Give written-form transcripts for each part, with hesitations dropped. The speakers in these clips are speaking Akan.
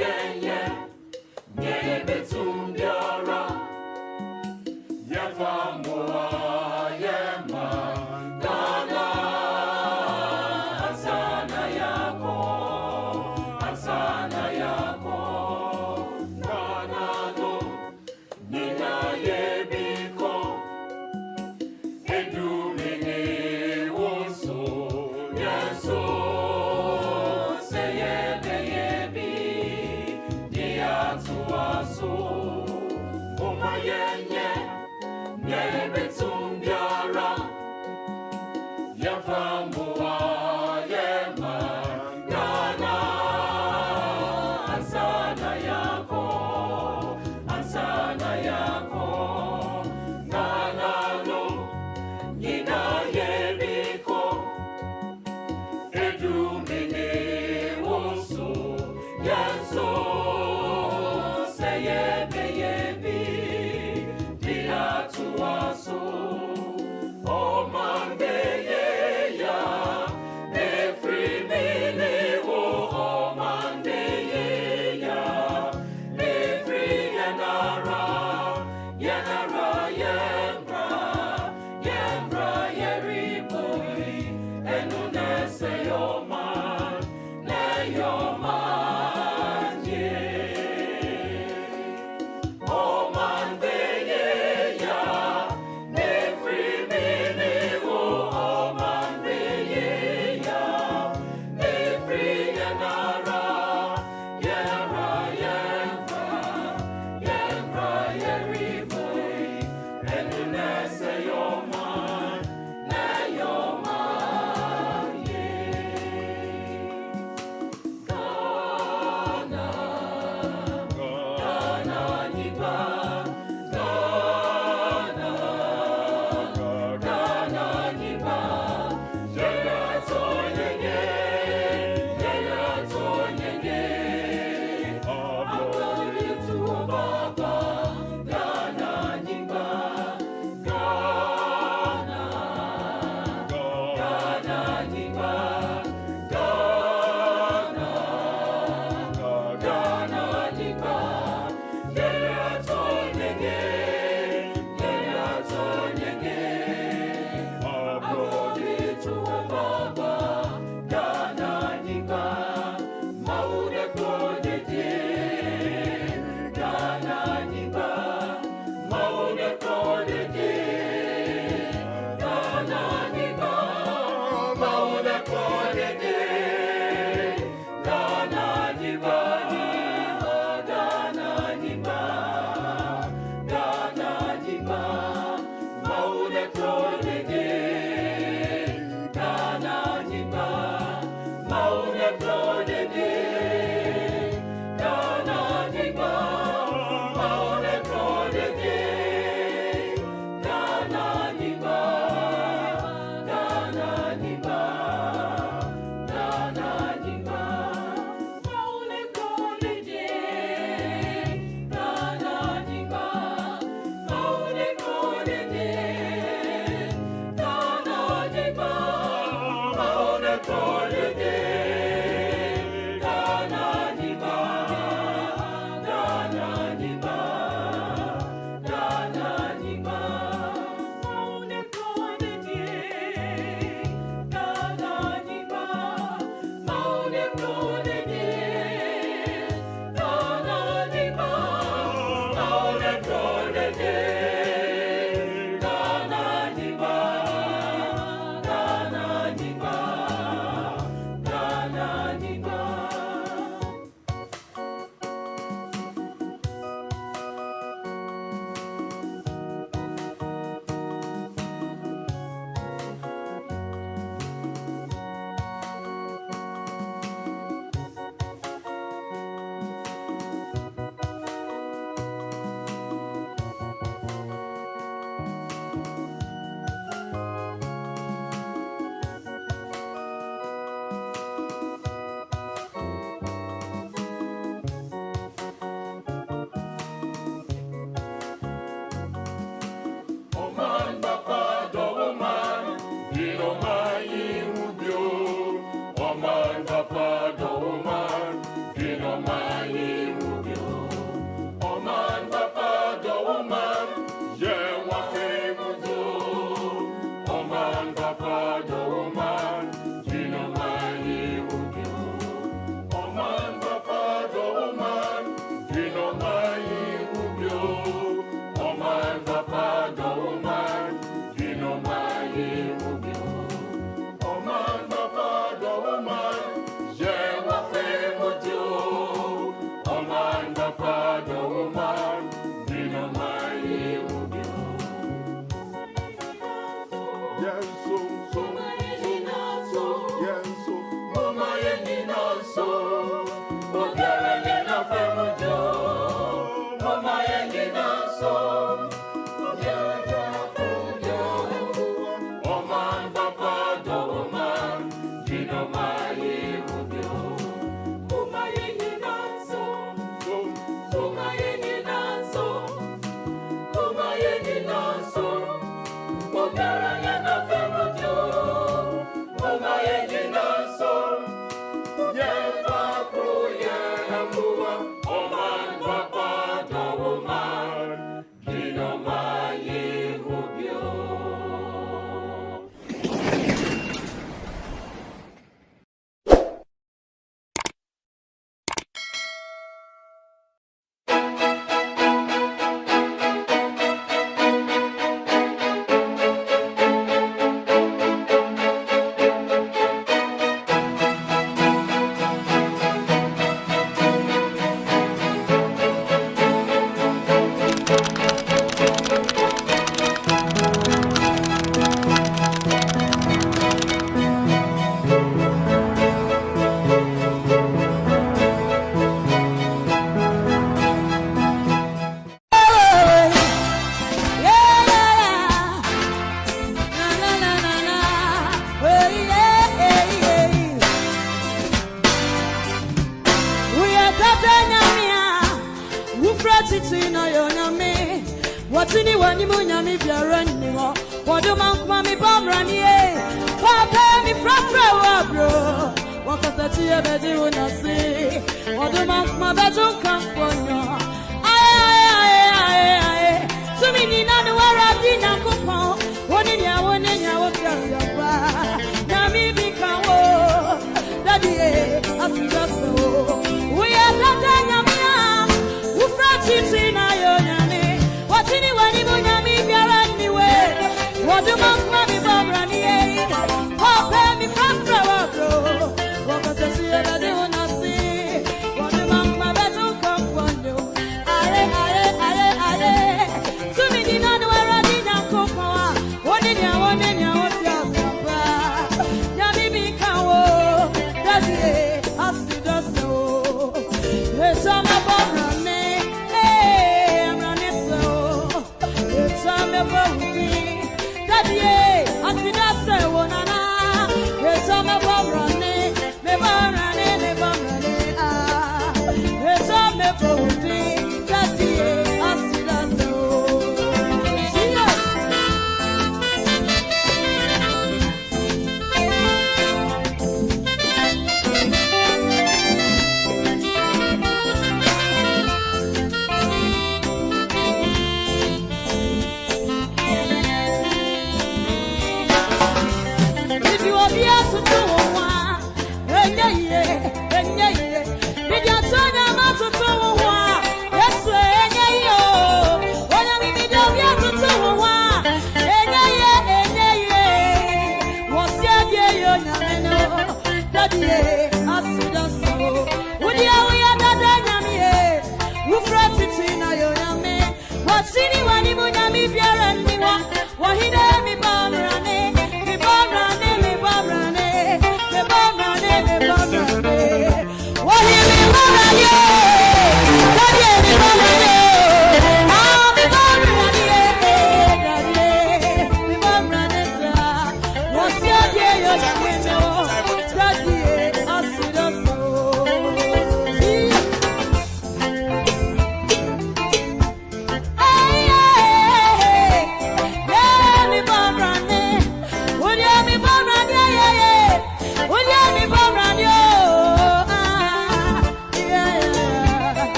yenye nye betumbiara yafamua yema dana asana yako nana no nina yebiko edumini woso yeso seyebe yebi diatuaso umayenye Nebetumbiara Yafamua Yema Nana Ansana yako Nana no Nina Yebiko Edumine Wosu Yeso Seyebe Yebi Diatuaso O Mandeye ya Every minute O Mandeye ya Every Yanara Yembra Yeribui Enunese Yoman Ne Yoman Ye O Mandeye ya Every minute O Mandeye ya Every Yanara Yembra Yeribui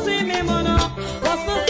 See me, mono, what's the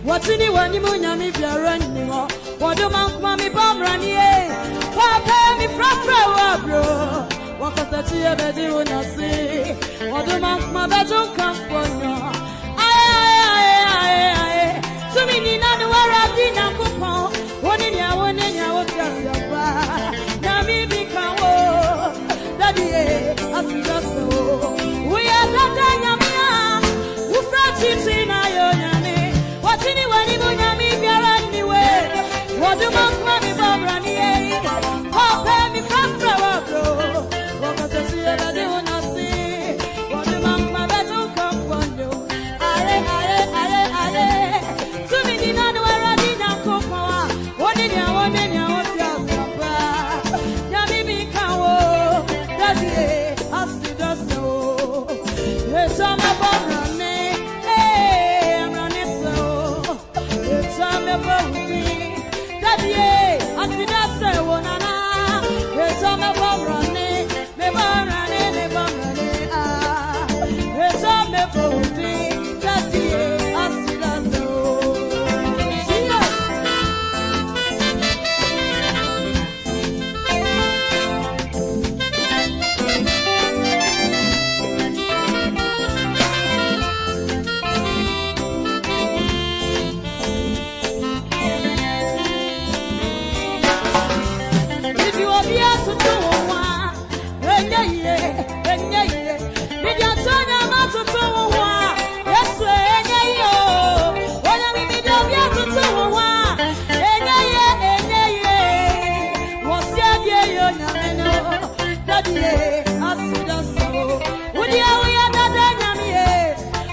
What's in the one you mean? If you're running, what do mommy bomb running? Papa, me from bro. What was that you ever do not see? What do my bedroom come for you? Aye. So many none where I did not coupon. One in your what just your bar. Now me become daddy, I see just so. We are that Yamia. Who felt chips in Ione? What's anyone even Yami? Anyway, what do mommy bomb running? Papa, me from bro. What was that you ever do not see? What do my bedroom come for you? Aye. So many none where I did not coupon. One in your what just your bar. Yami become daddy, I see just so. It's on my bomb running. I'm running so. It's on my bomb running. Daddy, I see just so. It's on my bomb running. Me bomb running. It's on my bomb running. Daddy, I see just so. See ya. If you are here to do one, yeah. If you're turning out to do one, yes, yeah. When I'm in the here to do one, yeah. What's your daddy, I see the soul. Would you wear that yammy?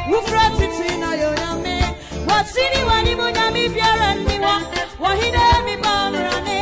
Who friends it's in a yammy? What's anyone even yammy? If you're anyone, what he did me bomb running.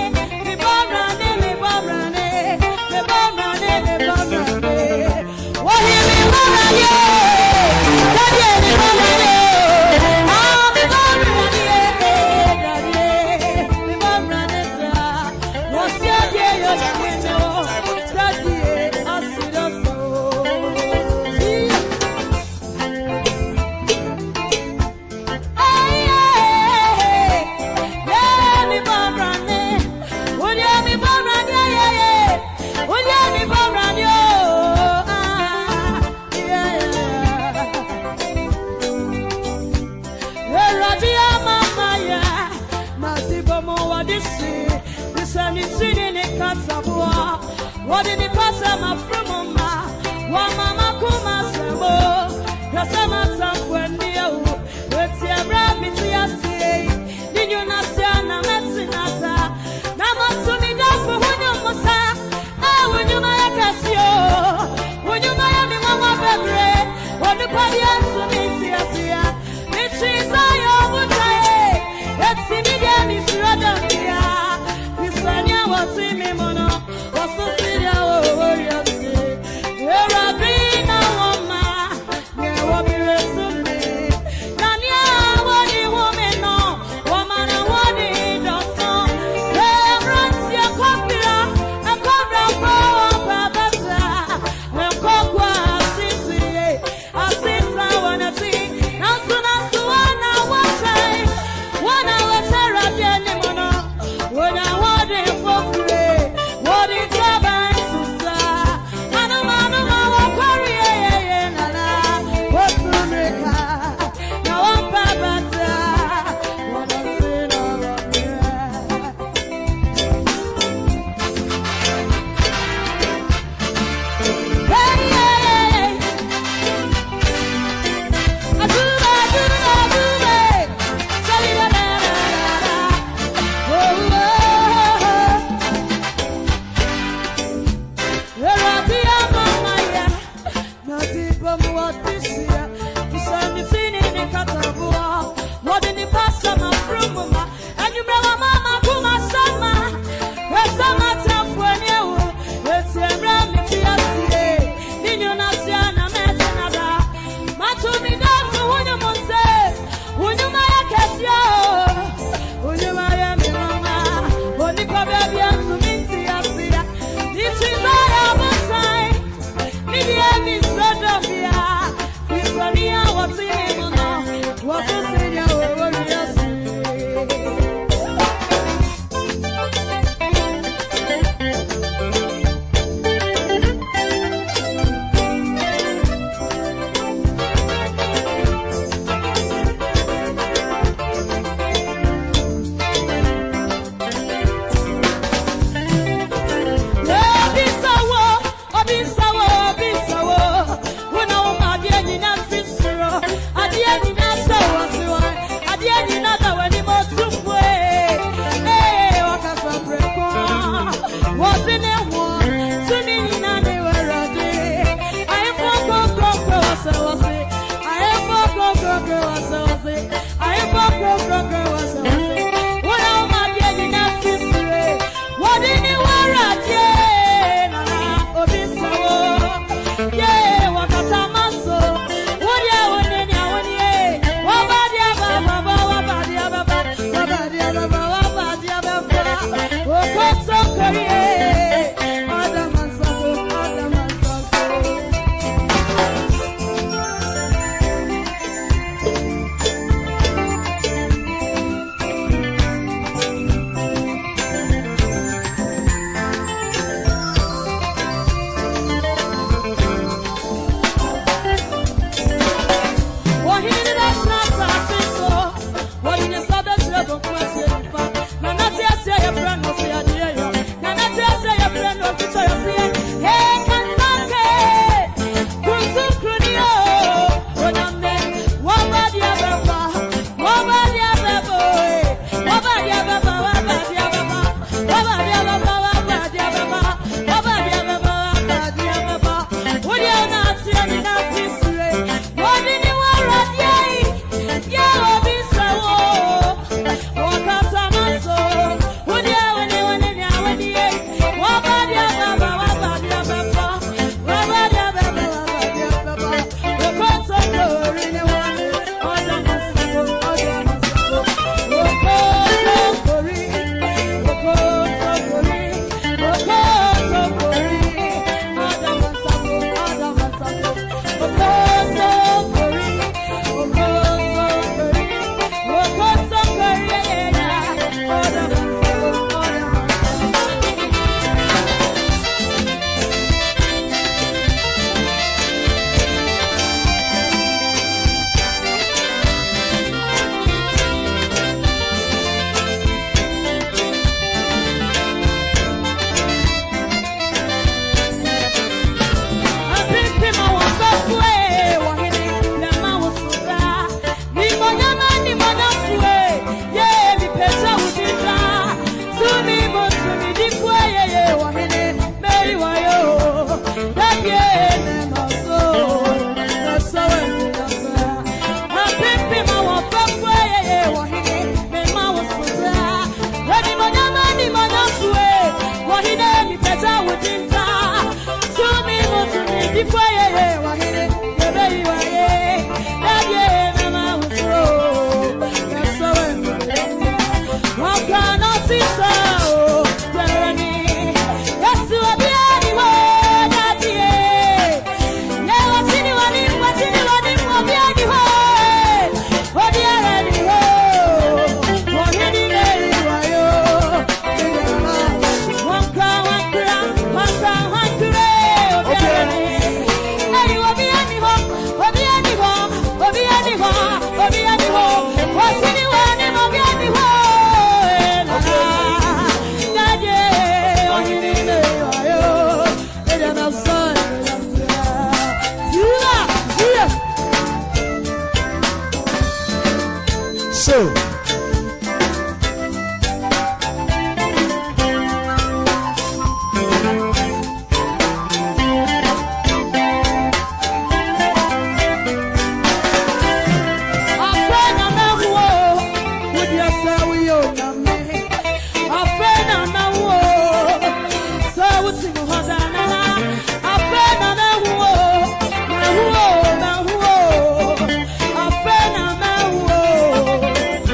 What did it pass my from mama? One mama come as a boy. Casama when you let's see a rabbit to your say. Did you not see a Metsinata? Namasuni does for when you must have. Ah, when you may Cassio, when you may have Mama Bebre, when the party has to meet Sia. It's I would say, let's see me again, Miss Radamia. This one was in me, Mono. Was the video, oh, yes,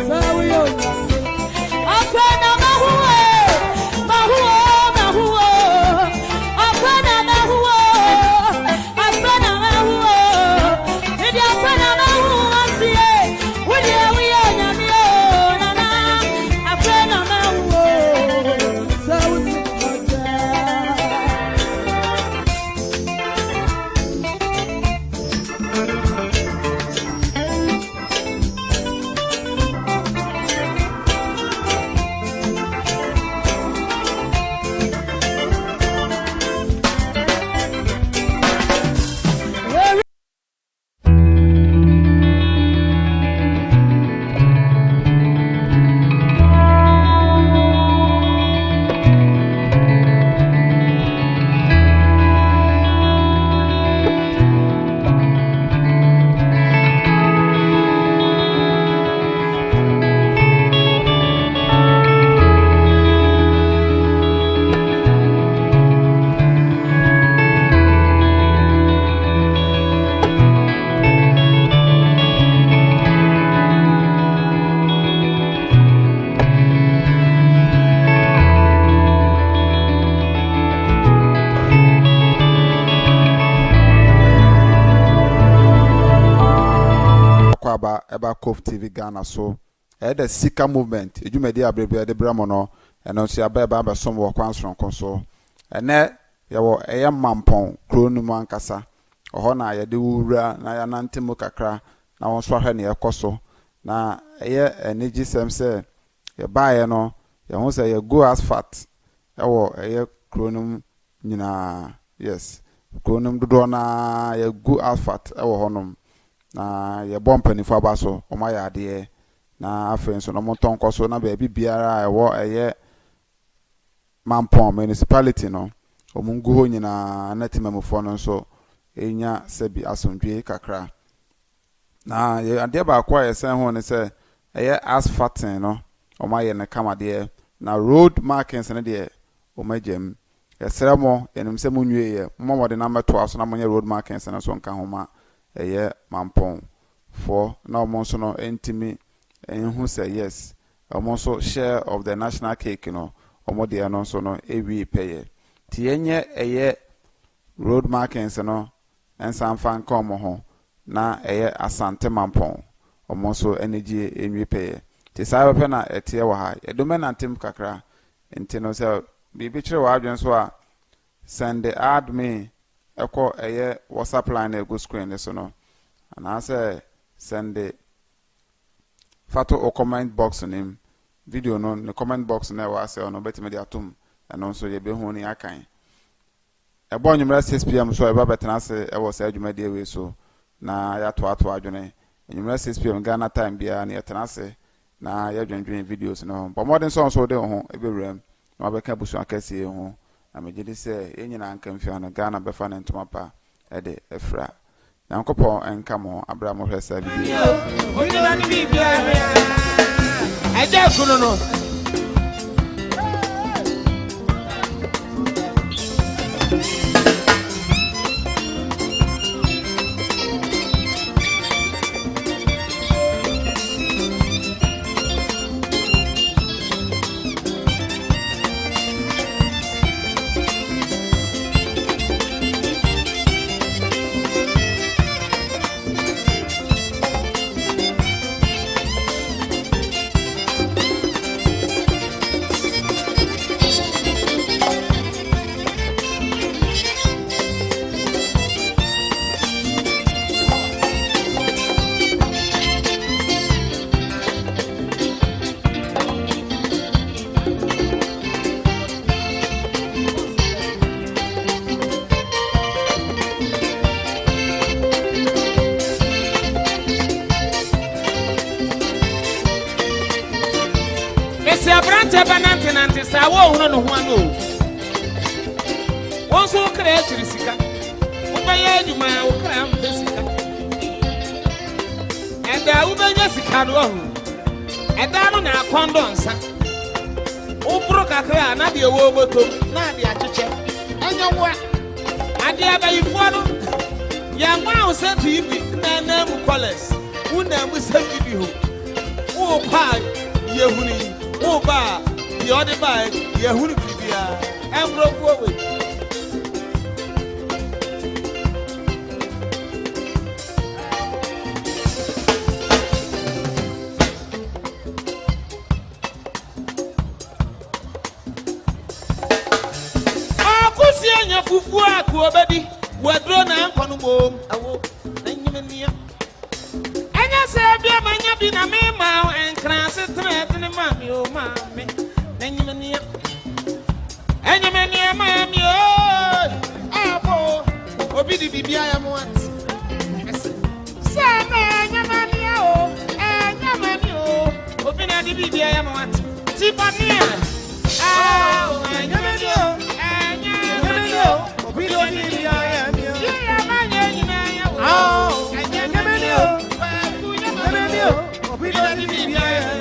So Cove TV Ghana so the Sika movement ejumedi abrebe de bramo no eno so abeba be som wo kwansron konso ene yawo mampon kronum ankasa oho na ye de wura na ya nantemu kakra na won so ahwe ne ekoso na energy sem se ye baaye no ye ho se ye go as fat yawo kronum nyina yes kronum dodo na ye go as fat ewo honom na ye bompani fo abaso o ma ya de na afen so no monton koso na ba biara ewo Mampong municipality no omungu ho nyina na timamufo no so enya sebi asomdwe kakra na ye ade ba kwa ye sen ho ne se asphalting no o ma ye ne kamade na road markings ne de o majem esremo enim se munwie ye momode na meto aso na monye road markings ne so nka homa Mampong for na omo so no entimi enhu say yes omo so share of the national cake no omo de no so no ewi peye ti enye road markings no ensan fan kom ho na Asante Mampong omo so energy enwi peye ti sa be na etie wa ha edome na ntem kakra enti no se bibi kire wa adwen so a send add me eko WhatsApp line ego screen so no and I say send fato o comment box nim video no the comment box na wa say no betime dia tum and also ye be hu ni akan e bo nyumra 6 pm so e ba betena se e wo say adwuma dia we so na ya to adwene nyumra 6 pm Ghana time bia na yetena se na ya dwendwen videos no but modern song so de ho e be wram na ba ka busu akase ho na me gidi se enyina anka mfia no Ghana be fa na ntoma pa e de efra Yankopo enkamo Abraham Hwesa bibi. Oni na ni bibi aja kuno no. Bananti sa wo no ho ano won so kra chiri sika wo ba ya adwuma wo kra am sika enda wo ba nya sika no ho enda no na akondonsa wo bro kakra na de wo moto na de acheche enya wo ade abayifo no ya nwa wo se TV na mu college wo na mu se TV ho wo pa yehuni wo ba the other bag, Yahoo Bibia, and broke forward. Oh, Kusian Fufua, Kuabedi, were drawn and Conumbo, awo, and Yemenia. And I said, Dear Mania, been a memo and class it, and a mammy, oh, mammy. Enyemenia mami oh obi di bibia ya mo ant sama enyemania obi na di bibia ya mo ant tipania enyemenia obi di bibia ya mi ya manya nyina ya enyemenia obi di bibia ya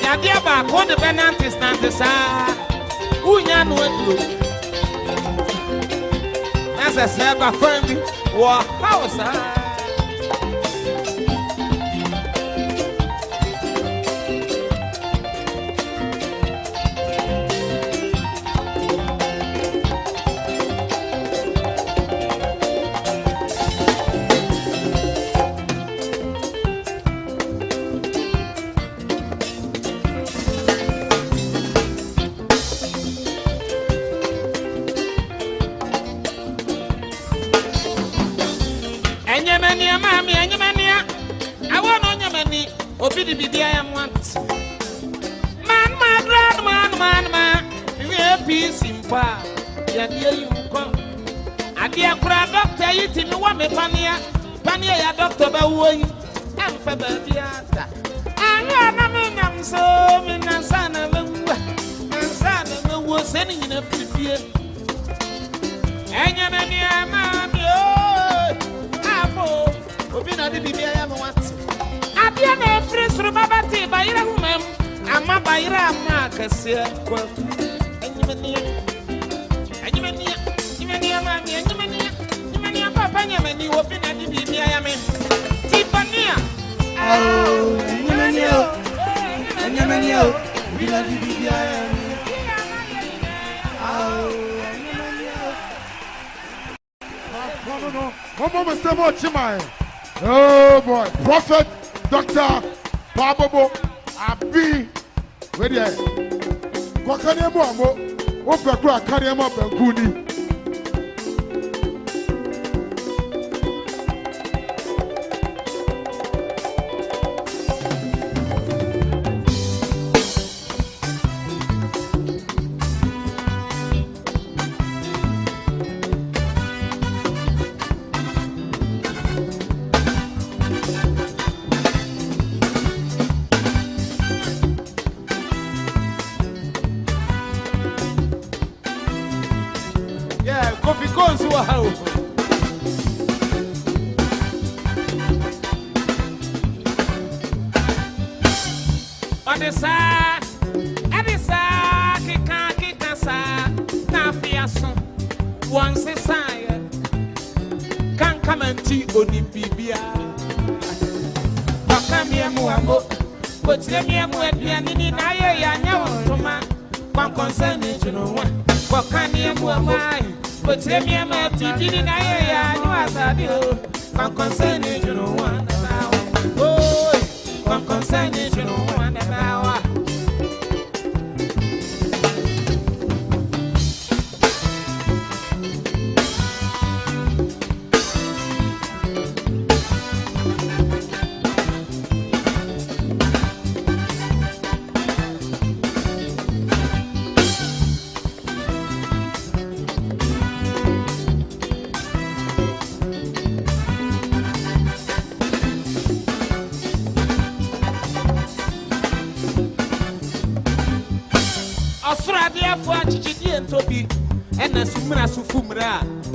Yadia ba ko de benantis nantis unya no aduro. Asa se ba family wa house Obidi bibi I am want. Man, we have peace in power. Ya dear you come. A dear crowd doctor, you tell me what me pania ya doctor Bawoy. I'm for baby. I'm so and son of a was sending in a few. And your many mammy, oh, Obina the bibi I am want. Abiana fresh rubabati bayira humem ama bayira ama kase kwa enyimenia papa nyamani obi na di bibia ya me tipania enyimenia bila di bibia ya me oh boy, Prophet Dr. Babobo Abi, where there? Kwakaniemo amo, ofekru akaniemo benkuni.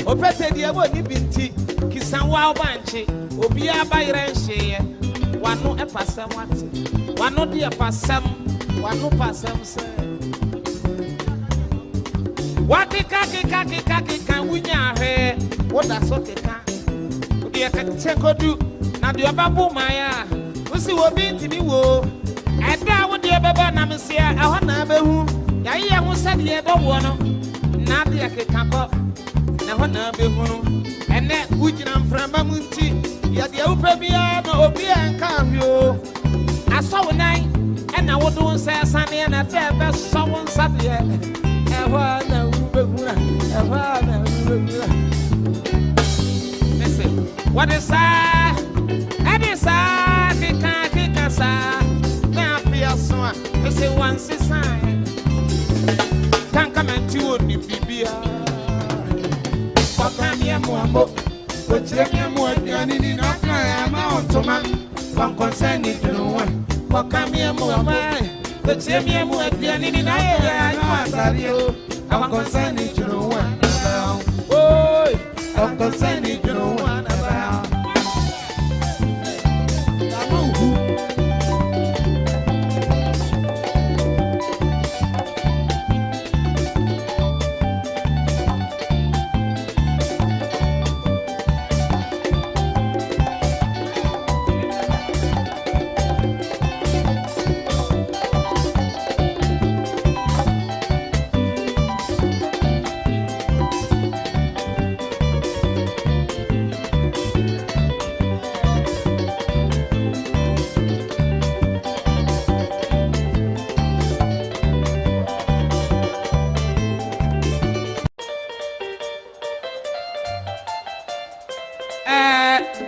Opete dia bo ni binti kisan wa banche obi abayira nhye wano epasam ate wano dia pasam wano pasam se wati kaki kan wunya he woda so keka dia kachekodu na dia babu maya usi wo binti mi wo eda wo dia baba na mesia ehọ na behu yayi ya ho sade e do wo no na dia keka ko na hona be hunu ene ujina mframa munti ya de upa bia na obi anka hwo asawo nan ena wodo nsa sane na te be so won sade ehwa na ube huna ehwa na ube huna listen what is that kika sa na afia so a say one sign kan come to oni bibia Wakania muambo, Wachemia muadiani ni nakaya maotoma, Wankonseni junuwan, Wakamia muamai, Wachemia muadiani ni nakaya masario, Wankonseni junuwan, Oi, Wankonseni junuwan,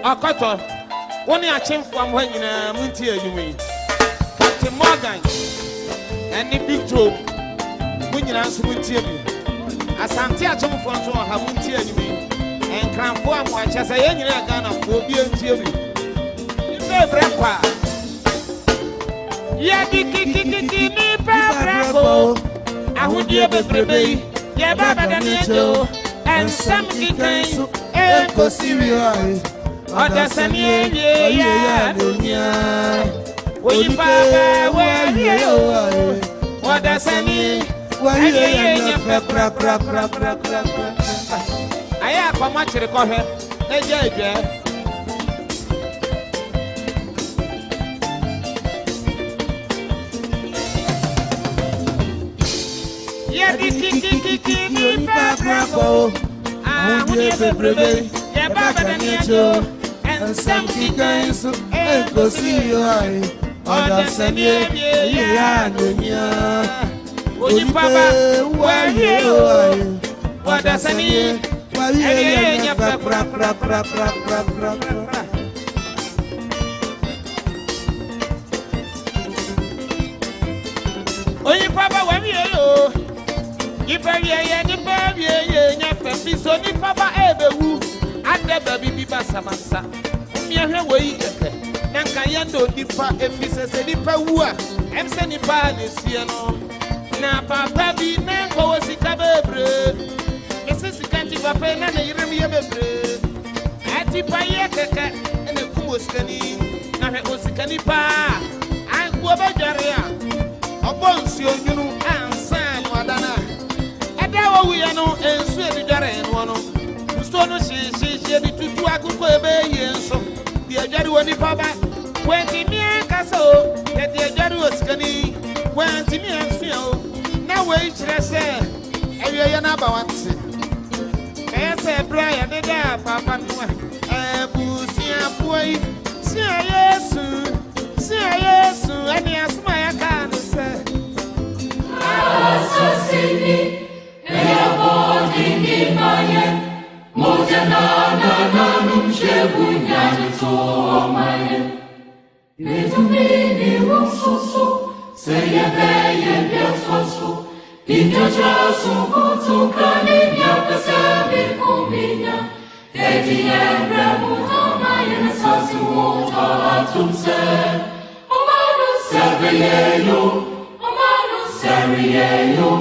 Akoto. One ya chimfo am when na munti anyway. Captain Morgan and the Big Joe. Munyina nso munti abi. Asante achimfo nso ha munti anyway. En kramfo am wa chese ye nyina Ghana fo bi anti abi. Ife brekwa. Ya dikikiki ni breko. Ahudie bebrebe. Ya baba da nejo. And some kikan e ko sirio. Oda sani ya dunia. Oyi baba wa yo. Oda sani wa ye fa pra. Aya kwa machire ko he. Na je. Ya dikikiki ni breko. Ahudie bebrebe. Ya baba da nejo. And some kickers and go see you. Oda sani ya dunia. Oyi baba wa yo. Oda sani wa ye fa pra. Oyi baba wa yo. Nipa ye nyafa biso ni baba ebewu. Ade baby biba samasa. Miahwe woyi keke. Nanka yendo nipa efisese nipa wu a. Emse nipa na sie no. Na papa bi na ko wosika bebre. Ese sika ti papa na na yirem ye bebre. Ati pa ye keke ene kum osikani. Na hwe osikani pa. An ko bejare a. Obo nsuo nyunu ansa no adana. Eda wo wi no ensu edidare no no. No she the tutu akuko ebe yenso the ajari woni papa wenti mi ankaso the ajari osikani wenti mi ansuo na we kire se ewie na ba wanti ese bra ya de da papa no busia boy sia yesu ani asuma ya kan se asasini ebo ni manye Mojana numshebunya to maye. Betumini wososo, seyebe biasoso. Injaja sukutu kani biapesabe kuminya. Edi emre muhamaye nasasi wota atumse. Omanu seriyeyo,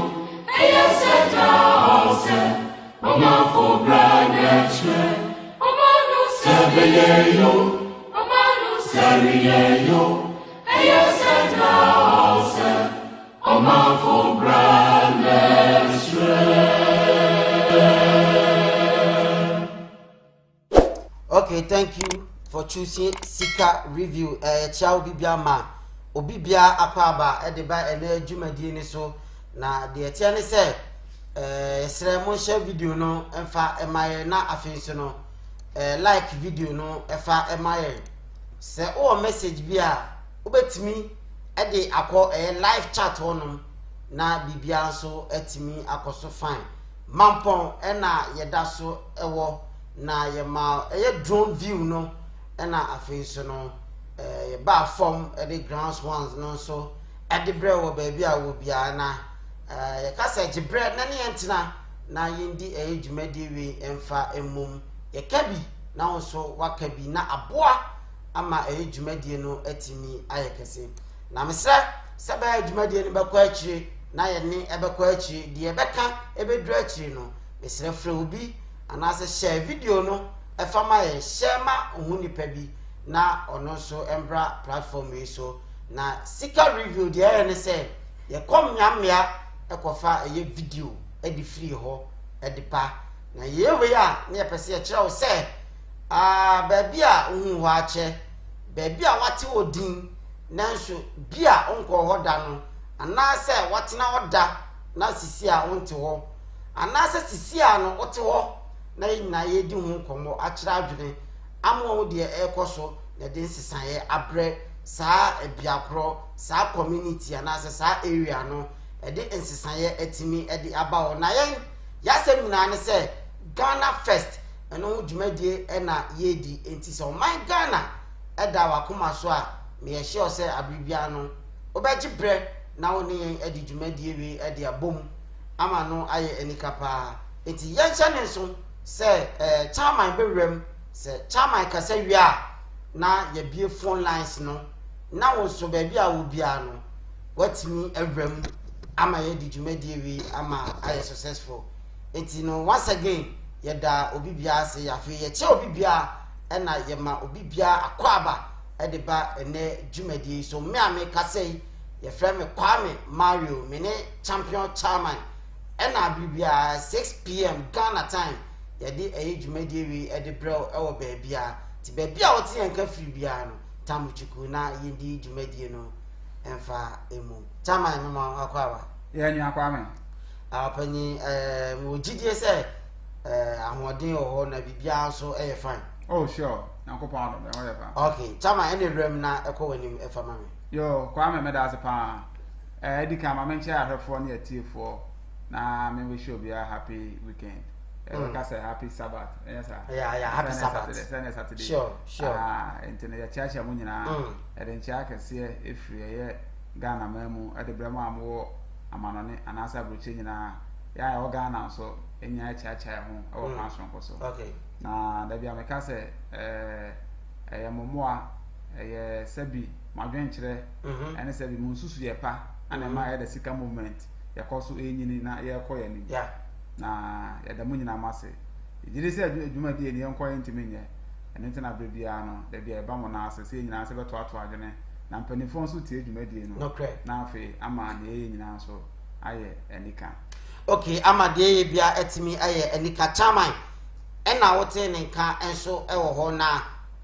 eyeseta ose. Oma for brandeshe, Omanu seriyeyo, eyeseta ose, Oma for brandeshe. Okay, thank you for choosing Sika Review. Ciao Bibiama, Obibia Apaba, Edeba, and Jumadini so. Na the Etienne said. Sremo share video no emfa emaye na afenso no like video no efa emaye se o message bia obetimi e de akọ live chat honum na bibia so etimi akoso fine mampon na yeda so ewo na ye ma drone view no na afenso no ye ba form the ground ones no so e de bre wo ba bia wo bia na kasa jibre na ne entina na yindi ejumadi we emfa emum ye kabi na wonso wakabi na aboa ama ejumadi no etimi ayekese na mesra seba ejumadi no bekọ akire na ye ne ebekọ akire de ebeka ebedru akire no mesra fra obi anase share video no efama ye share ma ohuni pabi na ono so embra platform we so na Sika Review de ye ne se ye kom nyamia ekofa eye video edi free ho edi pa na ye we ya na ye pese ye kire wo se baabi a ohun ho ache baabi a wate odin nanso bia onko ho da no anase wate na oda na sisi a onte ho anase sisi a no ote ho na ye di hu komo akire adwene amo de ekoso na de nsisan ye abre saa ebiakro saa community anase saa area no ede nsisan ye etimi ede aba ho na yen yasem na ne se Ghana first eno dwumadie na yedi enti so man Ghana eda wakoma so a me ye sure say abribia no obeji bre na woni edi dwumadie we edi abom ama no aye enikapa enti yenhye ne so say chairman bewrem say chairman kasa wi a na ye bie phone lines no na wo so ba bia wo bia no watimi awrem ama ye di dwumadie we ama aye successful enti no once again yeda obibia se yafe ye che obibia na ye ma obibia akwaba de ba ene dwumadie so me ame kasei ye frɛ me Kwame Mario me ne champion chairman na bibia 6 p.m. Ghana time ye di dwumadie we de bro e wo ba bia ti ba bia wo ti yanka free bia no tamuchuku na ye di dwumadie no emfa emu chairman no ma akwaba ye nyu Kwame apani mo gidie se ahoden ho na bibia so fine. Oh sure, nankopon do me ho fa. Okay, chama any rem na ekowanim efa mame. Yo, Kwame me da pa. Edi ka ma menche ahwefo na atiefo na me wish you a happy weekend. We say happy Sabbath. Yes sir. Yeah, happy Sabbath. Saturday. Sure. Enti na ya chacha mu nyina. Eden chia kase efri ye Ghana mamu ade brema amwo amanone anasa broche nyina. Ya o Ghana so enya chacha ho o passion ko so. Okay. Na da bia me ka say momoa sebi madwen kire ene sebi munsusu ye pa ana ma ye da sika movement ye koso enyini na ye koye ni Yeah. na ye da munyina mase ejire se adwuma die ni enko ye ntimi nye ene ntina bebia no da bia e ba mo na ase se nyina se beto ato adwene na mpanifo nso tie adwuma die no na afi ama na ye nyina so aye enika. Okay, ama de ye bia etimi aye enika chairman ena wote ne nka enso ewo ho na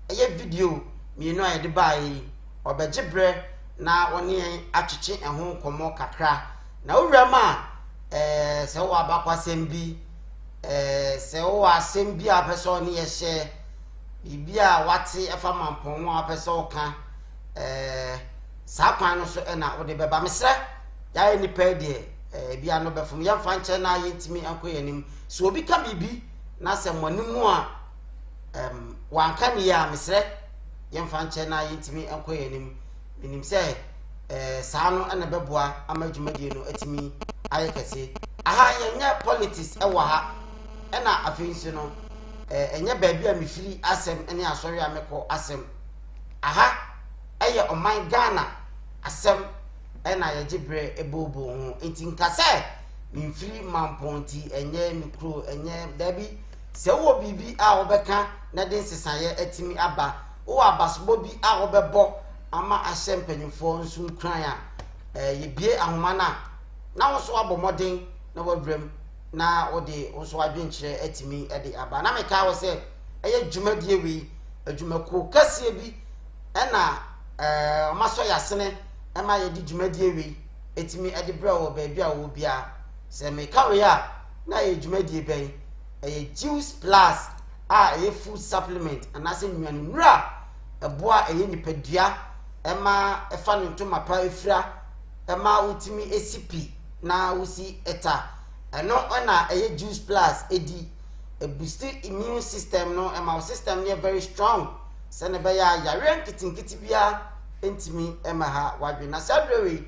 eye video mienu aye de bai obegibre na woni atwetwe eho komo kakra na owurama se wo abakwasem bi se wo asem bi apeso ne ye hye bibia wate efa mampon wo apeso ka sa kwan no so ena wo de beba mesre ya ni pa de bia no befum ya fa nche na yentimi ankoyanim so obi ka bibi na se monimu a wanka ni ya mesre yemfa nche na yentimi ankoyanim minim se saa no ana beboa amadwumadie no atimi ayekase aha yenya politics ewa ha ena afensu no enya baabi a mefiri asem ene asori ameko asem aha eye oman Ghana asem ena yegibre ebobo ho enti nkase mfiri mamponti enye mikro enye dabi se wo bibi a obeka na den sesaye atimi aba wo abasobo bi a obebo ama asem panyimfo nso nkran a yebie ahoma na wo so abomoden na wadrem na wode wo so adwenkyere atimi ede aba na meka wo se eye dwumadie wi adwumako kase bi ena omaso yasene ema yedi dwumadie wi etimi ede bra wo baabi a wo bia se meka we a na ye dwumadie ben eye juice plus a eye food supplement anase nnuane nura eboa eye nipadua ema efa no ntoma pa efira ema utimi esipi na usi eta eno na eye juice plus edi a boost immune system no ema system ne very strong se ne be ya yare nkitinkiti bia entimi ema ha wadwe na sadrewe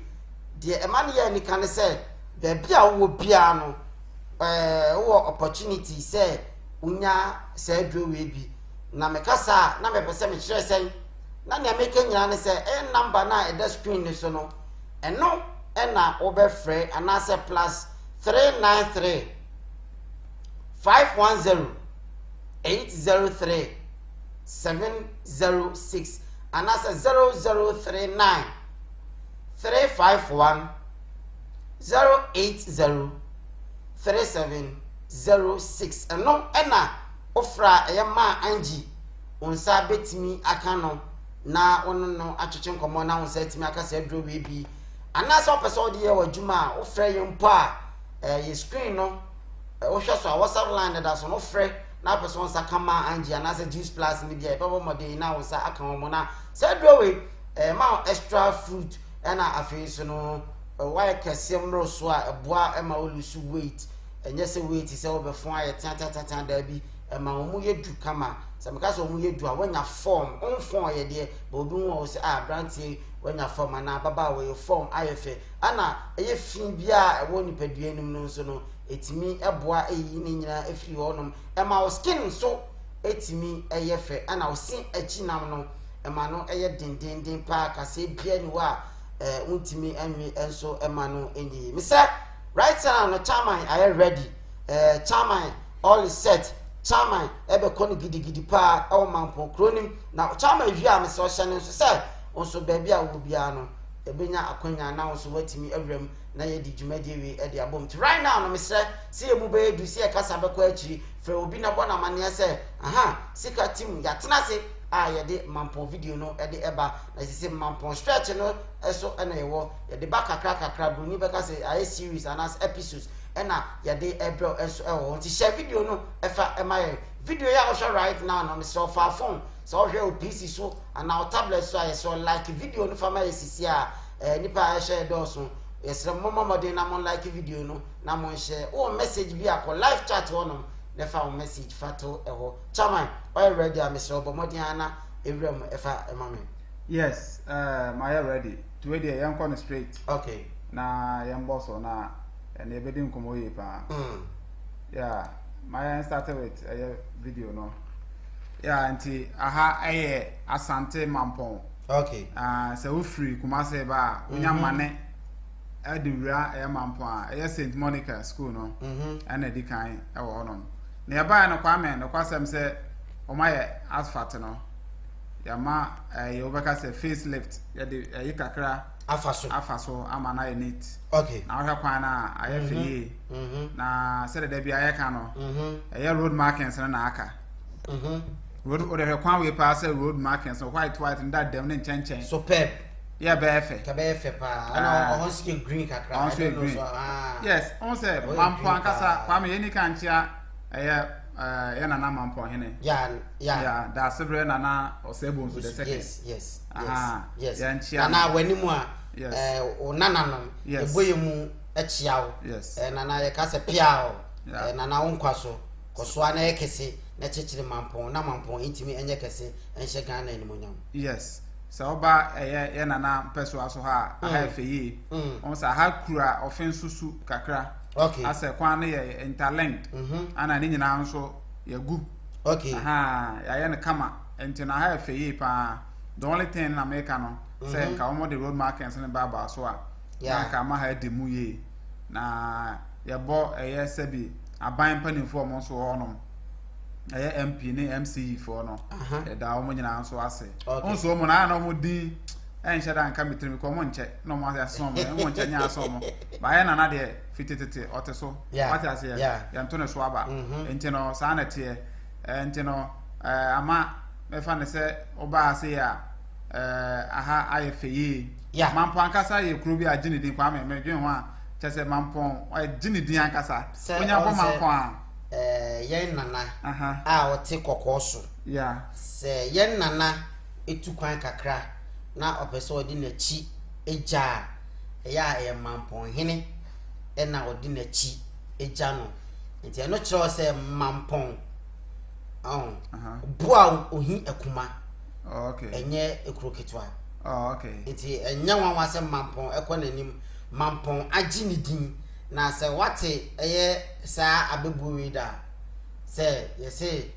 de ema ne ya nika ne se be bia wo bia no wo opportunity se unya sadrewe bi na mekasa na mepese me kire sen na ne ameke nyina ne se number na e screen ne so no eno ena obefre anase plus 393 510 803 706 anase 0039 351 080 3706 eno ena ofra eyema anji onsa betimi aka no na ono no atwetwe nkomo na onsa etimi aka se adro we bi anase opese odi ye wadwuma ofra ye mpo a ye screen no wo hwe so a WhatsApp line da so no frɛ na person onsa kama anji anase juice plus ni bia e babo mode na onsa aka mo na se adro we ma extra fruit na afei so no why kesem ro so a eboa ema olusu weight enye se weight se obefon aye tan da bi ma omu yedu kama samika so omu yedu a wanya form on form ye de ba obi won say brantie wanya form na baba we form ayefe ana eye fin bia e woni padua nim no so no etimi eboa eyi ni nyina efiri honom ma o skin so etimi eyefe ana o sin achinam no ma no eye dindindin pa kase bia ni wa untimi enwi enso ma no enyi me say right now no chairman are ready chairman all is set chairman ebe koni gidi pa o manpo kronim na chairman wi am so hye so say onso baabi a wo bia no ebenya akonya na onso watimi awram na ye di dwumadi wi e de abom right now no me say see emu be edu see e kasa be kwa akiri fe obi na bona mane say aha sika team ya tena se ye de manpo video no e de eba na sisi manpo stretch no eso na yewo ye de back kakra bruni be ka say aye series and as episodes ena ye de ebro eso e ti share video no efa emaye video ya o right now no me so far phone so hwe o PC so and our tablet so I so like video no fama sisi a nipa share do so yes mama modern na mon like video no na mon share o message bi akọ live chat wono nefa message fato eho chairman all ready am so but modern na ewram efa emame yes my ready to we dey yan come straight okay na yan boss na and e bedi nkomo ye pa yeah my started with a video no yeah anti aha aye asante mampon okay so we free kumase ba unya mane adiwura e mampon a St Monica school no and edi kan e wo hono na ya ba no kwame no kwasem se o maye asphalt no ya ma ye obeka se facelift ya de yikakra afaso ama na ye neat okay na hwa kwan na ayefe na se de bia ayeka no ye road markings na aka road o kwan we pass road markings so white and that dem ne chen superb yeah befe ka befe pa ana on skin green kakra on skin green yes on say mampo ankasa kwame ye ni kanchia ye na mampo hene yeah da sebre na osebo nso de second yes na wani mu a o nana no eboye mu achiawo na ye ka se pia o na wonkwaso koso ana yekese na chechire mampo na mampo intimi enye kese enhye Ghana ni monyam yes so oba ye nana peso aso ha ha feyi on sa ha kura ofensusu kakra okay ase kwan na ye interlinked ana ni nyina nso ye gu okay ya ye ne kama enti na ha feyi pa the only thing na make no say nka omo the road markings ne baba so a ya ka ma ha de mu ye na ye bo ye sebi aban panimfo mo so honom MP ni MCE for no da omo nyina nso ase onso omo na na omo din enhye da nka metrimi ko omo nche no mo ase so omo nche nya so omo ba ye na na de fititete oteso what ase ya ntone so aba enti no sa na tie enti no ama me fa ne se oba ase ya aha ayefeyi mampo ankasa ye kuro bi agini din kwa me dwen ho a chese mampo agini din ankasa onya bo mampo a yen nana a wote kokoso se yen nana etukwan kakra na opeso odi na chi eja ya mampon hene na odi na chi eja no nti eno kiro se mampon bua ohi akuma okay enye ekroketwa okay nti enya wanwa se mampon ekonanim mampon agi ni din na se wate eye sa abebu wi da se yese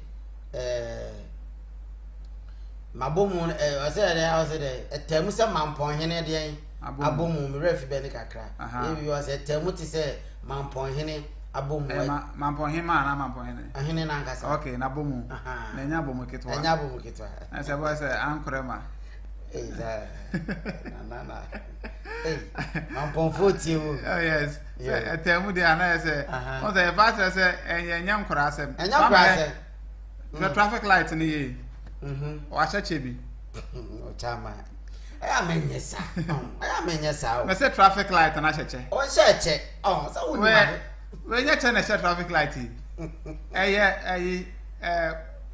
mabomu ase de etemu se mampon hene de abomu mi refi be ni kakra ebi wa se etemu ti se mampon hene abomu mampon hene na mampon hene hene na ngasa okay na bomu na nya bomu kitwa ase bo se ankrema na mampon foti o oh yes etemu de ana se on say fast say enyam kora asem the traffic light ni ye o acheche bi o chama aya menyesa o me say traffic light na acheche o cheche so woni we nya che na che traffic light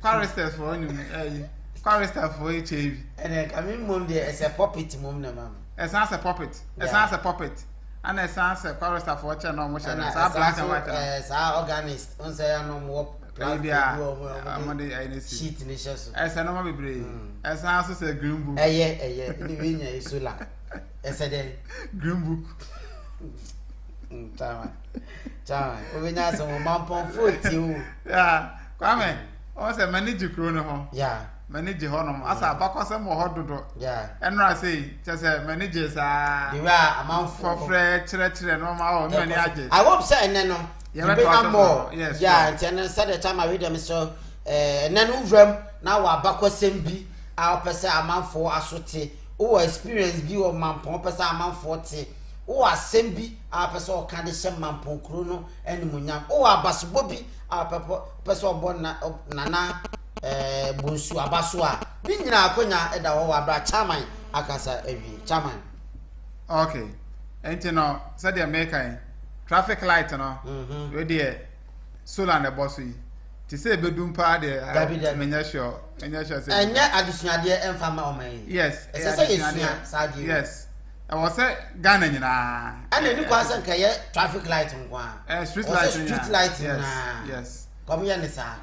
choristers for only chorister for HIV and kami mom de ese puppet mom na mam esa se puppet and esa se chorister for che no mo che na sa black and white sa organist on say no mo maybe amade I need sheet ni sheso esa no ma bebre esa aso say green book ni we nya isola esa de green book chama we nya so mampon 40 o yeah kwame o say manage kro no ho yeah manage ho no asa abakose mo ho dodo yeah enra say say manage sa the way amount for chere no ma o no ni age I hope say ene no yeah more yes yeah and said the time I read them so ene no wram na wa abakosem bi a opese amanfo asote o experience bi o mampon opese amanfo te o asem bi a opese o kan de hye mampon kro no ene munyam o abasbo bi a opese obo na nana bonsu abaso a bi nyina akonya eda wo abra chairman akasa ewi chairman okay enti no said the American traffic light no we dey solar na boss yi ti say bedum pa de menya sure say enya adisuade emfama o man yes yes I was say Ghana nyina ana ni kwa san kaye traffic light nkwa street light yes come here nisa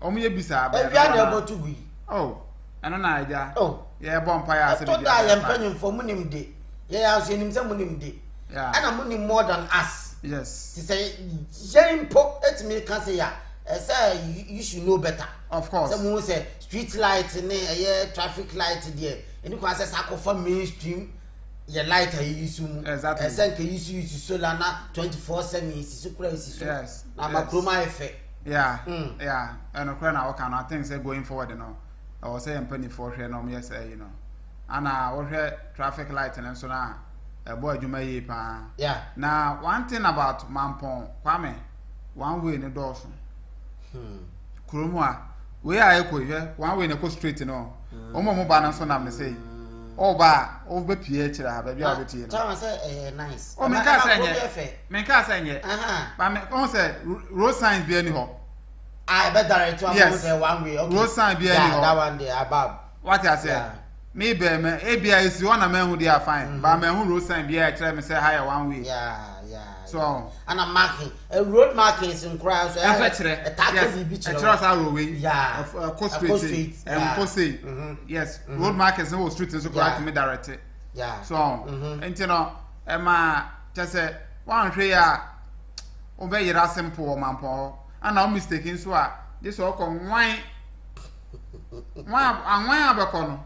omuye bisa ba bia na obotugui oh ana na aja oh yeah bompa ya se to da ya mpanyim for munim de ya aso nim se munim de ana munim more than us yes to say jempo etimi kan say ya say you should know better of course some who say street light ne traffic light there eni kwa say sakofa mainstream your light are use exactly esenke use solar na 24/7 isi so kura isi so yes na makroma effect yeah and okra na waka na things going forward no I was saying penny for hwe no me say you know ana wo hwe traffic light and so na ebo adwuma yi pa yeah now one thing about Mampong Kwame one way ne doors kuromu a we a ekohwe one way ne go straight no omo ba na so na me say oba be pie kira ha ba bia be tie no tell say nice o me ka say nye ba me on say road signs be any ho I bet direct one say one way okay road sign be any ho that one there above what I say me be me e bia isi one na me hu dey fine ba me hu road sign bia kira me say higher one way yeah so and I'm marking a road marking is in crowd so a kira road way yeah coast street and post yes road markers no street so correct me direct yeah so enti no e ma say one hwe ya o be yira simple o Mampong and no mistake so a this o ko nwan abeko no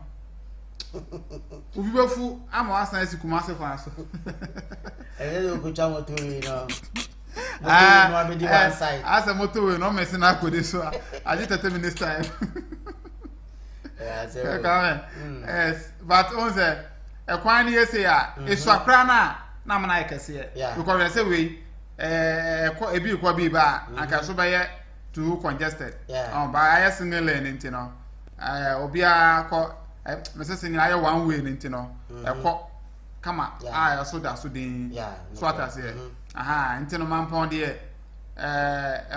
ubi befu ama asan esikuma se kwa so ele ko cha moto we no no abedi one side asa moto we no mesi na akode so aje 30 minutes time yeah so yes but on say e kwan ni ese ya esu akra na mana ekese because we say we ebi kwa bi ba aka so ba ye too congested ba ya single lane nti no obi akọ Mr. Singing I one way into no kama so da so din so ata say into no Mampong there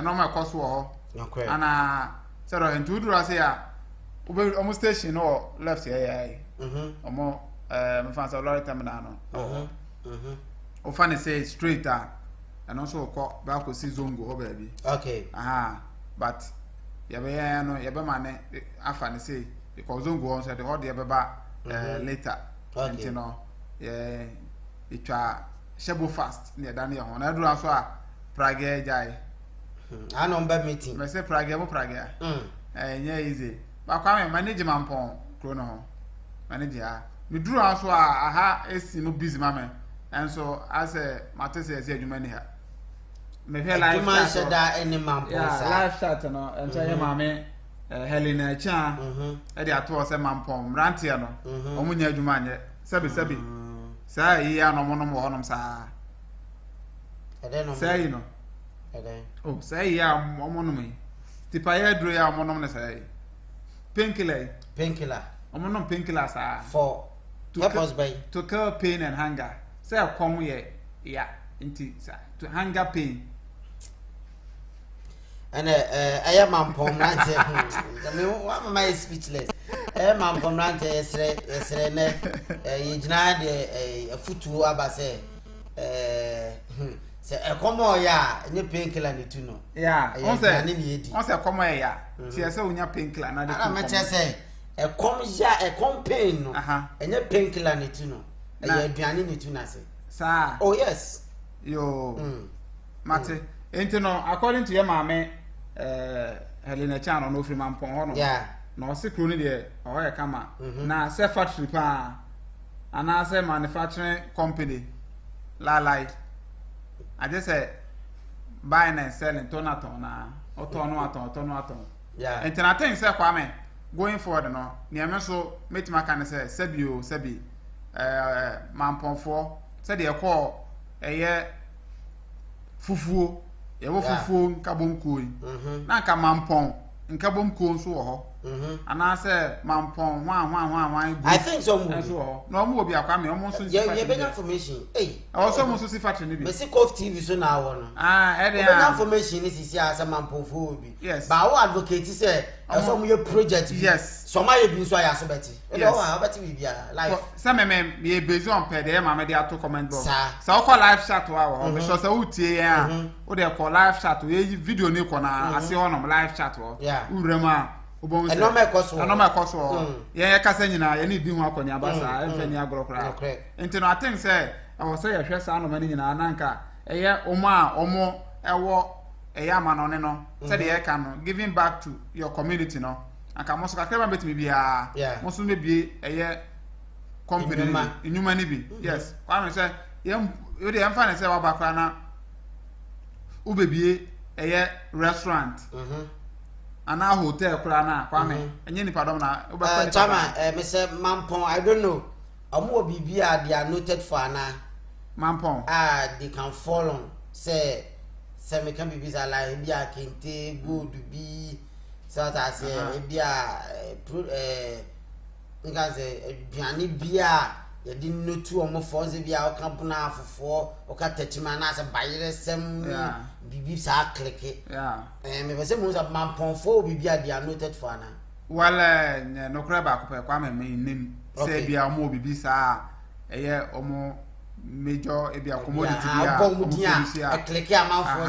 normal cost wo ana say ro into dura say almost station or left here omo me fan say lorry terminal no o fan say straight and also ko ba ko si zongo ho ba bi okay but ya be ya no ya be mane afa ne say because don't go on said all the beba later you know it shebo fast near Daniel on I do so Prague jai I number meeting me say Prague yeah easy but Kwame manage Mampong chrono manage me do so aha esi no busy mama and so as a matter say adwuma ni ha me feel like man said that any Mampong live chat no and tell your mama Helena cha e dey ato se Mampong rantie no omunya adwuma anye sabi sa yi anomonom wo honom sa no say no oh say ya omonom yi tipa ya dro ya omonom ne say painkiller omonom painkiller sa for help us by to cure pain and hunger say come ye ya inti to hunger pain and I am Mampong rante me what my speechless Mampong rante esre ne yigina de futu aba say Se e komo ya enye painkiller ne tu no. Yeah, on say komo ya. Ti e say onya painkiller na de. Ana me che say e kom ya e kom pain no. Enye painkiller ne tu no. E ya aduane ne tu na se. Sa. Oh yes. Yo. Mate. Enti no according to your mama Helena Chan no free man pon ho no. Yeah. Na o se kro ni de o ya kama. Na se factory pa ana se manufacturing company lalai. I just say buying and selling tonaton na otono. Yeah. And I think say Kwame going forward no near so metima kan say sebi mamponfo say dey call fufuo ye wo fufuo nkabonko yi na ka mampon nkabonko nso wo ho ana say mampon hwan I think so mo no mo obi akwame omo nso yeah big information also mo nso si factory ni bi me see Cof TV so na wo no big information ni sisi asa mampofo obi yes ba wo advocate say so mo ye project yes so ma ye bi nso aya so beti e do wa beti bi bia live some me based on per dey mama dey ato comment box so call live chat wa me sure say utie ya o dey call live chat we video ni ko na ase honom live chat wo urema obon say enoma koso ye kasa nyina ye ni bi hu akonya abasa enfani agrokra enti no I think say I was say hwe sa no mani nyina nanka eye omo ewo eye amano ne no say dey ka no giving back to your community no aka mo so kakra ba betimi bia mo so mebie eye company inyuma ni bi yes kwa say ye dey emfa ne say wa bakra na ubebie eye restaurant ana hotel kura na Kwame enye ni padom na obafa chama me say mampon I don't know omo bibia they are noted for ana mampon they can fall on say me can be visa like bia kente good be so that say bia nga say aduane bia ye di notu omo force bia o kampuna afofo o ka techima na say bayire sem bibi sa click me be say mo say mamponfo bibia they are noted for ana wala no kra ba ko pe Kwame me nim say bia omo bibi sa eye omo major e bia commodity bia a click ya manfo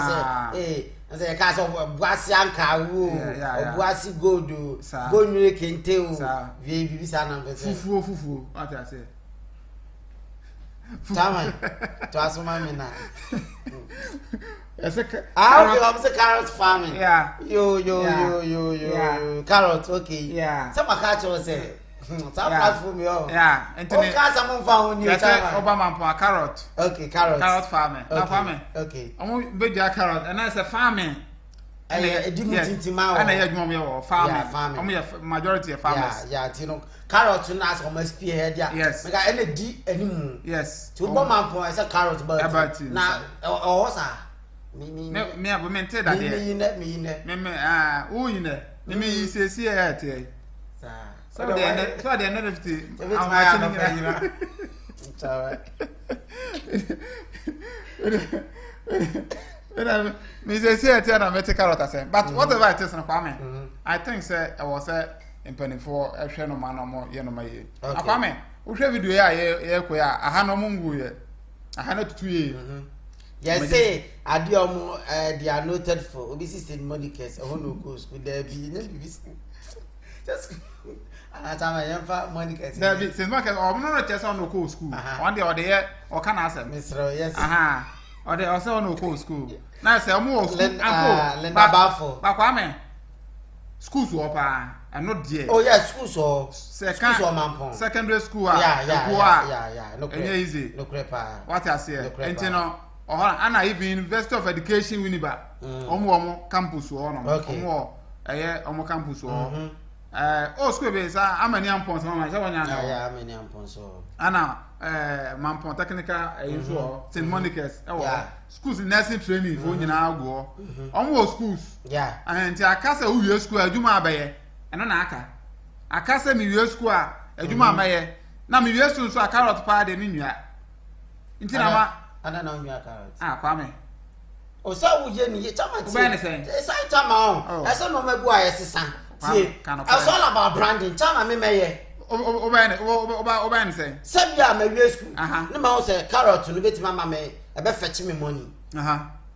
say ka so buasi anka wo buasi gold go nyure kente o vie bibi sa na be say fufu what I say Tama to asuma me na I'm say carrot farming. Yeah. Yo. Carrot, okay. Yeah. Some catch us say. Platform yo. Yeah. Okay, some found you. Obama for carrot. Okay, carrot. Carrot farming. Okay. Now farming. Okay. I'm be carrot and I say farming. And I didn't ma. And I hear you farming. Yeah, farming. Majority of farmers. Yeah, you know. Carrot na as almost spearhead there. Yes. Because any D anymore. Yes. To Obama for I say carrot but. Na osa. Me I maintain that there. Me who you know? Me say see at here. So they another 50. Me say see at here na me take carrot say. But whatever it is na Kwame. I think say I was say impending for a share no man no more ye no maye. Kwame, wo hwe video ya ye ko ya aha no mungu ye. Aha na tutu ye. Yes, say Adiomo they are noted for obesity in Monicas, a no go school there be just Atama Yamfa Monicas. There be since Marcus or no just on no go school. One day or the year or can answer. Mr. Yes. Or they also no go school. Now say more school and Bafo. Kwame. Schools were and not dear. Oh yes, schools or secondary school. Yeah. No easy. No crepa. What I say. And I even University of Education Winneba. Omo campus or no. Omo campus or school base. I'm an ampons, Mamma. Yeah, many ampons. Anna, Mampon Technical usual St. Monica's. Schools in nursing training for you now go. Almost schools. Yeah. And I can't say who your school, Juma Baye, and an aka. I can't say me your school, a Juma Baye. Now me used to so a carrot pie de minia. Intina. I don't know your carrots. Kwame. O sa wo ye ni chama ti. Say chama on. I say no me bua yesesa. Tie. It's all about branding. Chama me meye. Oba say. Sebia me we school. No ma say carrot no beti mama me ebe fetch me money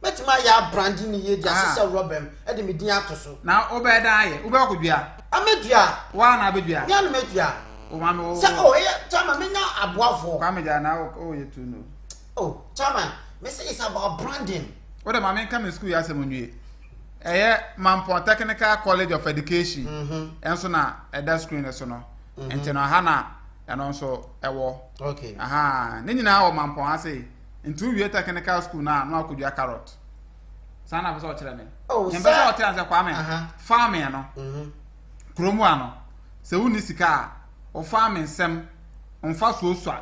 Metima ya branding ni ye dia sisa robem e de me din atoso na obeda aye obekodua amedua wa na abedua nya no medua o ma me se oh chama me nya aboafo kwa me ja na o ye tu no oh chama me say it's about branding o de ma me come school ya semonwie Mampo Technical College of Education enso na eda screen so no enti no ha na eno nso ewo okay ne nyina wo Mampo ha sei nti wie technical school na no akodua carrot sana pese o kire me nyembe so o tira se kwa me farming no kromu ano se woni sika o farming sem onfa so so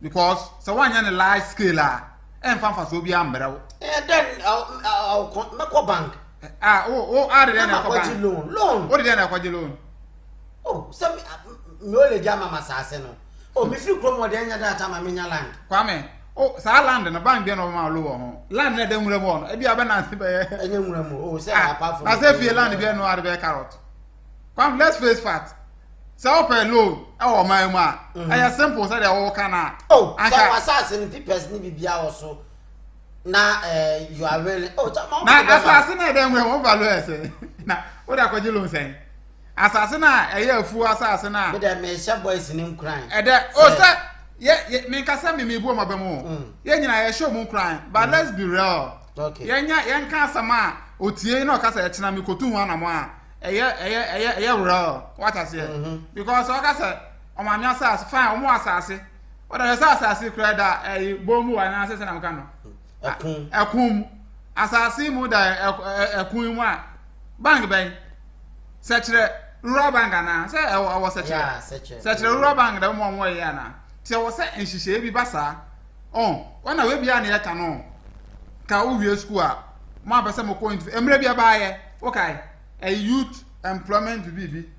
because se wanya ne large scale emfa so bi ambrew then I'll bank are there na bank loan what did na kwaje loan some me ole jama masase no me free krom wode anya data ma menya land kwa me sa land na bank bi na ma lo ho land na de nwura mo no e bi abe na se be anya nwura mo say apart from na say fie land bi no are be carrot come let's face fact say open loan e wo man mu a aya simple say dey wo kana anka asase ni papers ni bibia wo so na you are really na asase na dey nwura mo value ese na wo da kwaje loan sen asase na eye afu asase na be dey me sha boys ni nkran say ye me kasa me bu ma bemu ye nyina ye show mu nkran but let's be real okay ye nka asama otie na okasa ye chena me kotu hu anamo a eye real what I say because okasa o ma mi asase fine o mu asase o da asase kra da bomu wa na asase na mka no ekun asase mu da ekun mu a bank ben sechere rural bank na say e wo sechere rural bank da mo ye na ti wo say enhihye bi basa wana we bia na ye ka no ka wo wie school a mo abese mo ko emre bia ba ye okay a youth employment bibi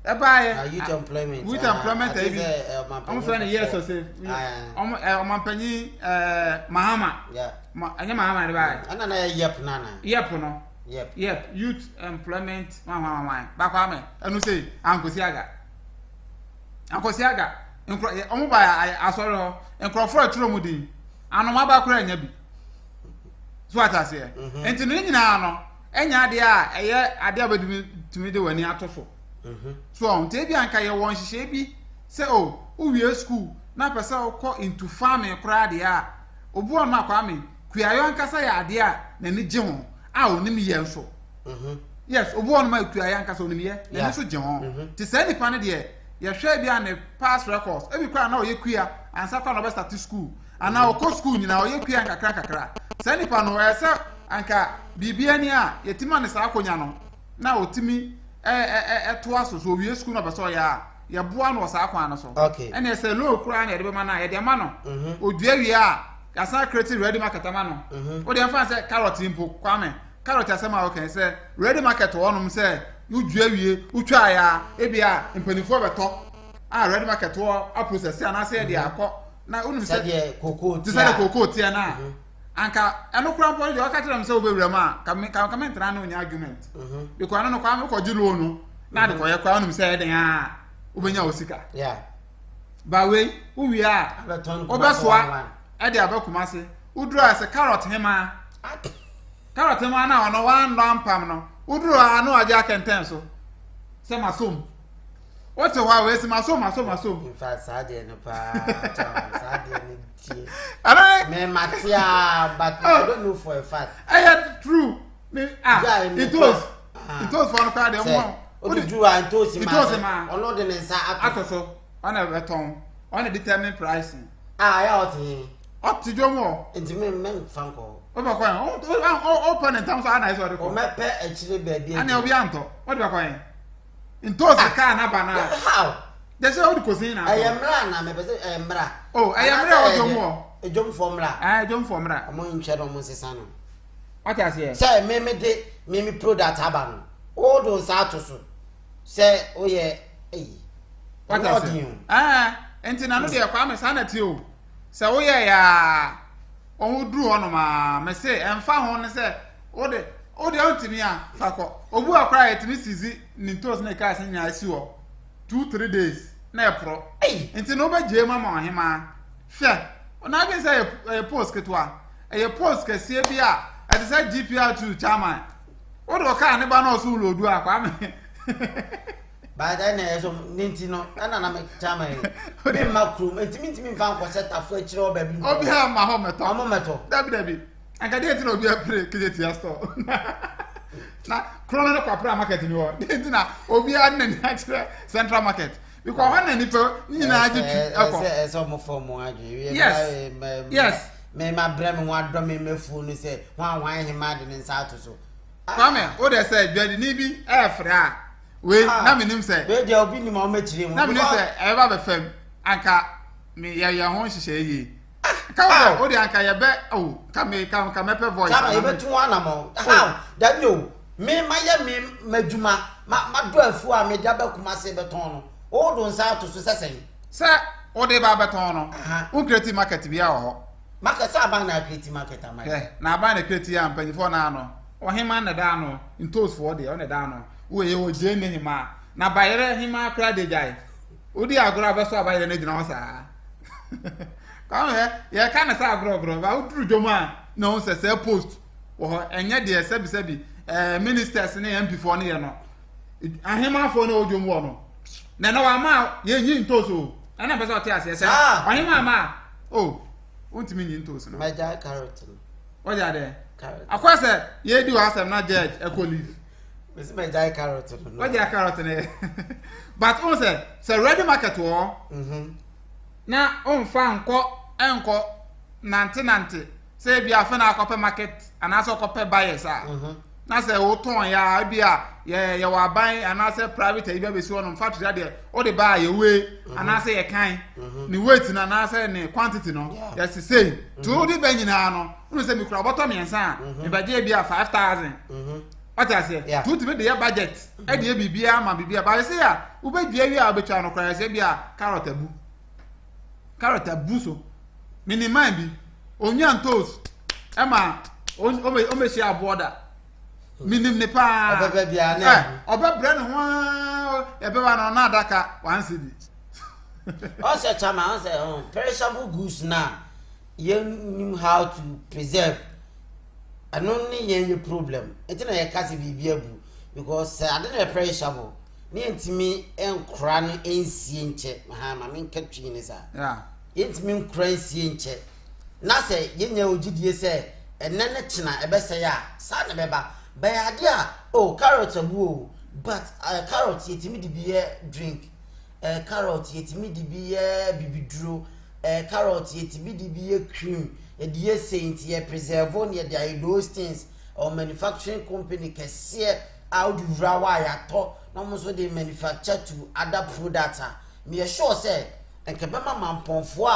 e ba ye youth employment e bi am friend yes so say am panyi mahama anya mahama de ba ana na yep no yep youth employment mama ba kwa me enu say ankosi aga omo ba asoro ho enkrofo aturo mu din anoma ba kura anya bi so atase enti no nyina no enya ade a eye ade abadumi tumi de wani atofo so on te bi anka ye won hihye bi say uwie school na pesa ko into farming kura ade a obu on ma kwa me kuayo ankasa ya ade a na ni je ho a onim ye nso yes obu on ma kuayo ankasa onim ye na ni so je ho ti say ni pa ne de ye hwe bia ne pass records e bi kwa na oyekua ansa fa no be start school ana okọ school nyina oyekua kakra say ni pa no ese anka bibia ni a yetima ne sa akonya no na otimi to aso so wie school no be so ya boa no sa akwan no so ene ese low kura na ye de be ma na ye de ma no odua wie a ya sa creative ready market ma no o de fan say carrot impo kwa me carrot asema okay say ready market wonum say udua wie utwa ya ebia mpanifo beto ready market wo a process na say de akọ na unum say koko tia na anka enokura mpo de okatira mse obewura ma ka mentra na onya argument because no kwa me ko jilo no na de ko ye kwa unum say de ha obenya osika ba we uwi a obesoa e de abakumase udura say carrot hema na ono wan rampam no uduru anu aja kenten so se masom what wa we se masom in fact sade no pa sade ni tie me matia but I don't know for a fact true me it was for no card dem won uduru antosi ma ono de nsa atoso ona beton ona determine pricing ya oti jomo enti me fanko Oba kwa open in terms of ana iso de ko. O mepe echire baabi. Ana obi anto. What do kwa? Ntozi ka na ba na. How? They say what ko sin na. Ayemra na me pese ayemra. Ayemra ojomo. Ejom formula. Ejom formula. Amo nhwe do mo sesa no. What you say? Say me product aba no. O do sa to so. Say oye What you say? Enti na no de kwa me sa na ti o. Say oye ya on dru ono ma me say emfa ho ne say ode ontimi a fakọ obu akra etimi sizi nintos na ka ase nya asi wo 2-3 days na epro enti no ba je mama ohema hwe na bi say a post ketwa a post kese bia at say GPR2 chairman what do ka ne ba na so lodu akwa me by then so ninti no ana na me chairman me makrum entimi fan ko set afo akire oba bi obi ha ma ho meto amo meto dabi anka dey ti no obi apre kije store na krono no kwa market ni wo dey ti na obi a na ni akire central market because when any people nyina age tu akọ so mo form mo age yes me ma brem mo adọ me mefu ni say wan hima de ni nsa to so kwame o dey say dwadi ni bi e fra we na me nim say we dey obi ni ma o mechire mo na me nim say e ba be fam anka me ya ho hyehyɛ yi ka o dey anka ye be o ka me pe voice ka me be tu ana mo how that no me ma ye me madwuma ma do afu a me da ba kuma se beton no o do nsa to so sesen say o dey ba beton no o create market bia ho market sa ban na create market am na ban na create ya mpanyifo na ano o hima na da no ntos for dey o na da no wo ye o je ne hima na bayere hima kra de jai o di agora be so abayere na gina ho saa ka ye ka na sa agoro ba o duru dwoma na o se post wo enye de sebi ministers ne MP for ne ye no ahima for na odwom wo no na wa ma ye nyi ntoso ana be so te ase se ahima ma oh untimi nyi ntoso no meja carrot no oja de carrot akwase ye di wa asem na judge ekolive me se meja carrot no oja carrot ne but on say ready market wo na on fa enko nante say bia fa na akope market ana so akope buyers na say wo ton ya bia ye wa ban ana say private e bia be si wono factory de o de buy ye we ana say ye kan ni weight na ana say ni quantity no yes say to di ban nyina no no say mi kura bottom yensa e ba je bia 5000 what I say to be the budget e de bibia ma bibia ba say ya wo ba dua wi a obetwa no kura say bia carrot abu so minimum bi onya ntos e ma o me share border minim ne pa obebe bia na obebre ne ho ebe wa no na adaka 1 cedi o se chama o se perishable goods na you knew how to preserve and only your problem it na ye kasi bibia bu because I didn't perishable ni ntimi enkra no ensie nche ma me nkatwi ni sa yentimi nkra ensie nche na se yenya ogidie se enene china ebese ya sa ne beba bayade a carrot abu but carrot yetimi di biye drink carrot yetimi di biye bibiduro carrot yetimi di biye cream e die saint ye preserve on ye dey those things or manufacturing company kese out the rawa ya to no mo so dey manufacture to other products me sure say enke be mama mponfo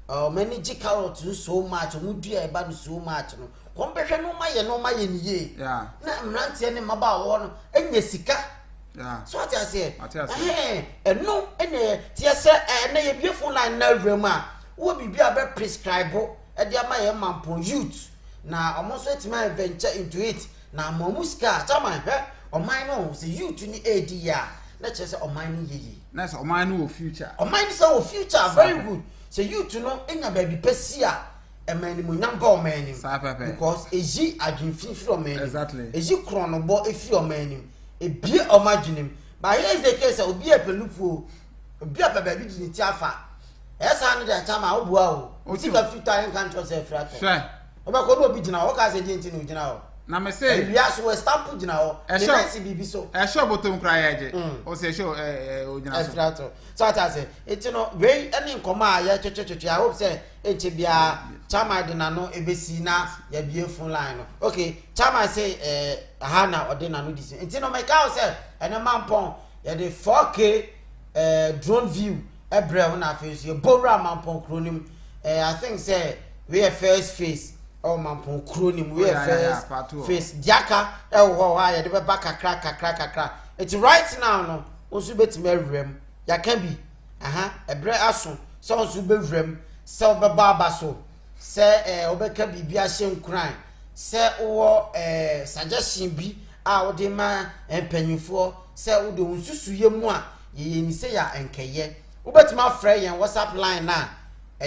a manage carrot so much mu dua e ba so much no kompehwe no ma ye niye na mrantie ne maba wo no enye sika so what I say no ene tie se na ye beautiful line na wrem a wo bibia be prescribe e dia ma ye mampon youth na omo so etima venture into it na mamuska chama oman no se youth ni ed ya na che se oman ni yeye na se oman no future future very good se youth no enya baby pesia emani mu nyamba omani because eji adwinfin fi omani exactly eji kronobo efi omani ebie omadwenim but here is the case obi epelufu obi ababa bi di ti afa esa no de chama obua o ti ka future in country se frato sure obako no obi gina o ka se di nti no gina o na me say we are so stamp gina o the nice bibi so show botom kra yaje o se show o gina so frato so ata say it no we any nkoma ya twetwetwe I hope say enche bia chama de na no ebesi na ya bie phone line no okay chama say aha na ode na no disi enti no make out say ene mampon ya de 4K drone view ebre na face you borrow mampon kronim I think say we first face mampon kronim we first face diaka wo ha ya de be kakra it's right now no osu betime rem ya kan bi aha ebre aso so osu be rem se obeba abaso se obeka bibia hye nkran se wo suggestion bi a wo de ma empanyufo se wo de unsusu yemu a ye ni se ya enkeye wo betima frɛ yen WhatsApp line na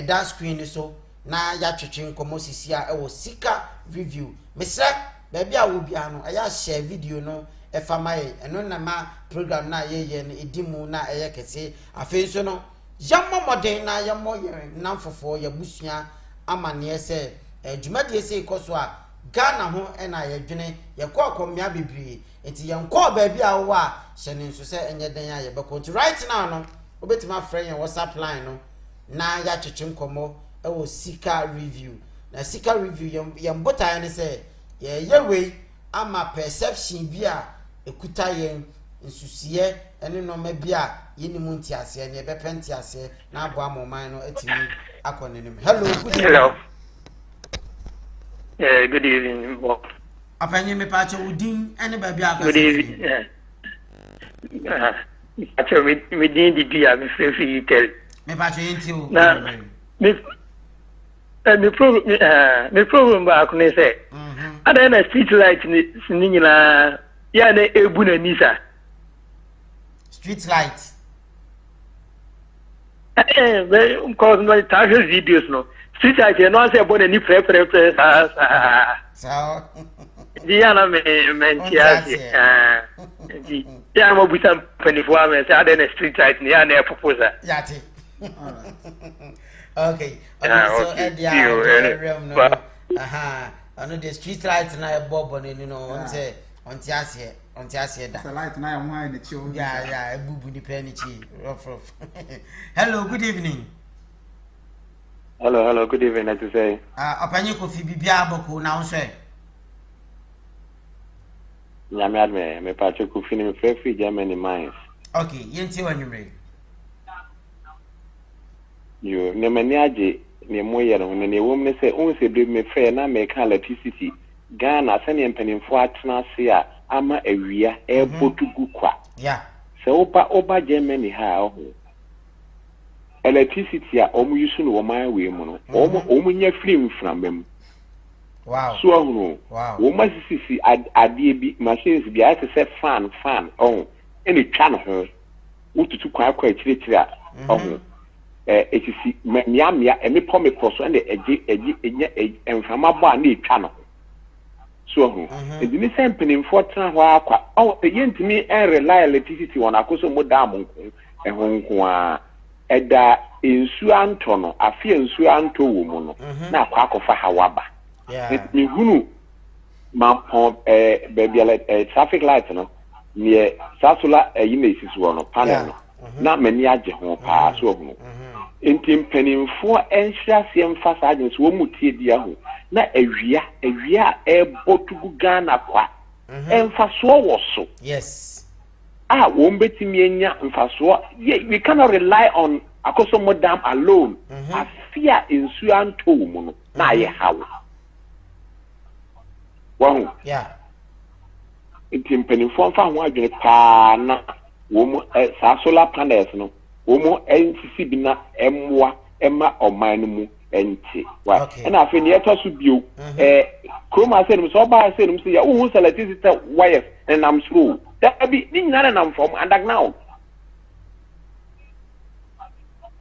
da screen so na ya twetwe nkomo sisia e wo sika review mesra baby a wo bia no aya share video no e fama e eno na ma program na ye no edimu na eye kese afi so no yammo moden na yammo ye namfofo ya busua amane se dwumade se ikoso a Ghana ho na ye dwene ye kɔ akomia bebre enti ye nkɔ baby a wo a hyene nso se enye den a ye bɛkɔ right now no obetima frɛ ye WhatsApp line no na ya twetwe nkomo e wo sika review na sika review ye mbota ne se ye we ama perception bi a ekuta ye nsusie ene no ma bi a yeni mu ntiase ne be pentiase na abo amoman no atimi akonenim. Hello, good evening. Hello. Good evening, Bob. Apanyi me pa che udin ene ba bi aka. Good evening. Actually, me din di dia me free tell. Me pa che yenti o. Na me problem ba ko ne say. Ada na street light ni nyina ya na ebu na nisa. Street light. Because my target videos no. Street light no say about any pre So Diana me tiasi. Ya mo buta penifo am say ada na street light ni ya na proposal. Yati. Okay. So Edia no. Aha. Ano the street light na e bobo ni no on say on tiase da. The light na ho ai ne chiwo. Yeah, ebubu ni pe ni chi. Rough. Hello, good evening. Hello, good evening, as you say. Apanyi Kofi bibia boko na unso e. Nyame adme, me pa che Kofi ni me free Germany mines. Okay, yenti wanwumre. Yo, ne mani age ne moye no ne wom ne se on se bre me free na me ka electricity. Ghana sane mpanimfo atena se a ama awia e botugu kwa. Yeah. Se oba Germany ha ho. Electricity a omu yusu no woman we mu no. Omu nya film from. Wow. So ahunu. Wow. Wo masisi ade bi machines bi a se fan on. Eni twa no ho. Ututu kwa akire a ohun. Etisi mia emipo me cross and eje enfama bo a na etwa no. So ahunu. Edi ni se mpanimfo tena ho akwa. Yentimi rely electricity won akoso mo dam nko. Ehonko a eda ensu anto no afi ensu anto wo mu no na akwa akofa hawaba. Yeah. Me hunu mampon baby traffic light no near Sasula yimesis no panel no na mani age ho pa so hunu entim penimfo enhia se emfasa agency wo mutie dia ho na awia e botugu Ghana kwa emfaso wo so. Yes. Wo mbetimi enya mfaso we cannot rely on akoso modam alone. Afia ensu anto mu no na ye hawo. Wow. Yeah. Itim penifo fa ho adwene pa na wo mu sa solar panels no wo mu NCC bi na emwa ema oman no mu enti wa na afi ne eto so bio kroma se no so ba se no se ya wo electricity wires and I'm through that be ni nyina na from underground.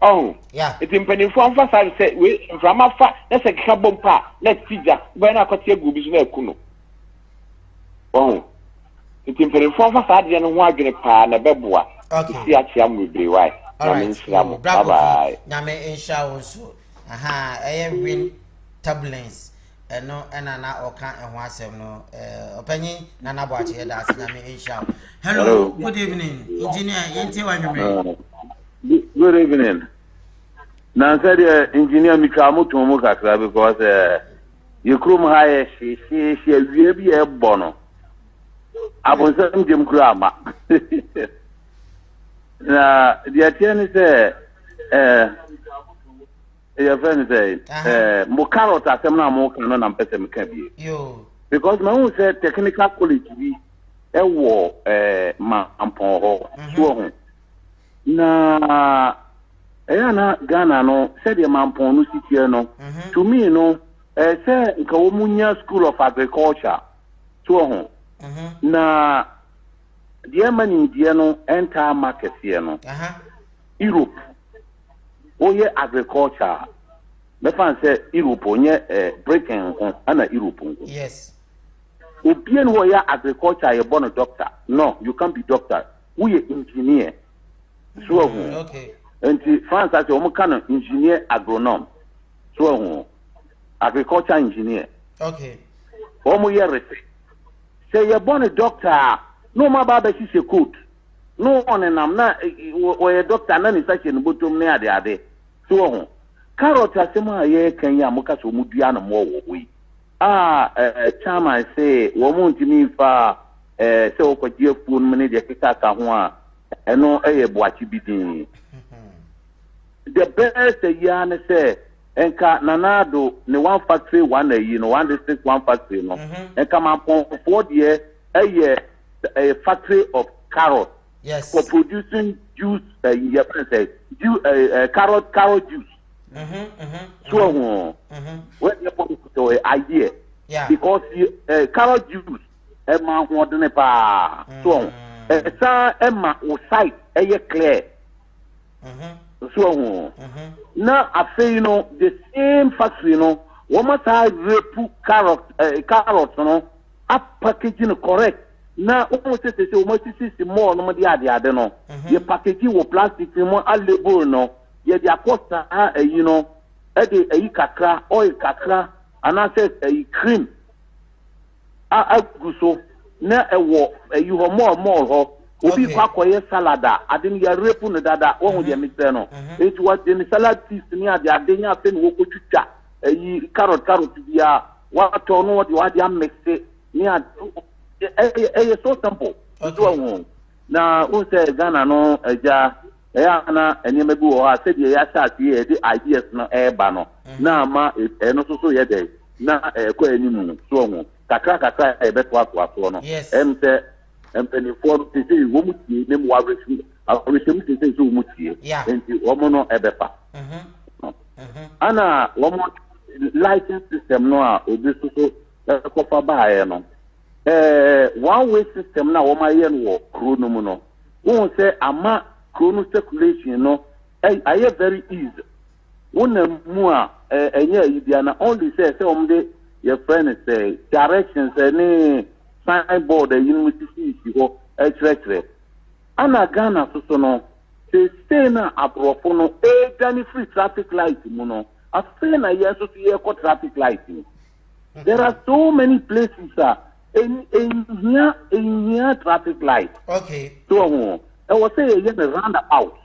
Oh yeah, itim penifo fa sa se we frama fa na se kika bompa let's tija ba na akote egu bi so na ekuno. Oh itim penifo fa sa de no ho adwene pa na beboa. Okay. Si achia mu bebre why. Bye bye. Nyame insha also. Aha, win turbulence. No na oka ehho asem no opanyi na nabo ache da ase nyame insha. Hello, good evening. Engineer yenti wanwume. Good evening. Na said engineer Mikamu Tomo kakra because you krum high she wie bi e bono. Abonsam dem grama. Na the attorney say your friend say mo carrot asem na mo kan na mpese me ka bi. Yo. Because my own say technical college bi e wo ma ampon ho so ho. Na na Ghana no said the mampon no sitie no to me no say nka wo munya school of agriculture so ho na the money die no enter market here no Europe oye agriculture me fan say Europe onye breaking ho ana Europe ho. Yes. Obien wo ya agriculture you born a doctor. No, you can't be doctor. We engineer. So okay. And France as you can engineer agronome. So agriculture engineer. Okay. Omo ye research. Say you born a doctor. No ma ba be si code. No on and I'm not a doctor na ni such in bottom near the ade. So carrot asema ye Kenya muka so mudua na mo we. Chama say wo mo ntimi fa say okogie phone me de kika ka ho a eno eye boachi bidin. The best year na say enka nanado ne one factory one one district one factory no. Enka man pon for the a factory of carrot. Yes. For producing juice carrot juice. So when you put to idea. Yeah. Because carrot juice man who ne pa. So Emma o site clear. So now I say the same factory one must have carrots up packaging correct. Now almost say almost see more no dey ade no. The packaging with plastic more a label no. Ye dia costa e dey kakra oil kakra and I say cream guso na ewo you more ho obi kwakoye salada adin ya repu no dada wo dey mix no it was the salad piece ni ade nya fe no wo twitwa carrot bia wa to no wo dey mix ni so simple so na o say Ghana no eja na enyeme bi wo ha say dey ya start here the ideas no ba no na ma no so ye dey na ko animu so kakra beto ato no say empany for say wo mutie ne mo awresem say so mutie enti wo mo no ebepa ana wo mo lighting system no a obi so ko fa ba no one way system na wo ma ye no kro mu no won say ama chrono circulation no aye very easy wona mu a enye idea na only say de your friend say directions any signboard university ho chre ana Ghana so no say na abrofo no gani free traffic light mu no afei na yes so ye ko traffic light. There are so many places in here traffic light. Okay. So I was saying a roundabout.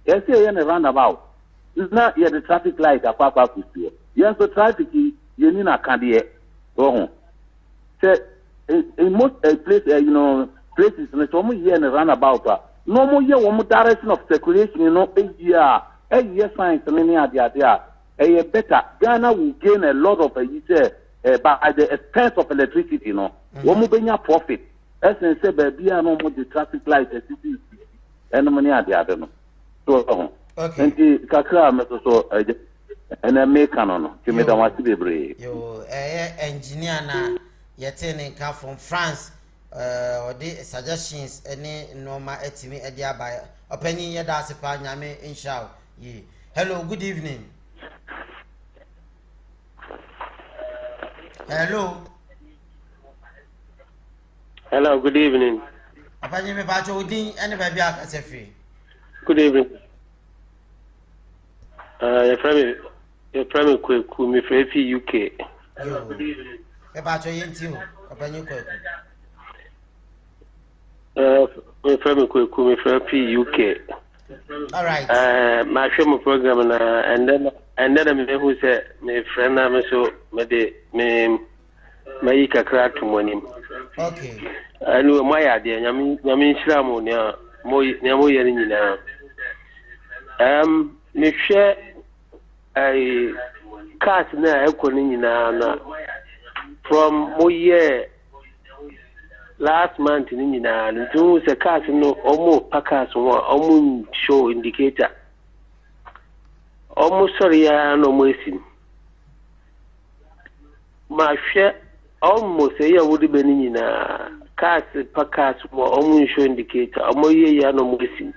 Yes, a roundabout. It's not yet the traffic light at Papa Kustu. Yes, the traffic you need a candy. Say in most places, places in the here in a roundabout. No more year, one more direction of circulation, a year science and any idea. A better Ghana will gain a lot of but at the expense of electricity, one more bring your profit. Essence say baby no more the traffic light and money at the other. So and the kakra so and I make no to me that want to be brave. Yo engineer na yetene ka from France or the suggestions any normal etimi e dia by opinion ye da sepa nyame inshallah. Hello, good evening. Hello, good evening. Apanya me ba cho din ene ba bia ka se free. Good evening. Your friend Kweku me from UK. E ba cho yenti o, apanya Kweku. My friend Kweku me from UK. All right. My show program and then me who say my friend na so me my kakra to money. Okay. Anu my idea nyame nhira mo ne mo ye ni nyina. Me hwe ai cars na ekọ ni nyina na from mo ye last month ni nyina ntu se cars no omo packers won omo show indicator omo sorry ya no mo esim ma hwe omo se ya wodi be ni nyina cars packers won omo show indicator omo ye ya no mo esim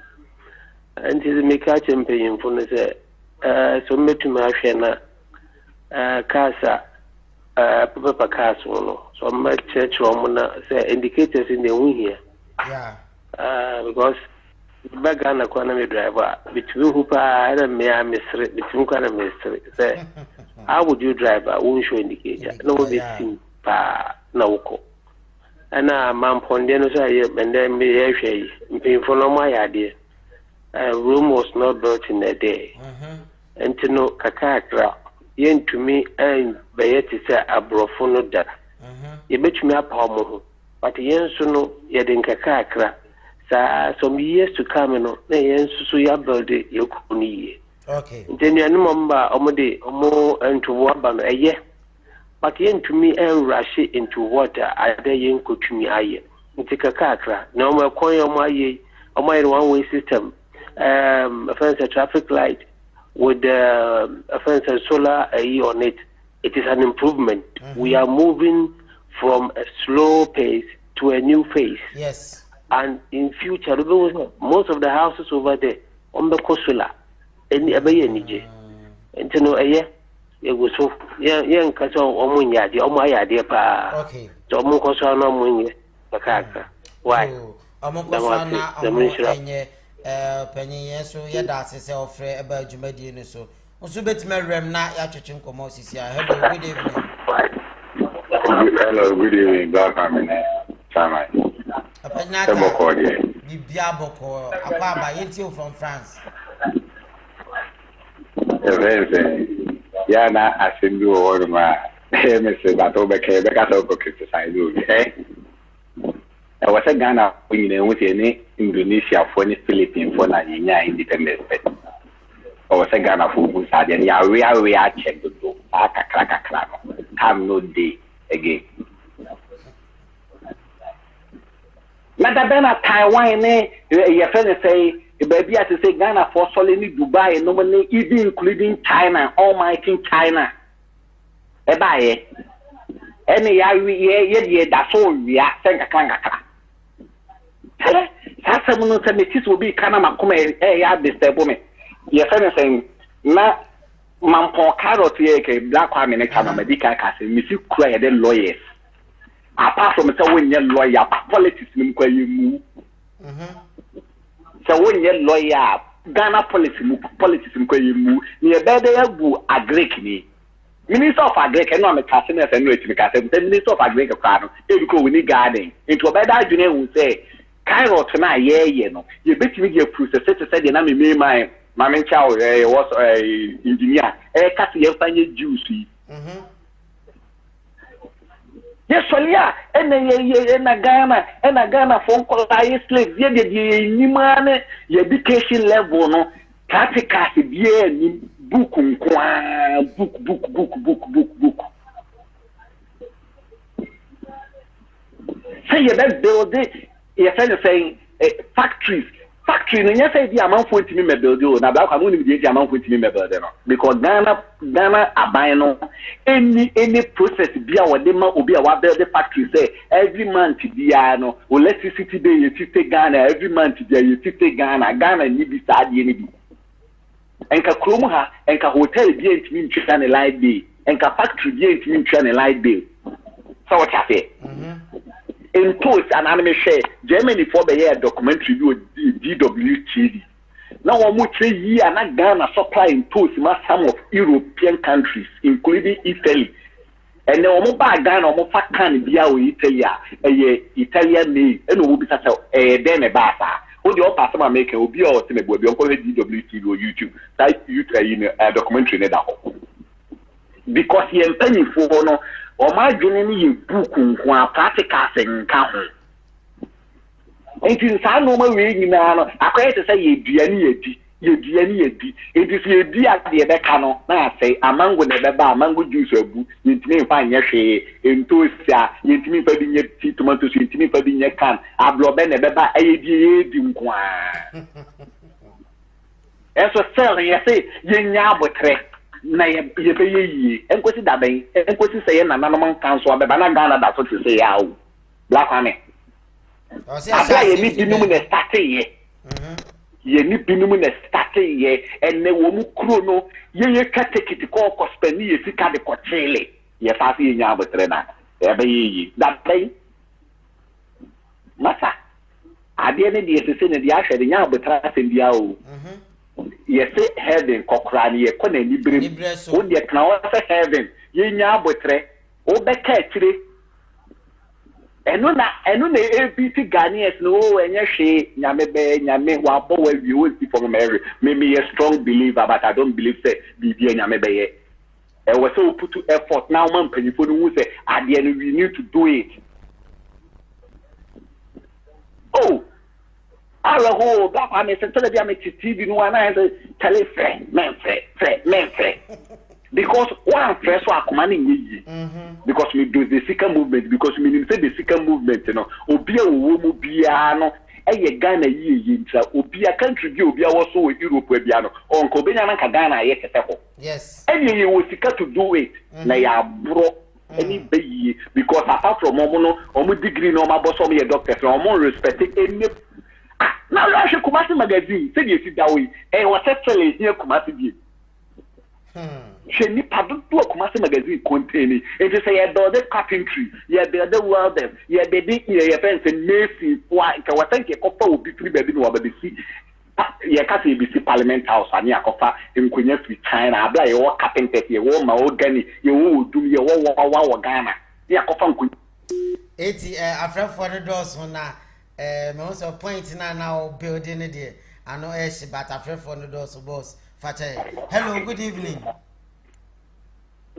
anti me ka champion for no se so metu ma hwe na kasa papa kasa no so ma church o na say indicators in the win here because baga na kwa na me driver between who pa na me a mesre between kwa na mesre say how would you drive won't show indicator no be sim pa na uko ana mamponde no so ye bende me ye hwe mpinfo no ma ya de Rome was not built in a day and to know kakakra yen to me and bayeti say abrofo no da ye betumi apawo but yen so no ye den kakakra sa some years to come no na yen so ya build ye kuni okay then you know mamba omode omo into waba no eye but yen to me and rush into water ade yen kotumi aye nti kakakra na omo kon yo mo aye omo yen one way system offense traffic light with offense solar on it. It is an improvement. We are moving from a slow pace to a new phase. Yes. And in future, most of the houses over there on the solar, any energy. And to know it was so young Casso or Munya, the Omaya dear pa. Okay. So Mokosa no Munya, the character. Why? Penny yes, so yeah, that's a self about Jumadi and so. Also, bet me rem na ya chichin commosis. Hello, good evening. Hello, good evening, Black Army. Samai. Biaboko, Apaba, Yetio from France. Yeah, now I send you all my Mr. Batobeke, Becato criticize you, eh? I was a Ghana with any Indonesia for any Philippines for Nigeria independence. I was a Ghana for who said, and we are checked to do a crack. Come no day again. Not a Taiwan, your friend say, baby, as to say Ghana for solely Dubai, and normally even including China, almighty China. A buy any year, that's all we are saying a clank. Sasamuno Semitis will be Kanama Kume, disturb me. Your friend saying, Na Mampon Carrot, Black Army, Medical Castle, Miss you cry the lawyers. Apart from so when your lawyer, politics, you move. So when your lawyer, Ghana politics, you move, near Bede Boo, a Greek me. Minister of Agric, and not a Cassinas and Rich Castle, the Minister of Agric, if we need gardening, into a better engineer will say, Cairo tonight, you know, you bet me your proof, the sister said, and I mean, my Mamma Chow was a engineer, a Cassia Fanny juicy. Yes, so yeah, and a Ghana phone call, I slave, yeah, the man, your education level, no, Cassie, yeah, book. Say you that build it. Your friend is saying factories. Factory, and you say the amount for me me build you. Now, I'm only the amount for me me build because Ghana are buying any process. Be our demo will be our build the factory. Say every month the ano electricity day you take Ghana every month there you take Ghana need be sad any. Enka kromu ha enka hotel bi entimi ntwa na light bill enka factory bi entimi ntwa na light bill so what you say in post an anime share Germany for the year documentary do DWTV now one more 3 year na Ghana supply in post ma some of European countries including Italy and then omo ba Ghana omo fa kan bia o Italy Italian made and omo bi sa den e ba sa what the upper summer maker will be all to be on DWTV or YouTube. Type a documentary in that because he and penny for no or my journey book practical and count. And in some normal way, I quite to say ye it is a dear at the Becano. Now say a mango never buy mango juice or boo, you may find your share in Tosia, you may find your tea tomatoes, you may find your can, a bloben never buy a dinqua. As a seller, you say, yen yabo tre, nay, you pay ye, and quit that bay, and quit to say an animal council, but Banagana, that's what you say, ow. Black honey. I say, you need to know the starting. ye ni binom na start ye ene wo mu kuro no ye ka take it ko spend ye sika de ko chele ye fa fi nya abotre na e be yi that play masa ade ne de sese ne de ahwe de nya abotra asembia o ye se heaven kokra ne ye ko na ni brem o de kana o se heaven ye nya abotre o be ka tire eno na ABC Ghanaians no enye hwe nyame wa bo wa wi o si for Mary me a strong believer but I don't believe say bibi nyame be ye e we say put effort now man panifo no hu say ade no we need to do it. Oh ala ho da pa me se tele bia me TV no ana say tele friend men because one first one command yi because me do the second movement because me say the second movement no obi a wo mu bia no eye Ghana yi ntra obi a country bi obi a wo so Europe bia no onko obenya na ka Ghana ye kete ho yes eye wo sika to do it na ya bro any be because apart from omo degree no omo boss omo ye doctor so omo respect any now you should Kumasi magazine say you sit that way e was settle here Kumasi bi she ni padu do Kumasi magazine contain it say you do the carpentry you be the welders you be the you fence mason for ka watanke kofa obi free baby no obi see you ka say be parliament house ani akofa nkonya free China abla you work carpenters you work mahogany you work dum you work Ghana you akofa nkonya eti afrefo the doors na me also point now building there I know but afrefo the doors boss hello, good evening.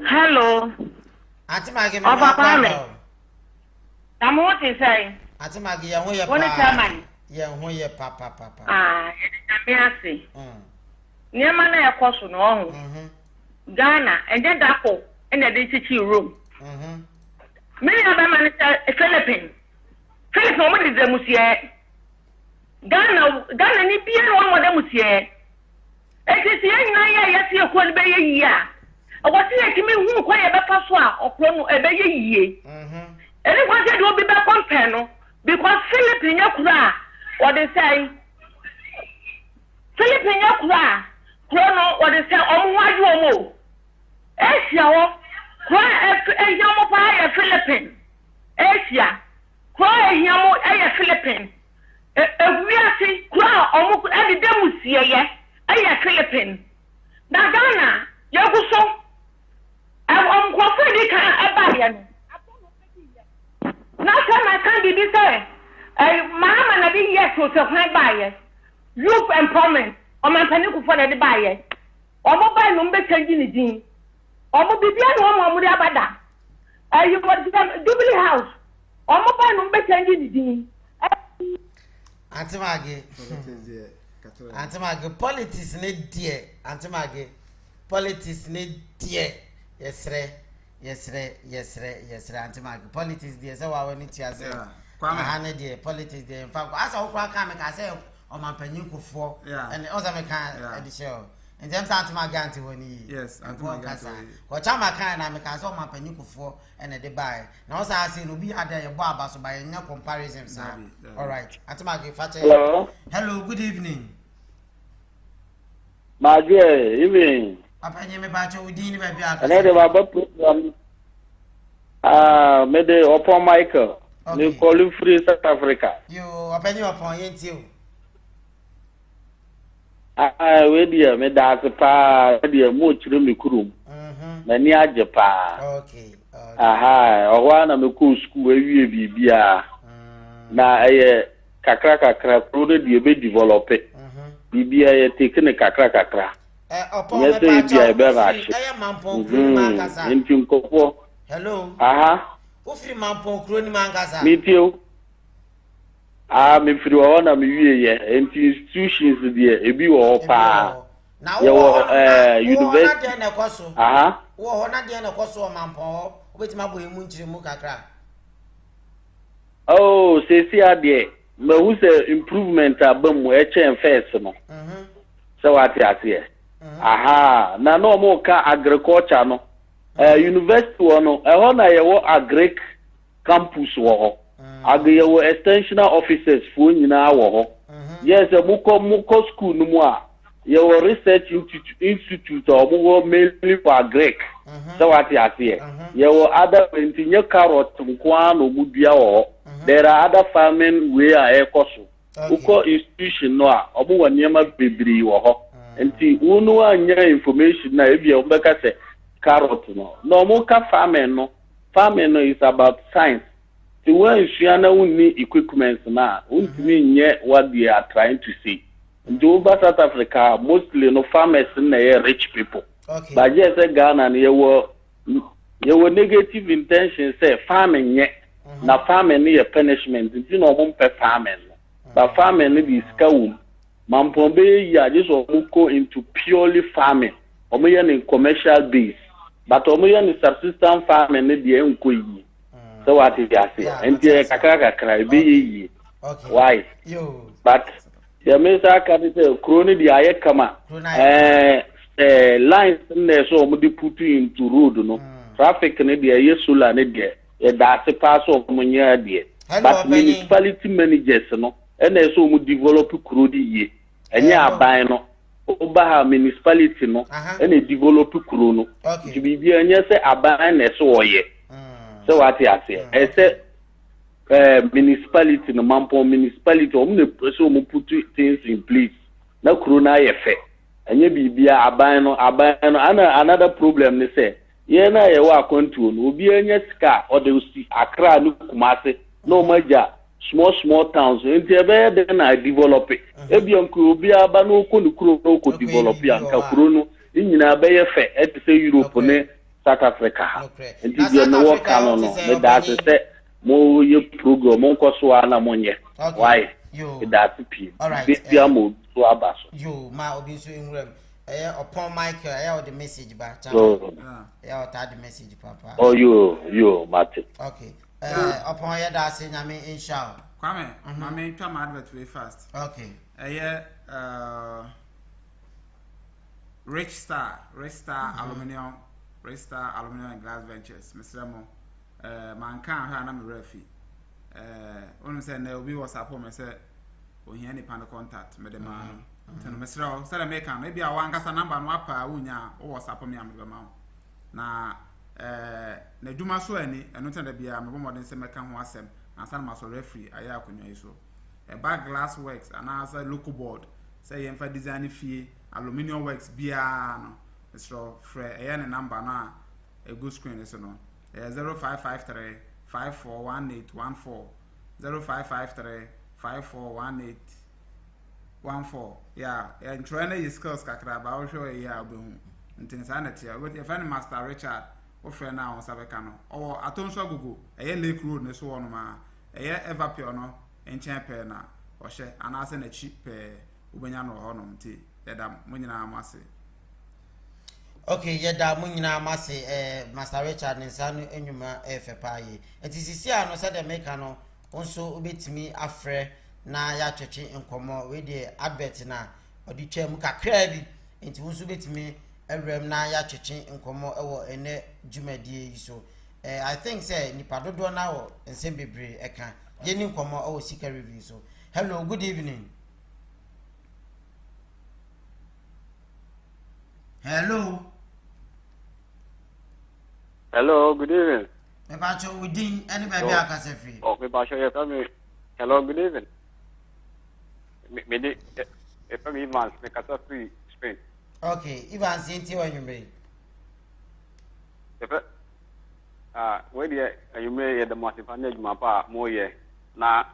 Hello. Auntie Maggie, I'm what to say. Auntie Maggie, you want your papa? You want your papa? Ah, I'm here. Near my course no. Ghana, and then Dapo, and the DCT room. Many other man Philippines. Philippines, what is the monsieur? Ghana, ni bien one of them monsieur. Eti na ya yesi ekwo be ye yi a okwoti ekimi hu kwa ye be paso a okro no ebe ye yie eni kwa se do bi be compare no because Philippine yakura what they say Philippine yakura kro no what they say omo waju omo Asia wo kro ehiamo pa ye Philippine Asia kro ehiamo ye Philippine ewiasi kro omo e de demusie ye Aya Philippine. Na Ghana, yaguso. Kwafo di kan abaye no. Na sama kan bibi say, mama na bi yes so kwan baye. Youth empowerment. O man pani ku fo na de baye. O mo ba no mbe change ni din. O mo bibia no mo di abada. You got Jubilee House. O mo ba no mbe change ni din. Auntie Maggie. Antimage politics ne die antimage politics ne die yesre antimage politics die say wa wani tia say aha ne die politics die in fact asa okwa ka me ka say o man panyin kofo and oza me ka edition in them antimage anti woni yes antimage ko chama kan na me ka say o man panyin kofo and dey buy na oza say no bi ada ye bo abaso ba ye nya comparison sa all right antimage fache hello good evening. My dear, evening. Papa, you may batch your dean by the other program. Made upon Michael. You call him free South Africa. You open your point, you. Where dear, made that pa, dear, much room, room. Mania Japan. Okay. Aha, or one of the cool school where you be. Now, Kakra, product you be develop it. Bibia ye taken a kakra. Yes, I hello. Aha. Ufri mampon kroni mangasa. Meet you. Me free one am ye institutions there e bi wo pa. Na university na koso. Aha. Wo na de na koso mampon. Obetima boy mu nkire mu kakra. Oh, say ade. Me who say improvement abam we chen first no. So what you say? Aha, na no mo ka agriculture no. University no, ho na ye wo agric campus wo ho. Agye wo extension officers fu nyina wo ho. yes muko school no mu a your research institute or mainly for Greek. So what you say? Your other continue carrot nkwa no mudua wo. There are other farming where are ekoso. Uko institution no a omo waniema bebiri wo ho. Enti unu anya information na ebia ombeka say carrot no. No mo ka farming no. Farming no is about science. The way you na uni equipment na untimi nye what they are trying to say. In South Africa, mostly no farmers na rich people. Okay. But yes, Ghana, you were negative intentions. Say farming, na farming is a punishment. You know, farming, but farming is scam. Mampombe ya just go into purely farming. Omoya in commercial base, but omoya in subsistence farming na die nkoyi. So what is that say? And the kakaka cry be. Why? But the Mesa capital crony the ayekama lines there so we put into road no traffic ne there yesula ne there that's a pass of munya there but municipality managers no and so we develop crudi ye enya aban no oba municipality no and develop kru no to be enya say aban na so oye so what you say I say municipality no mampo municipality so put things in place na corona ye fe enye bibia aban no another problem ne say ye na ye wa control no obi enye sika o de usi Accra no Kumasi no maja small towns enti ebe de na develop ebi onko obi aba no ko no ko develop anka kuro no nyina be ye fe e say Europe ne South Africa enti ye no work no me da say mo ye program on so ana monye why that p bia mo so abaso yo ma obi so enwrem upon mic the message ba cha the message papa oh you Martin okay upon ya da say nyame inshallah kwame mama twa ma advert way fast okay Rich Star Aluminium and Glass Ventures Mr. Mo man can ha na me refi onu say na obi WhatsApp me say ohia ni pan contact me de ma no me sra say me kan e bia wa nkasa number no apa unya o WhatsApp me am be ma na na duma so ani eno tan da bia me bomodin say me kan ho asem ansa na so refi aya akonwa iso back glass works and as a local board say yem fa design fie aluminium works bia no sra frɛ e ne number na e go screen so no 0553 541814 0553 541814 yeah and trying to skills kakra ba wo hwe ya obehu ntin sa na tia we your friend Master Richard wo friend na on sabeka no o atonso agogo Lake Road ne so wono ma Everpure no enchen pe na o hye anase na chi pe ubenya no ho no nti yeda munyina amase. Okay, yeda munyina amase Master Richard Nsanu enyuma efepaye. Etisisi ano se de make no onso obetimi afre na ya twetwe nkomo we de advert na odi twam kakra bi enti onso betimi ewrem na ya twetwe nkomo ewo ene dwumadie yi so. I think say nipa dodo na wo ensembebre eka yeni nkomo ewo sika review so. Hello, good evening. Hello, good evening. Mebacho within any baby akase free. Oh, mebacho ye family. Hello, good evening. Me de e family man me kasa free Spain. Okay, Ivan Sinti when you me. We dey you me ye the most advantage mapa mo ye na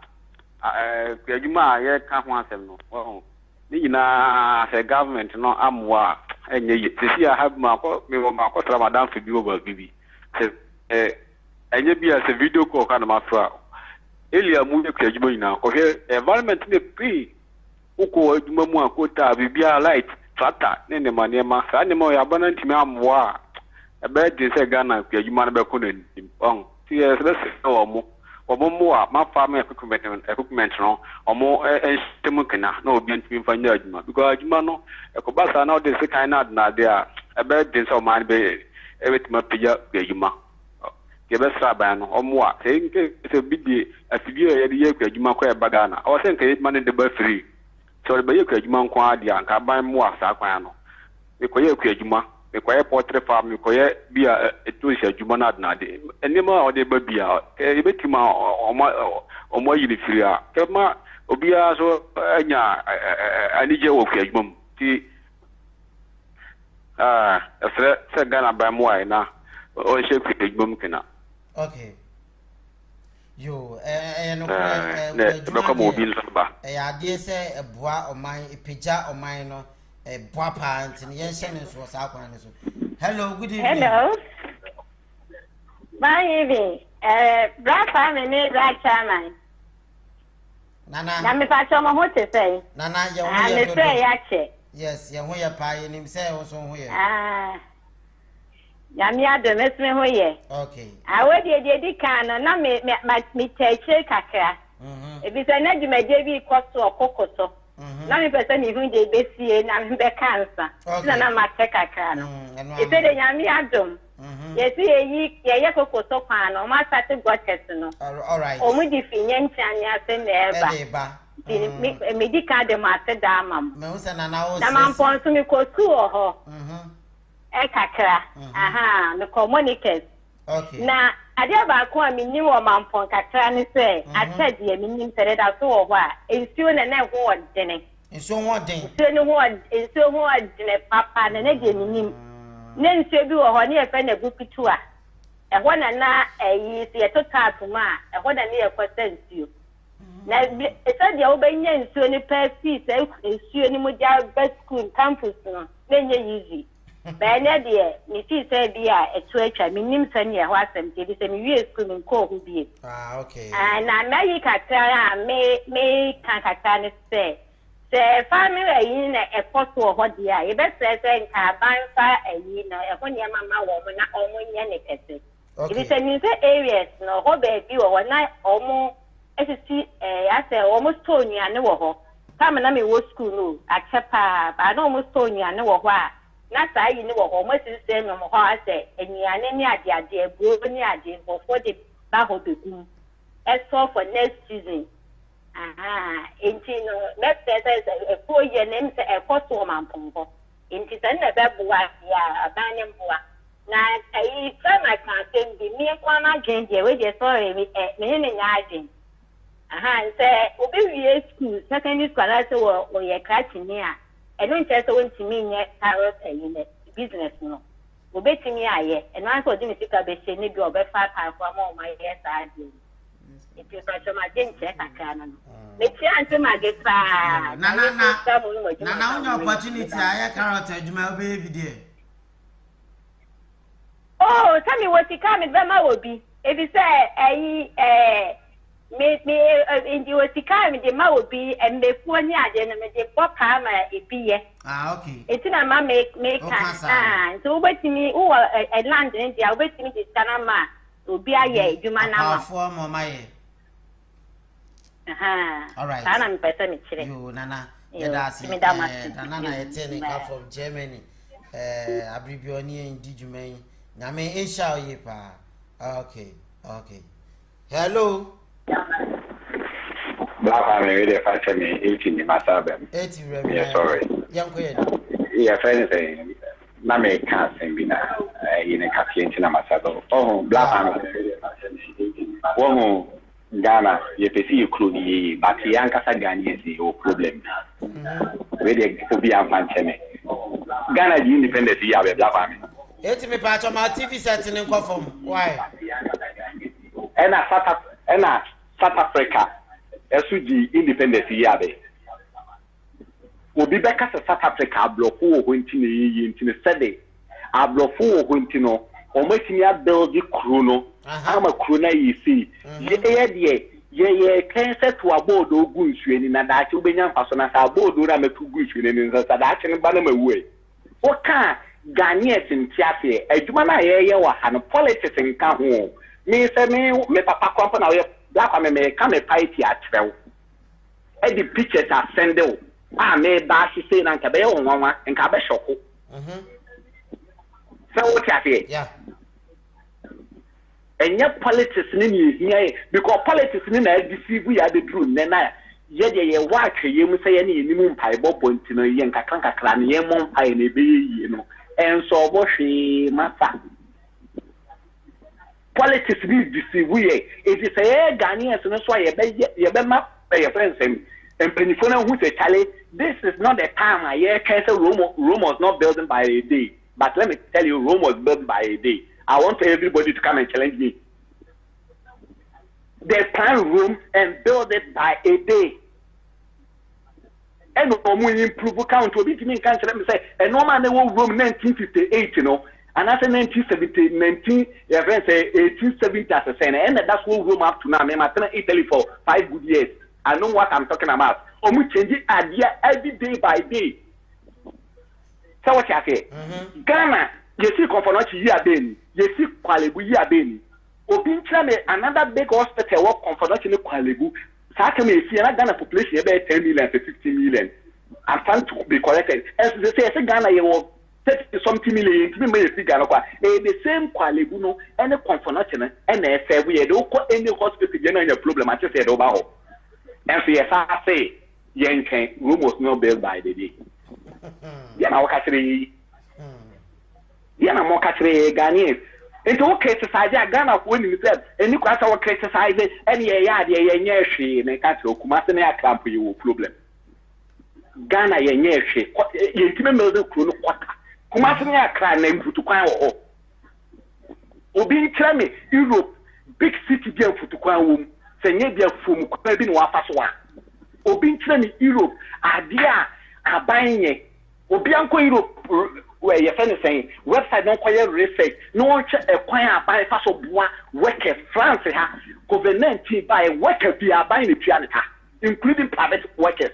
kujuma ye ka ho asem no. Oh, ni nyina se government no amwa enye ye. Sisi I have ma ko Ramadan fi bi over bibi. Enye bia se video call kana mafra elia mu ye kujuma ina ko he environment ne pre uko aduma mu akota bibia light tractor ne manema sa ne mo ya bana ntimi amwa ebe de se Ghana kujuma na be ko ne on ti se be se wo mo ma farm equipment no omo enstem kana na obi ntimi fanya aduma because aduma no ekobasa na de se kan na de a ebe de se o man be ebetima pija kujuma kebe saba no omo a se nke se bidie afibie ye de ye kujuma ko e bagana o se nke man de ba free so be ye ku adwuma nko ade anka ban mu asa kwan no me ko ye ku adwuma me ko ye portrait farm me ko ye bia eto hia adwuma na adna de enema o de ba bia e betima omo yiri firi a kema obia so anya anije wo ku adwuma ti se Ghana ban mu ai na o she ku adwuma mkena. Okay. Yo, no idea say a bois or mine, a pija or mine, a bois pants, and yes, was out. Hello, good evening. Hello. My evening. Black family, black chairman. Nana, I'm a patch on my what to say. Nana, I'm say, actually. Yes, young way a pie and himself also here. Yamia de mesme hoye. Okay. I would ye can na me take kakra. If it's an edge my JB cost to a cocoso. Na me person who they be see na me cancer. Na ma take kakra no. If it yamia dum. Yes, ye cocoso pan or ma sat gottes no. All right. O mu di finyen chanya se neba. Medical de master damam. Na man pon so me ko tu o ho. Kakra. Aha, no communicate. Okay. Na adia ba ko a minni wo mampon kakra ni se atade ya minni sere da so wo a ensuo na na ho odene. Ensuo ho odene. Ensuo ho odene papa na de minni. Na ensuo bi wo ho ne e fe na gupitu a. E ho na yi se ye total tuma e ho na ne ye kwasa ensuo. Na e se dia wo benya ensuo ni per piece ensuo ni mo ja best school campus no. Na nye easy. Bene de me fi say bia etu atwa minim sane e ho asem te bi se me wie school me ko ho bie. Okay. Na me kakra me kan kakra ne se family yi na e koso ho dia ye be say nka ban fa yi na e ho ne mama wo mo na omo nya ne kete. Ibi se mi se areas no ho be bi wo na omo esisi ase omo store nuane wo ho. Kam na me wo school no achepa ba na omo store nuane wo ho a na sai ni wo ho mo sise no mo ho ase enyane ni ade ebuo ni ade for the ba ho begum so for next season enti no next say e for ye nem se e koso mampombo enti san na be bua ya abanye mbua na ai sama kan sem bi mi kwa na gende we je sorry me ne nya agin se obi wie school secondary school na se wo ye krachi ni a eno nche so ntimi nye carrot ayine business no obetimi aye eno anso di misika be she ne bi obefa kan kwa ma o ma ye sa adi iti so so ma den che kakana no me ti anse ma ge pa na onye opportunity aye carrot adwuma obe video oh tell me what you come be ma obi if you say me indi osika me de ma obi embefu ani ade no me de boka ma ebiye okay etina ma make kan so obetimi wo land ni dia obetimi de sana ma obi aye adwuma na ma afo mo maye all right sana me pesa me kire yo nana nana etene ka from Germany abribioni ndi dwuman na me insha ye pa okay hello Black family, they fight me 18 in my suburb. 80 yeah, sorry. Young Queen. Yeah, friends saying, Name can't sing in a cafe in my suburb. Oh, Black family. Oh, Ghana, you see you could but Yanka Sagani is your problem. Ready to be a fancy. Ghana, the independence, you have a Black family. 80 me patch on my TV setting in conform. Why? And South Africa, SUG independence yabe. Obi beka South Africa block wo hwenti ne sede. A block wo hwenti no, o matimi a build the kruno. Ama kruna yi si. Ye kan set to aboard ogu nsueni na daachi obenya mfaso na sa aboard ora metu gu nsueni ne nsa daachi ne ba na mawe. O ka Ghanaians ntiafe, adwuma na ye wa ha no politics nka ho. Me say me papa kwampo na we Black me come a party at 12. The pictures are sent out. Me ba she say na nka be won wanwa nka be shoko. So what you say? Yeah. And your politics ni here because politics ni na deceive we are the truth na ye de ye wa tweyem say ye ne enimu mpaebɔ bonti no ye nkakra ne ye mo mpae ne be yi no enso obo hwe masa politics be deceive we it is a Ghanaians no so ye be ma your friends and penifona who say Charlie, this is not the time I hear Rome was not built by a day. But let me tell you, Rome was built by a day. I want everybody to come and challenge me. They plan Rome and build it by a day. And we improve count to be me can't let me say, and no man will Rome 1958, you know, and after 1870 as a saying, and that's what Rome up to now. I'm in Italy for 5 good years. I know what I'm talking about. We change it idea every day by day. So what you say? Ghana, you see, Confonochi year beni, you see, Kwalebu year beni. Obincha me another big hospital work Confonochi in Kwalebu. Sakame see another population about 10 million to 15 million. I'm trying to be corrected. As they say, Ghana, you will 30 something million to be figure. The same Kwalebu no, any Confonochi, and they say we don't call any hospital general problem. I just said over. And so, yes, I say, Yankee, Rome was not built by the day. Yana Wakatri, Yana Mokatri, Ghanaians. It's okay to say, Ghana, when you said, and you can't criticize it, and yeah, she may catch you, Kumasania camp for you problem. Ghana, yeah, she, you remember the crew, what Kumasania cry name to Kwan. Obi tell me, Europe, big city there for Kwan. Senye bia fum kwa bi no afaswa obi ntire Europe adia abanye obi anko Europe where you find saying website don't call research no che ekwan aban faso boa workers France ha COVID-19 by workers bi aban ne tuaneta including private workers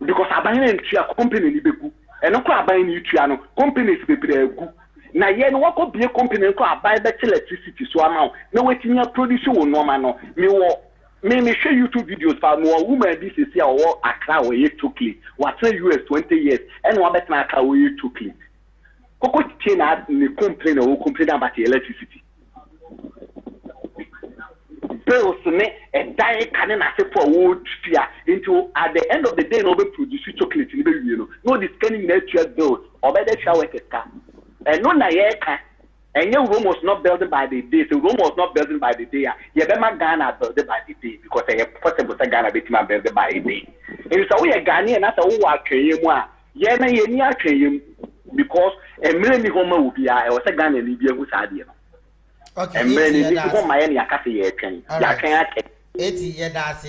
because aban ne tua company ni beku eno ko aban ne tua no companies bebre egu na ye no wako be company ko abai be electricity so amount na wetinya produce wo no ma no me share YouTube videos for no woman bi sisi a wo Accra wo ye tokli what US 20 years and wo bet na Accra wo ye tokli koko tie na ne complain wo complain about electricity bills me and die can na say for wo tua into at the end of the day no be produce chocolate ni be you no this scanning natural bills or be the shower ka. And no na yeka and your Rome was not built by the day. So Rome was not built by the day. You better Ghana built by the day because I have possible Ghana built by the day. And so we are Ghanaian that's who are creating one. Yeah, na ye creating because a many home will be I was a Ghana Libya who's idea. Okay. And many home my any akasi ye can. Ya can 80 year that's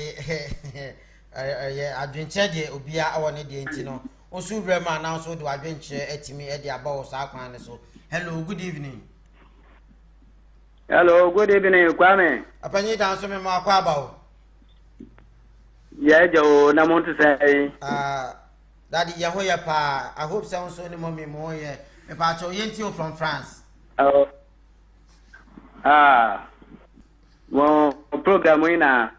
adventure de obia awon de ntino. Osu brema now so do adventure etimi e de aba so akwan so. Hello, good evening. Hello, good evening, Kwame. Apanyi dan so me ma kwa aba o. Yeah, Joe, na want to say. Daddy Yahoya pa. I hope sound so ni mommy mo ye. Me pa cho yenti from France. Oh. Well, program we na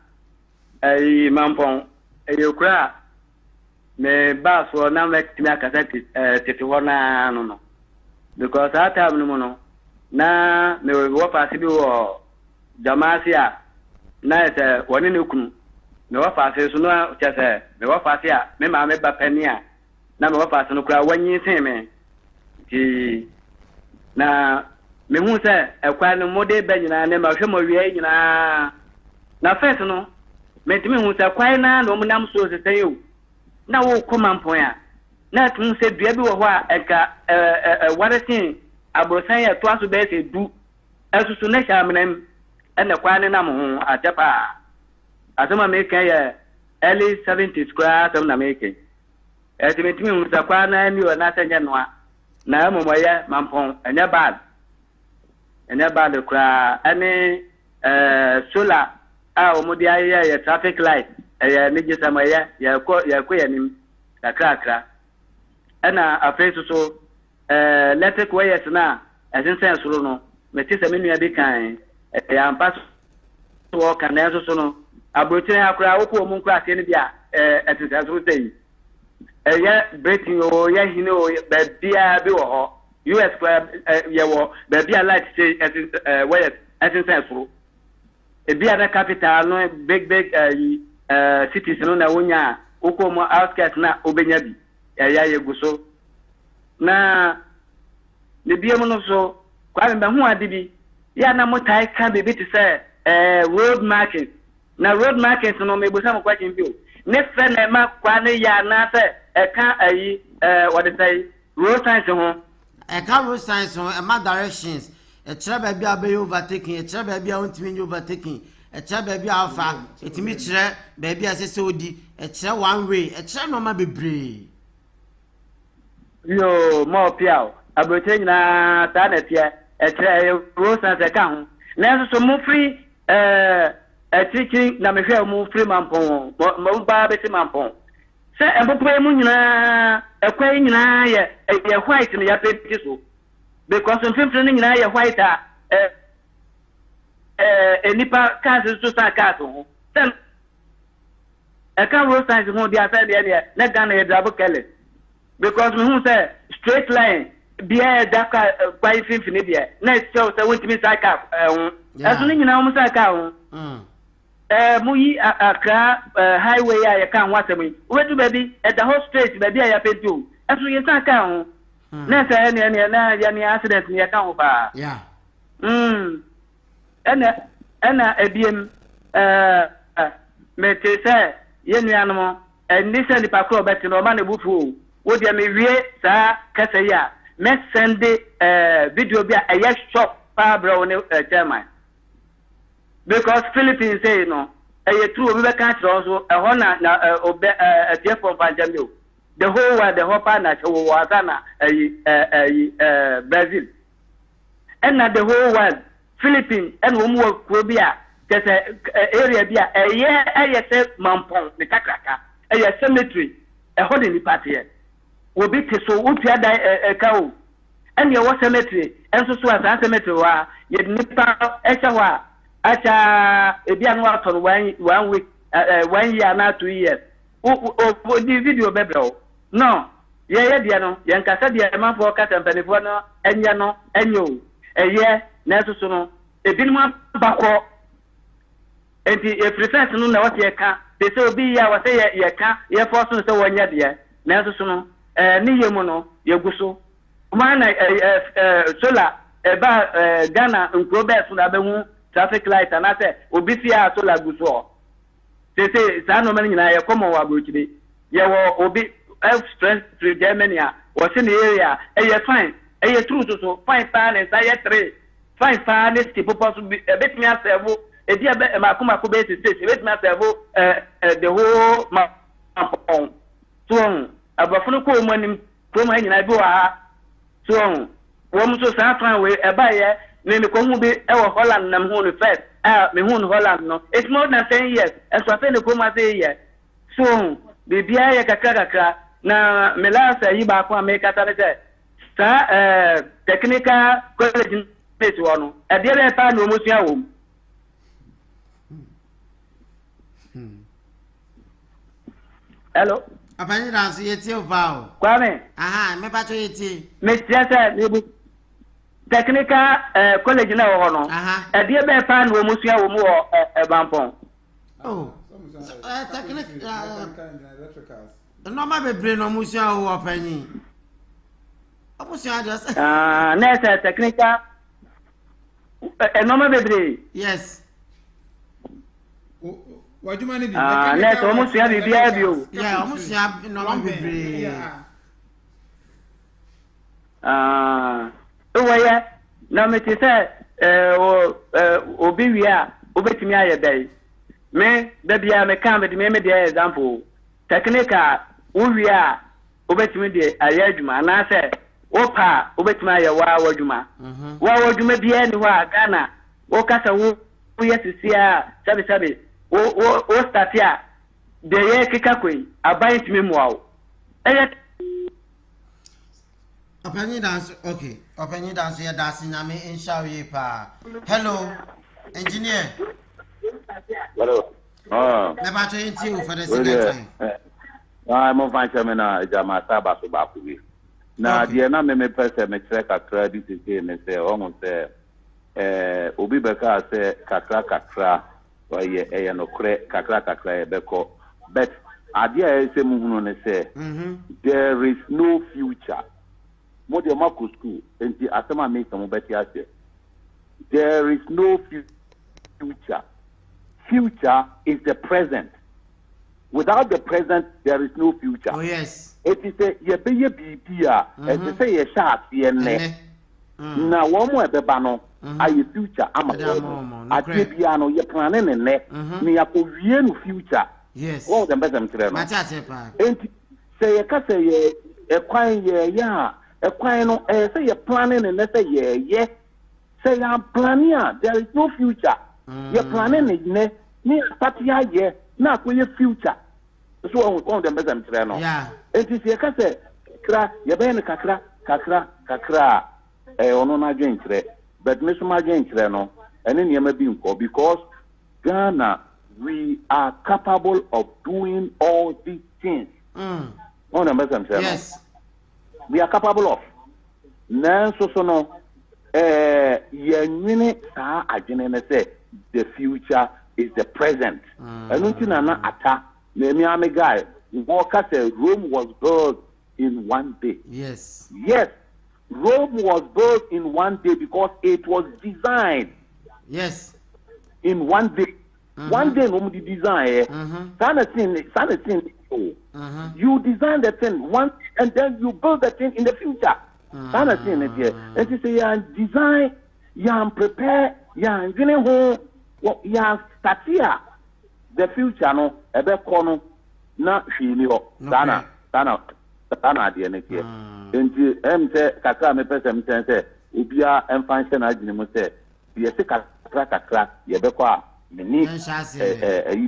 mampong yokra me bass for na make me akasati tete wona no because that time no na me wo pass bi wo jamasia na ete woni ne kunu me wo pass so no chese me wo pass a me ma me ba pani a na me wo pass no kura wanyi sen me ti na me hu se ekwa no mode ba nyina ne ma hwe mo wie nyina na first no me timi hu se kwai na no munam so se seyo na wo koma mpon a na tun se dua bi wo ho a eka waresin abrosan ya to aso be se du asusu na sha menam ene kwa ne na mo ho atepa asoma me kan ya early 70s kwa asoma na me kan timi hu se kwa na ni o na senya no a na momoye mampon enya bad kwa ene solar a omodi aye ya traffic light ya nige sama ya ko ya nim kakra ana afeso so electric wires na asensen soro no metisa menu abi kan ya ampa so kan na so no abrochire akra woko mu nkra ase ne bia etisa so sei ya breaking o ya hine o ba bia bi wo ho US kwa ya wo ba bia light say wires asensen soro ebi ana capital no big cities no na wonya ukomo outskirts na obenya bi ya yeguso na ne biemu no so kwa me hu ade bi ya na motai ka be ti say road market na road market no me busa mo kwakin bi o ne fe na ma kwa ne ya na say eka what they say road signs ho eka road signs ho e ma directions e kire ba bia be overtaking e kire ba bia ontimi overtaking e kire ba bia alfa etimi kire ba bia sese odi e kire one way e kire no ma bebre yo mo piao abote nyina ta na pia e kire road signs e ka ho na so mo free teaching na me hwe mo free mampon mo ba be ti mampon se empopo mu nyina ekwa nyina ye white no ya peti so because something nyina ye white enipa cars so sa cars ho then eka road signs ho dia say dia na Ghana ye double kele because me hu say straight line bia that kwa infini bia na show say want me say car aso nyina mo say car ho muyi akra highway ya ka nwasem wedu baby at the whole straight baby ya petu aso ye san ka ho na say ne na ya ni accident ne ka ho ba yeah ana ebiem me te say ye nuanom ni say ni pakro beti no ma na bufu wo dia me wie sa kasa ya me send video bi a shop pa bro ne chairman because Philippines say no true we can't also a hona a dear from Panjamio the whole world the whole partner was Brazil and not the whole world Philippines and Womo Krobia there's a area bia a year say Mampong the Kakraka a cemetery a holding party will be so would a cow and your cemetery and so as a cemetery you nipa echawa acha ebianu aton 1 week 1 year na 2 years o di video bebro no ye dia no ye nkasa dia ma fo ka tempanifo no enya no enyo eye na susu no ebinuma bako enti e present no na wote ka de se obi ya wote ye ka ye fo so se wonya dia na susu no ni ye mu no ye guso ma na solar ba Ghana nkrobe so na behu traffic light and I say obisi a so la guso say sa no man nyina ye komo wa brochide ye wo obi strength to Germany was in the area fine true so fine pan and say 3 fine pan is tipo possible a bit me aservo e dia makuma ko be state e bit me aservo the whole map so abafunu ko mo anim ko mo nyina bi wa so wo mo so sa fan we e ba ye me ko hu bi e wo Holland nam hu no first me hu no Holland no it's more than 10 years and so afa ne ko ma say year so bibia ye kakaka na me la say yi ba ko America ta say sa technical college place wono e de le pa no mo sua wo hello apani dance yeti o ba o kwame aha me pa to yeti me tiasa me bu technical college na wo no e de be pa no mo sua wo mo e bampon oh technical no ma be brain no mo sua wo apani omo sua just na technical no ma be brain yes wajuma ni bi na so mo sua bi bia bi o yeah omo sua no ma be brain oya na me ti say obi wi a obetimi aye dai me da bia me kan me dey example technical wo wi a obetimi dey aye adwuma na say wo pa obetimi aye wa adwuma wa adwuma bia ni wa Ghana wo kasa wo yesisi a sabi wo start a de ye kika koi aban timi mu awo Opinion dance, okay. Opinion dance, yeah, dancing. I mean, inshallah, pa. Hello, engineer. Hello. Never change you for the second time. I'm on fine, Chamina, Jamata Basubaku. Now, the enemy me person, me check a credit again and say, almost say, Obi Beka say, Kakra, ɛyɛ no kore kakra ɛbɛkɔ but idea is say muhunu ne say there is no future mo de ma ko school enti asema me some beti ase there is no future is the present. Without the present, there is no future. Oh yes. It is a ye be ye bibia. It is a ye sharp ye ne. Na one more bebano. Aye future ama. Atibiano ye planning ne. Ni akowie no future. Yes. All the best am tell. Machate pa. Enti say ye ka say ye ekwan ye ya. Ekwan no say ye planning ne say ye. Say am planning there is no future. Ye planning ne ni statia ye. Na ko ye future so on dem bezam tire no enti se ka se kra ye be ne kakra ono na dwen tire but me so ma dwen tire no ene ne ma bi nko because Ghana we are capable of doing all these things on dem bezam tire yes we are capable of na so no ye nwini sa agene ne say the future is the present. And until na ata, me guy, Walker said Rome was built in one day. Yes. Yes, Rome was built in one day because it was designed. Yes. In one day. One day, no the design. You design the thing once, and then you build the thing in the future. And you say, you design, you prepare, you well, yeah, start here. The future no, ebe kono na hwini ho. Sana ade ne tie. Enti say kakra me pese me say obia emfanse na agine mo say ye se kakra ye be kwa meni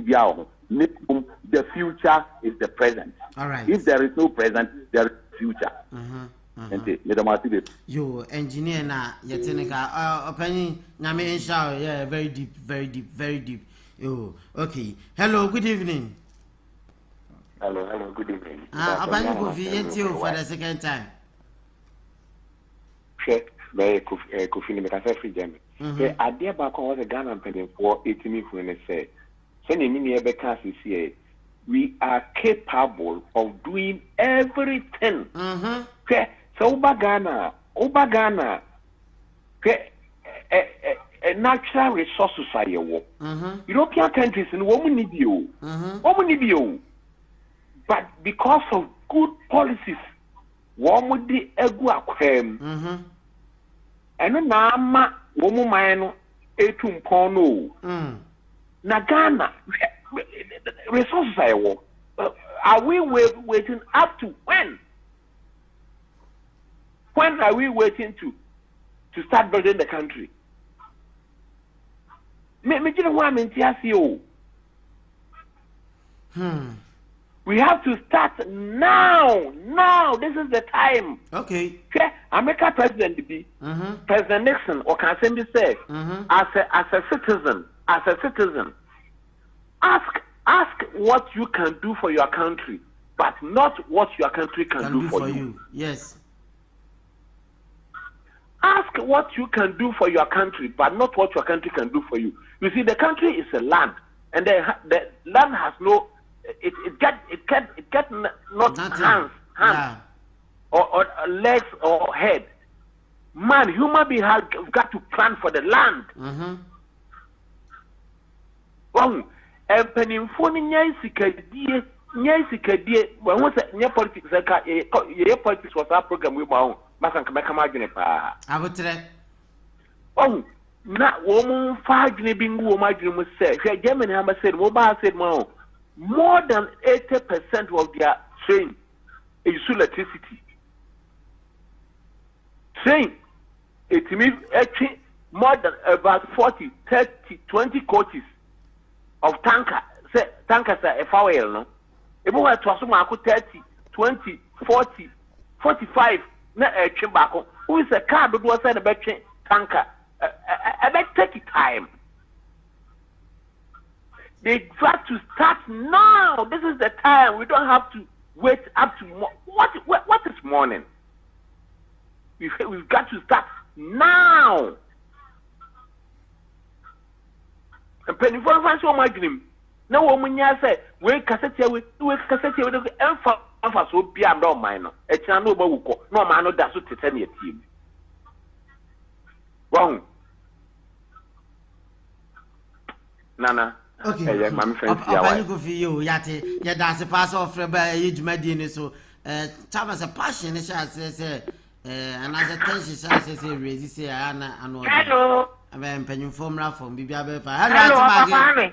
bia ho. The future is the present. All right. If there is no present, there is future. Yo, engineer na yetenika opani nyame inshallah yeah very deep. Yo, okay. Hello, good evening. Hello, good evening. Opani Kofi yetio for the second time. Check by Kofi ni mekasa free jam. The idea back on the Ghana pen for 18 when they say send me ebe can see we are capable of doing everything. Okay. So Ghana, natural resources are your European countries and women need you. But because of good policies, one would be a good crime. And now, woman mine, na Ghana resources are your are we waiting up to when? When are we waiting to start building the country? We have to start now. Now, this is the time. Okay. America President be President Nixon or can simply say, as a citizen, ask what you can do for your country, but not what your country can do for you. Yes. Ask what you can do for your country, but not what your country can do for you. You see, the country is a land, and the land has no. It get not hands or legs or head. Man, human being has got to plan for the land. And penifoni nyai sikadie. When we say nyai politics, politics was our program we want. Oh, not woman 5 bingo woman say Germany have said mobile said more than 80% of their train is electricity. Train it means actually more than about 40, 30, 20 coaches of tankers are a foul no. If we were to assume 30, 20, 40, 45 na chimbako who is a car but was a back tanker take time. They got to start now. This is the time. We don't have to wait up to what is morning. We've got to start now. Penifo fa so magnim na wo munya say we kasete we emfa so bia ndo man no e kina no ba wuko na man no da so tete na atim wow nana okay yeah mama friend ya wa go fi you yate ya dance pass off ba yejumadi ni so chama se passion sha se and as a tension sha se raise say ana ano hello abe mpanyimfo mra from bibia be fa hello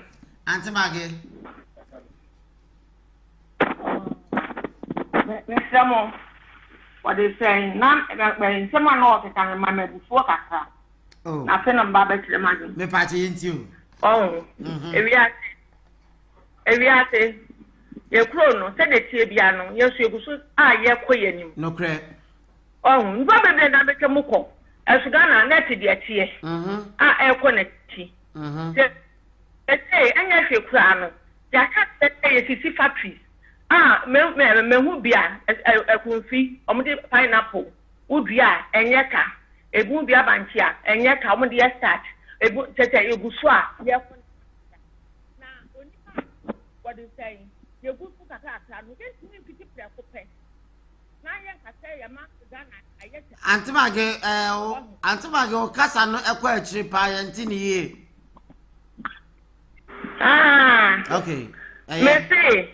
Auntie Maggie Mr. Mo, what they say, none when someone else can remember before Kaka. Oh, nothing about the money. Me party into you. Oh, if you are say, your chrono, said the Tibiano, yes, you should, you're queer. No credit. Oh, Robert, then I make a muco. As Ghana, netted your tear. I connected. Let's say, and yes, you crown. Jack, let's say, you see factories. Me who be a kunfi, pineapple, udria, enyeka, ebu bia bantia, enyeka, omo de start, ebu tete eguswa. Na oni what you saying? You go for kaka, we get to pity preoccupy. Na yen ka say ya ma Ghana ayete. Auntie Maggie, o kasa no ekwa achiri pa yenti ni ye. Okay. Me say.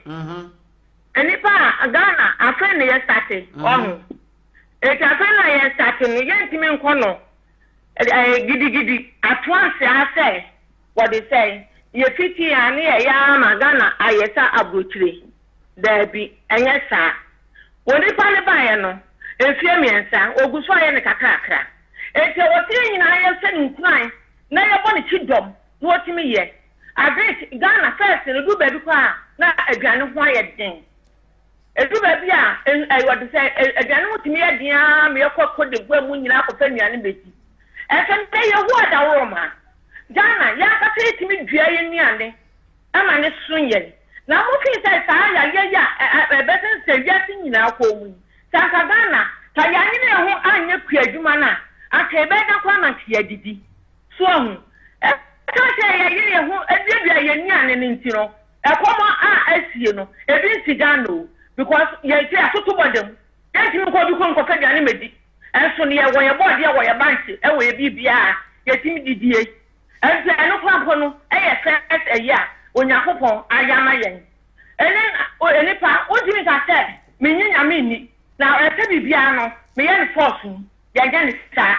Enipa Ghana afen na started ohun e ka afen na started no yentimi nkono gidi at once I say what they say ye fiti ani ya ma Ghana ayesa abrochire there be enye sa onipa le bae no efie miensa oguso aye ne kakakra ete wotire nyina aye se nkran na ye boni chidom no otimi ye agree Ghana first no do baby kwa na aduane ho aye den edu baby what to say aduane mutimi ya dia me yakọ de gwa mu nyina akọfa nuane beti efempe ye hu adawoma Ghana ya ka se timi dua ye nuane ama ne sunye na mo fi say sa ya besen se ya tin nyina akọ mu sanka Ghana ta ya ni ne ho anye kuadwuma na aka ebe da kwa na tia didi so hu ka se ya ye ho adua ye nuane ne ntiro ekomo asie no ebi nsi Ghana o because ye say atoto bodem yenti me ko bi ko nkofa gane medi enso ne ye wo ye body ye wo ye bank e wo ye bibia ye timi didie enso eno krampo no e ye first a year onyakopon ayama yen ene pa o dimi ka se me nyinya me ni na e se bibia no me ye ne force ye gane sta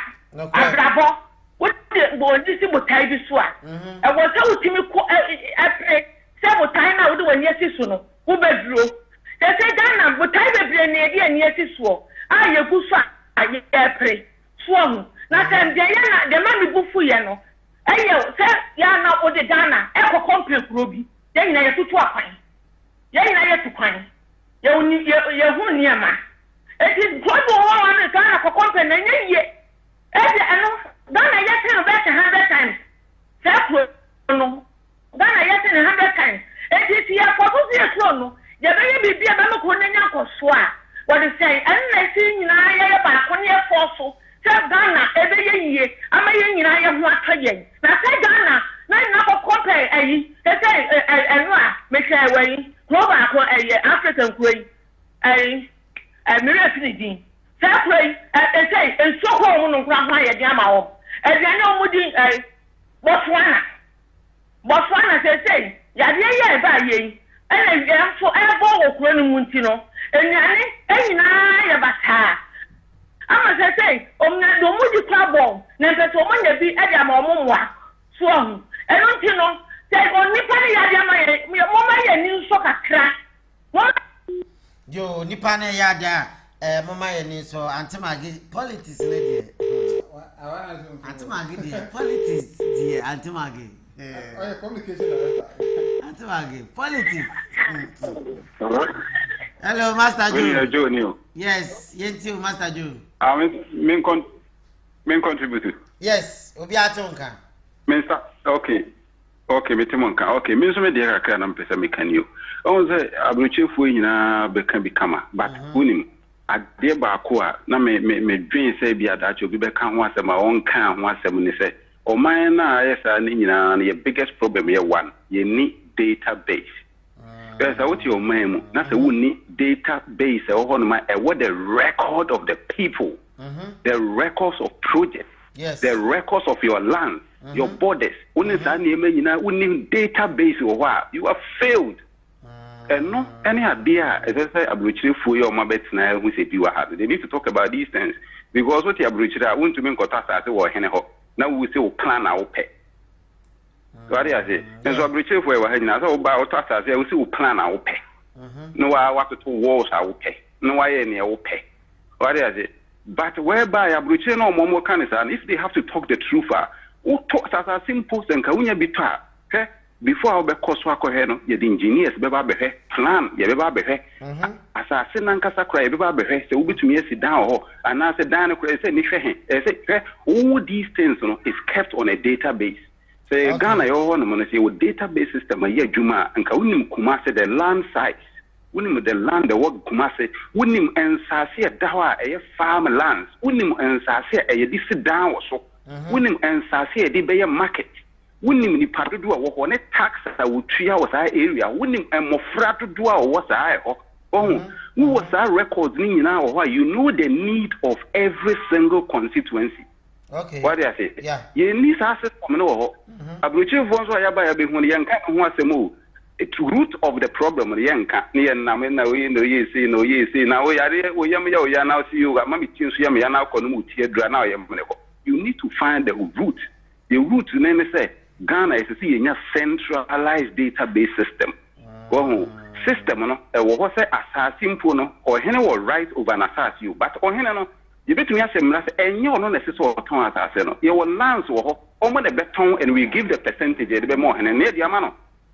abrabo wo de bo ndi si botai bi so a e wo se utimi ko e se botai na wo de wani asi so no wo beduro they say Ghana but I be ne dia ni atiso a ye gu so a ye pre so hu na say de ya na de ma mi bufu ye no eye say ya na o de Ghana e ko compare kuro bi ye nyina ye tutu akwan ye nyina ye tukwan ye uni ye hu niama it is God who want Ghana ko compare na nye ye e de eno Ghana ye ten better 100 times say no Ghana ye ten 100 times it is ye for so ye no ya be bibia ba me ko nanya koso a what they say and na si nyina ya ba ko ne force se Ghana e be ye ama ye nyina ya ho atayen na se Ghana na ko compare ayi say eno a me say wai global ko African koi ai mirror finidin say koi say enso ko mu no kra ho ya dia ma wo e dia na mu din Botswana say ya dia ye ba ye ene so ebo okuro no munti no enyane enyina ya bata ama say omnya do mu di club na nteto omnya bi e dia ma omumwa so hu eno nti no say onipa ne ya dia ma ye mo ma ye ni so kakra yo nipa ne ya dia mo ma ye ni so Auntie Maggie politics ne die Auntie Maggie die politics die Auntie Maggie communication Auntie Maggie politics. Hello, Master Joe. Yes, you, Master Joe. Main contributor. Yes, Obi Atonka. Okay, Mitimonka. Okay, me so me dey kakra na mpesa me kan yo. On say abrochefo nyina be kan bi kama, but unim ade ba ko a na me dream say bi adacho bi be kan ho asem a on kan ho asem ni say ɔman na ayɛ saa ne nyinaa no yɛ biggest problem yɛ one yɛni database bɛsɛ wote ɔman mu na sɛ wonni database ɛwɔ hɔ no ma ɛwɔ the record of the people the records of projects the records of your land your borders wonni saa nneɛma nyinaa wonni database wɔ hɔ a you are failed ɛno ɛne adeɛ a ɛsɛ sɛ aburokyerɛfoɔ yi a ɔma bɛtena ho sɛ bi wɔ ha they need to talk about these things because wote aburokyerɛ a wontumi nkɔtɔ asase wɔ ɔhene hɔ na wo sɛ wo plan a wopɛ wade ase nso aburokyerɛfoɔ yɛ wɔ ha nyinaa sɛ woba wotɔ asase a wo sɛ wo plan a wopɛ na watoto walls a wopɛ na wayɛ nea wopɛ wade ase but whereby aburokyerɛ na ɔmɔ ka ne saa if they have to talk the truth a wotɔ asase mpo sɛ nka wonya bi tɔ a hwɛ before I be akɔhwɛ no yɛ de engineers bɛba abɛhwɛ plan yɛ bɛba abɛhwɛ asase nankasa kora yɛ bɛba abɛhwɛ sɛ wobɛtumi asi dan wɔ hɔ anaasɛ dan no kora sɛ ne hwɛ he sɛ hwɛ all these things no is kept on a database sɛ Ghana yɛ wɔ hɔ nom no sɛ yɛwɔ database system a yɛ adwuma a nka wonim Kumase the land size wonim the land ɛwɔ Kumase wonim nsase ɛda hɔ a ɛyɛ farm lands wonim nsase a ɛyɛ de si dan wɔ so wonim nsase a ɛde bɛyɛ market wonim nipa dodo a wɔ hɔ ne tax a wotua wɔ saa area wonim mmɔfra dodo a wɔ saa ɛhɔ wowɔ saa records ne nyinaa wɔ hɔ a you know the need of every single constituency what I say yɛn ni saa system no wɔ hɔ aburokyerɛfoɔ nso a yɛaba yɛbɛhu no yɛnka ho asɛm o it's root of the problem no yɛnka ne yɛnnam na oyɛ sei na oyɛ sei na oyare oyam yɛ oyɛ na ɔsi yo ama me ti nso yam yɛ na akɔ no mu tie dura na ɔyɛ mmene hɔ you need to find the root the root ne say Ghana is a centralized database system. System no ɛwɔ hɔ sɛ asase mpo no ɔhene wɔ right over an asase you but ɔhene no yɛbɛtumi asɛm mmra sɛ ɛnyɛ ɔno na ɛsɛ sɛ ɔtɔn asase no yɛwɔ lands wɔ hɔ ɔmo na ɛbɛtɔn and we give the percentage yɛde bɛma ɔhene na yɛde ama no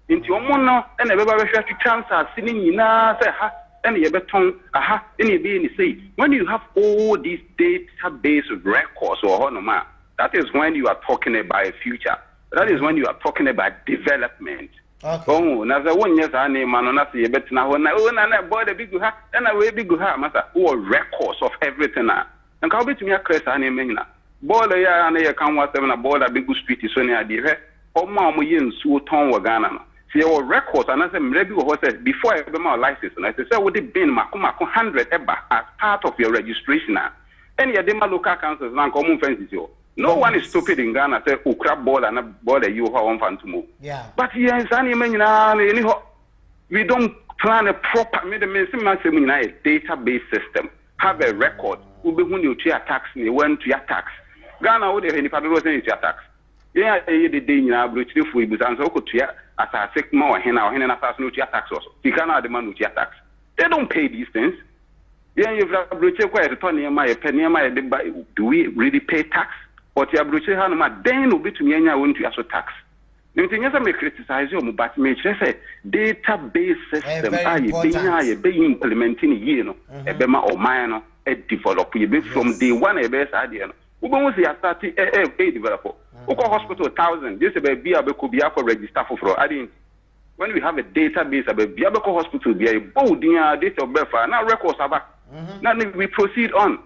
nti ɔmo no ɛna ɛbɛba bɛhwɛ twitwa nsase no nyinaa sɛ ha ɛna yɛbɛtɔn aha ɛna yɛbɛyɛ ne sei when you have all these database records wɔ hɔ nom a that is when you are talking about a future. That is when you are talking about development. Oh, na za wonye sa na ma no na se yebetina ho na na boy the big ha na we big ha masa all records of everything na nka obetumi akra sa na emanyina ball ya na ye kan wa seven na ball big street so na ade hwe omo ye nsuo ton wo Ghana no se ye records and say mra bi wo ho say before you be my license na say we dey bin mako 100 eba as part of your registration na any ye dey ma local councils na nka omo fences yo. No one is stupid in Ghana say ukra ball and a ball you have one fan to move. Yeah. But yes, we don't plan a proper database system. Have a record. When you tax, you went to your tax. Ghana would have any part of your tax. Yeah, the day you are brutally free, but I'm so good to you as a sick more hen or hen and a no tax also. You cannot demand with your tax. They don't pay these things. Yeah, you've got brutally quite a ton my penny, do we really pay tax? But you aburokyerɛ ha no ma den no betumi anya wontu aso tax. Nti nyɛ sɛ me criticize you but me kyerɛ sɛ database system a yɛ be implementing yie no ɛbɛma ɔman no develop yɛ from day one ɛbɛyɛ saa deɛ no wobɛhu sɛ yɛstarte develop wokɔ hospital 1,000 this baabi a bɛkɔ bia kɔ register foforɔ ade when we have a database a baabi a bɛkɔ hospital bia yɛbɔ din a date of birth a na records aba na we proceed on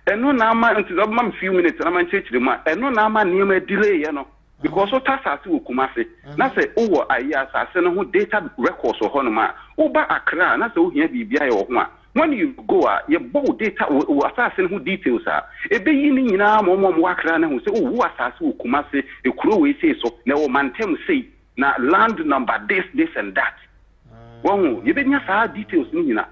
eno na ama until a few minutes na man church dem eno na ama niam delay ya no because so tasase wo Kumase na say wo aya asase no ho data records ho no ma wo ba Accra na say wo hia bibia ya wo ho a when you go you bow data wo asase no ho details a ebe yi ni nyina mo Accra na ho say wo asase wo Kumase e kuro we say so na wo mantem say na land number this and that wo you be nya sa details ni nyina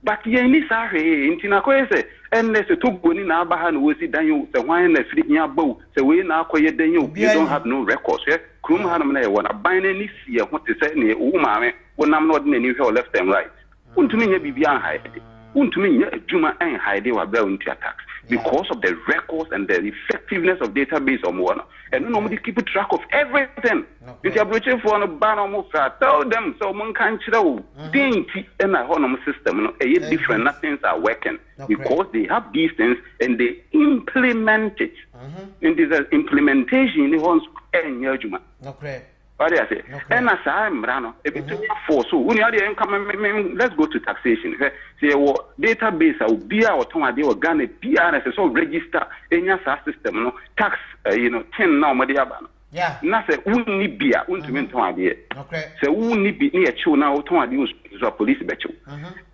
but ye ni sa hwe ntina ko say unless to go ni na aba ha no we si dan yo se hwan na firi hia baw se we na akoye dan yo you don't have no records krum ha no na ye wona ban na ni sie ho te se ne wo maame wonam no de na ni hwe left and right untumi nya bibia hide untumi nya adwuma en hide wa bra untu tax because of the records and the effectiveness of database or more and no nobody keep track of everything if you approach for no ban or more tell them so mon kan chiro dinti and a honor system no different nothings are working because they have these things and they implement it in this implementation the ones en yajuma What do I say? And as I'm Rano, a bit for so when you let's go to taxation. Say, database or BIA or Tomadi or Ghana, PRS, so register in your system, no tax, 10 now, Madiaban. Yeah. Nothing, wouldn't need be a wouldn't to idea. Okay. So, wouldn't be near Chu now, Tomadi is a police betchu.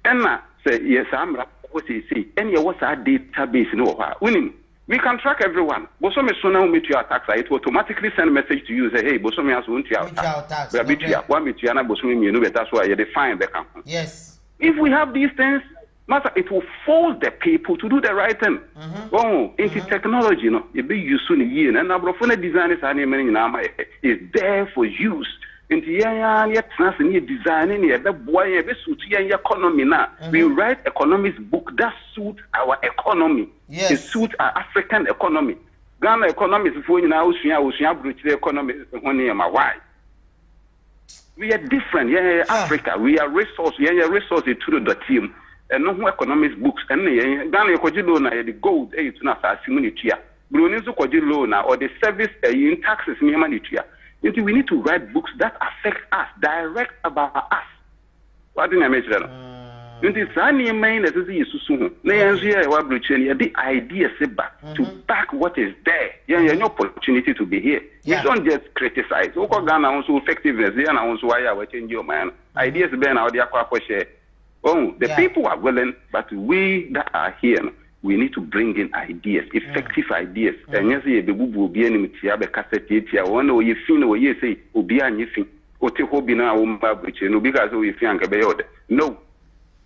And say, yes, I'm what he say, and what's our database, no, winning. We can track everyone. Bosome Sona will meet your tax. It will automatically send a message to you. Say, hey, Bosome has won your tax. One with Yana Bosome, that's why you define the company. Yes. If we have these things, master, it will force the people to do the right thing. Oh, into technology, you be used soon a year. And our designers is there for use. Into designing the boy economy now. We write economics book that suits our economy. Yes. It suits our African economy. Ghana economy is for now economy why? We are different. Africa. We are resource. Resources to the team. And no economics books. And Ghana Kojilona the gold to Nasa Simunitia. Brunizo Kojilona or the service in taxes near Manitia. We need to write books that affect us, direct about us. What do I mention? The idea to back what is there. You no opportunity to be here. We don't just criticize. Effectiveness. Ideas the people are willing, but we that are here, we need to bring in ideas, effective ideas. And yes, the bubu will be any tiabe cassette, one or you fin or you say, Ubia and you think, or to Hobina, which no because we think about no,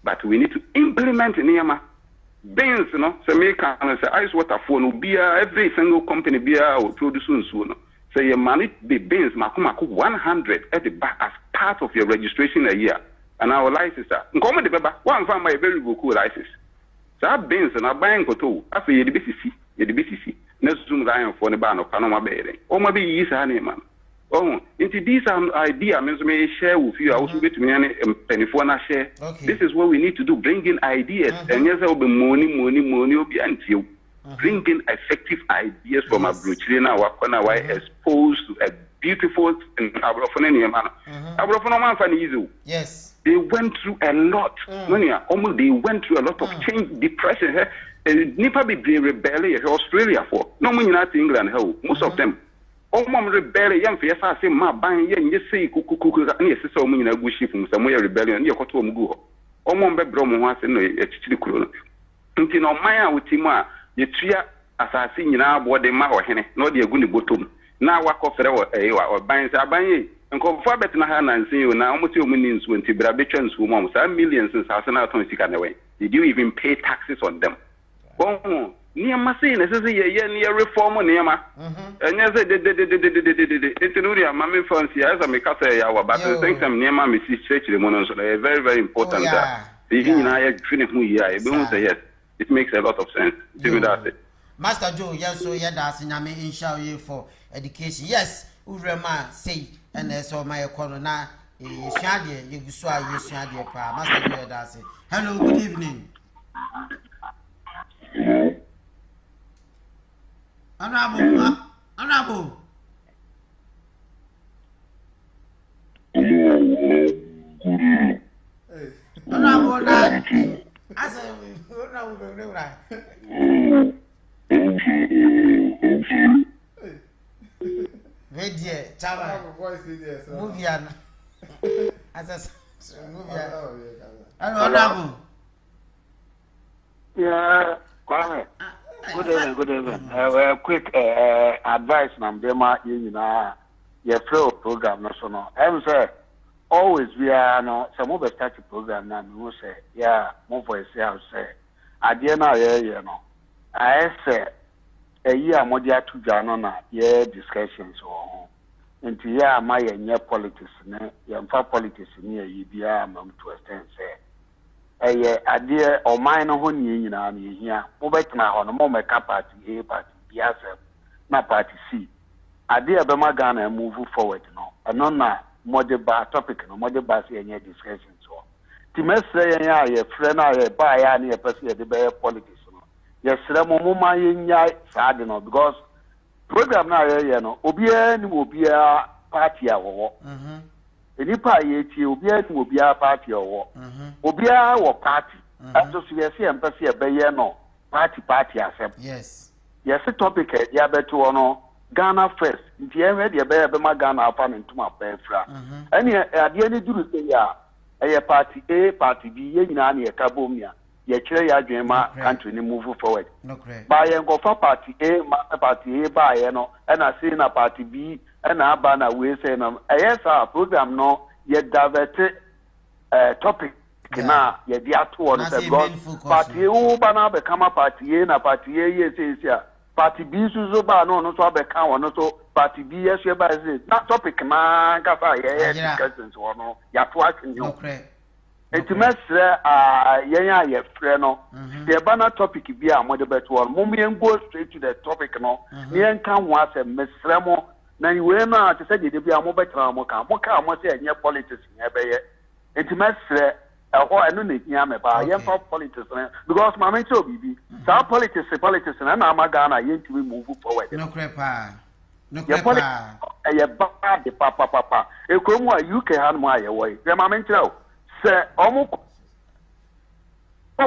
but we need to implement Niama. Beans, so make ice water for beer, every single company beer or producing soon. So you manage the beans, Makumaku 100 at the back as part of your registration a year. And our license, come the baba, one found my very good license. So beans and I buying koto after the BCC, next zoom line for the ban of Panama Bay. Or maybe yes, man. Oh, into this idea, may share with you. I also get me a penny for a share. This is what we need to do, bring in ideas. And yes, I'll be money will be until bring in effective ideas from a Bruchina, Wakona, exposed to a beautiful and Abrophonania. Abrophonoma, yes. They went through a lot. They went through a lot of change, depression. Nipa be rebellion Australia for. No money not England. Most of them. Mom rebellion. Yes, I say my buying. Yes, say kuku. Yes, so many good ship from somewhere rebellion. You got to go. Mom be bromo once and a chichi kulo. Until no Maya with Tima, the tria assassin in our body ma or hene. No, they're going to bottom. Now walk off or buying. And confirm better and say you now almost 2 millions when Tibrabichans who moms are millions in Sasana away. Did you even pay taxes on them? Oh, near Massin, this is a year near reform on Niama. And yes, it's Mammy Fancy as I make us say our but I think some near Mammy stretch the monos are very, very important. The Union I finish who I don't say yes. It makes a lot of sense. Master Joe, yes, so yeah, that's in Yami in show you for education. Yes, Urema say. And that's all my corona. Shadia, you saw you Shadia, Master Joe Darcy. Hello, good evening. Honorable. Honorable, I said, Vedia, Chava, Movian. As a Honorable. Yeah, good evening. Quick advice, Nambema, your flow program, national. I'm say, always we are no, some of the start program, and we say, yeah, move for a say, I dare not hear you know. I say, a year more dear to Janona, yeah, discussions or into yeah, my near politics, yeah, politics near you, dear, mum to extend say. Idea or mine on you know, here, over on a moment party, A party, yes, not party C. Idea Bemagana move forward, no, and non model bar topic, no model bar see any discussions. So, Times say, yeah, friend, I buy any person at the bear politics. Yes, Ramoma in ya sad, because program now, you know, Obia will be a party a wo enipa ye tie obiara tum obiara party owo obiara wo party aso so ye se empese e beye no party asem yes topic e dia beto no Ghana first nti e we de be ma Ghana afa no ntuma pa fra ene ade ne duru se ya eye party A party B ye nyina na ye ka bomia ye kire ya adwen ma country ni move forward ba ye ngofa party A ma party A ba ye no e na say na party B e na aba na we say na eye sa program no ye divert topic na ye di ato no say party U ba na be kama party A na party A ye say party B so ba no so be kan wo no so party B yes ye ba say na topic na ka fa ye discussions wo no ya to action yo intimesre yenya ye frɛ no the banner topic bi a mo de beto wo mo me go straight to the topic no ne en kan ho asem mesrɛ mo na we na te sɛ de bi a mo betra mo ka mo say enye politics nye be ye intimesre ho eno na hia me ba ye for politics because ma me che obibi sa politics na ama Ghana ye ntimi move forward no crepa ye ba de papa ekromu a UK han mo aye wo ye ma me nkyerɛ o se omo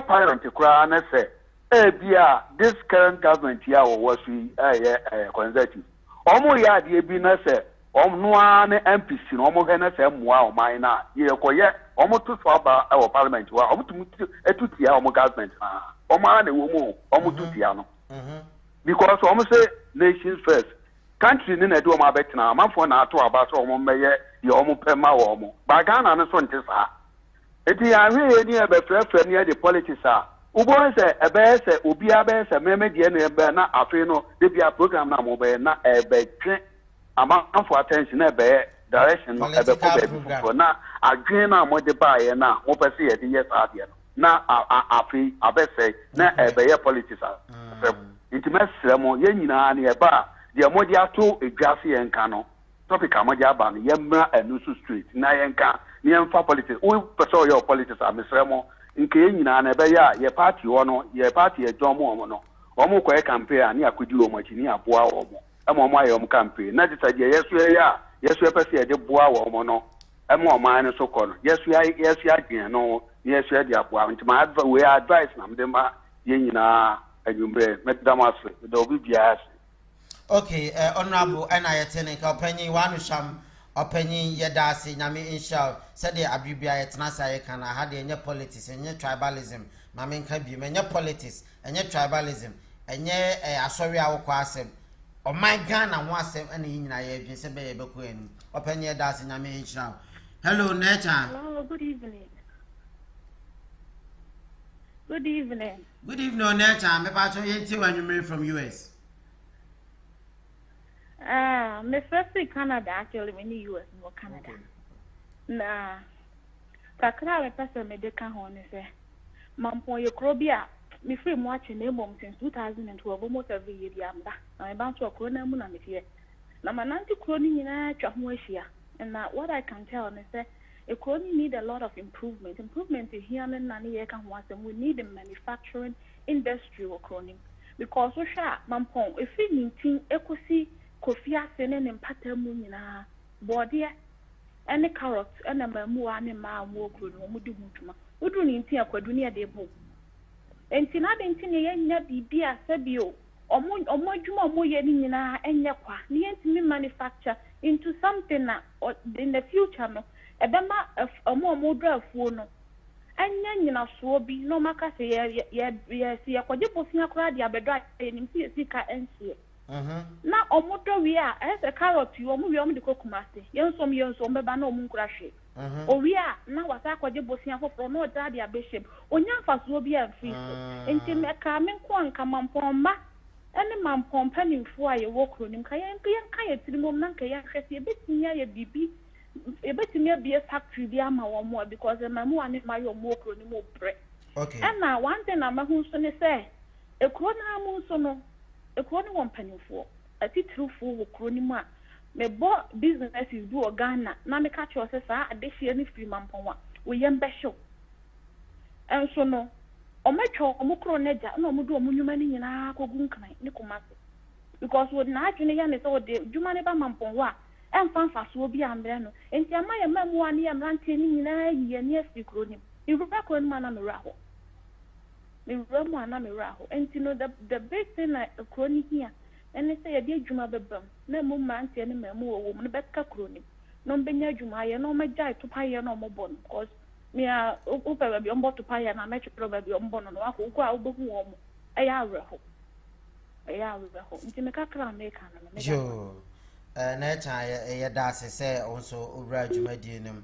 parent kura na se bia this current government ya wo was conservative omo ya de bi na se omnoa ne MPC no omo he na se moa o man na ye koye omo to so aba e parliament wa omo etutia omo government na omo na wo mu omo tutia no because omo say nations first country ni na do omo abetena amafo na ato aba so omo meye ye omo pema wo omo ba Ghana no so nte sa eti ya hwe ni e be frefre ni e de politics a ubo se ebe se obi abe se meme de na ebe na afi no de bia program na mo be na ebe twe amafo attention na ebe direction no ebe ko be na adwen na mo de bae na mo pese ye de yes ade na afi abese na ebe ye politics a nti mesre mo ye nyina na eba de mo de ato edwase ye nka no topic amadi aba no ye mra enusu street na ye nka ni emfa politics we person your politics amesre mo nke ye nyina na ebe ya ye party wo no ye party ye jomo mo no omo ko ye campaign ani akodi wo mo chini aboa wo mo emo mo aye wo campaign na dita je yesu ya yesu pese ye de boa wo mo no emo mo ane so ko no yesu adwen no yesu ya de aboa nti ma advice na mde ma ye nyina anwumbre metdamasre do bibia. Okay, honorable ana yetene ka opanyin wanu sham opanyin yedase nyame insha said the abibia yetena say kana ha de enye politics enye tribalism mame nka bi enye politics enye tribalism enye asori awokọ asem o my Ghana ho asem ana yinyina ye adwen se be ye beku enu opanyin yedase nyame insha. Hello Nature. Hello, good evening. Good evening. Good evening Nature. Me pa cho yenti wanwumre from US. Me first in Canada, actually, in the US, no Canada. Na, kakra me pesa me de ka ho ne se. Mampo ye krobia, me free mo ache na emom since 2012, almost every year bi amba. Na me ban to akro na mu na me fie. Na mananti kro ni nyina twa ho ahia. And what I can tell is that economy need a lot of improvement. Improvement is here and na can we need a manufacturing industry economy. Because so sha mampon if we need ekosi kofi asene ne mpata mu nyina body any carrots and mamu ane ma mo kro no mu di hutuma. Udu ni nti akwadu ne de bo. Enti na de nti ne yenya bibia sabio omo adwuma omo ye ni nyina enye kwa ne yentimi manufacture into something na in the future no ebema omo drafuo no anya nyina so bi no maka se ye kwaje bosia kora de abedra nim si ka ensie na omo do wi a ese carrot yo omo wi omo de kokumase yenso mbeba na omo nkura hwe o wi a na wasa kwaje bosia foforo no da de abehye onya faso bi amfi so enti me ka me nko anka mampomma ene mampompa ni mfo aye wokro nim ka yen ka ye tirimom na ka ya hwese ebetinya ye bibi ebetinya bi factory bi ama wo mo because mamu ane ma yo mo okro nim obre. Okay, and one thing na mahu so ne say ekro na amu so no ekro ni won panimfo atitrufu wokro nim a me bo businesses do Ghana na me ka cho se sa adehie ni free mampon a wo yem be show en so no ometwo omukro neja na omudu omunyuma ni nyina kogu nkan ni komase because wo na adwene ya ne se wo de dwuma ne ba mampon wa emfa so obi ambre no enti ama ye mamu ani ye mrante ni nyina yiye ni afikro ni iruba ko ni mana mera ho mu ana mera ho enti no the big thing like kroni here and say ye di adwuma bebam na mu mrante ni mamu wo mu ne beka kroni no mbenya adwuma ye no magya to pa ye no mo bon because me a upa bi ombo to pa ye na me twetro ba bi ombo no akọ uko a ubohu wo mo eya awerho nti me kakra me ka no me jo na cha ye da se onso owura adwumadie nim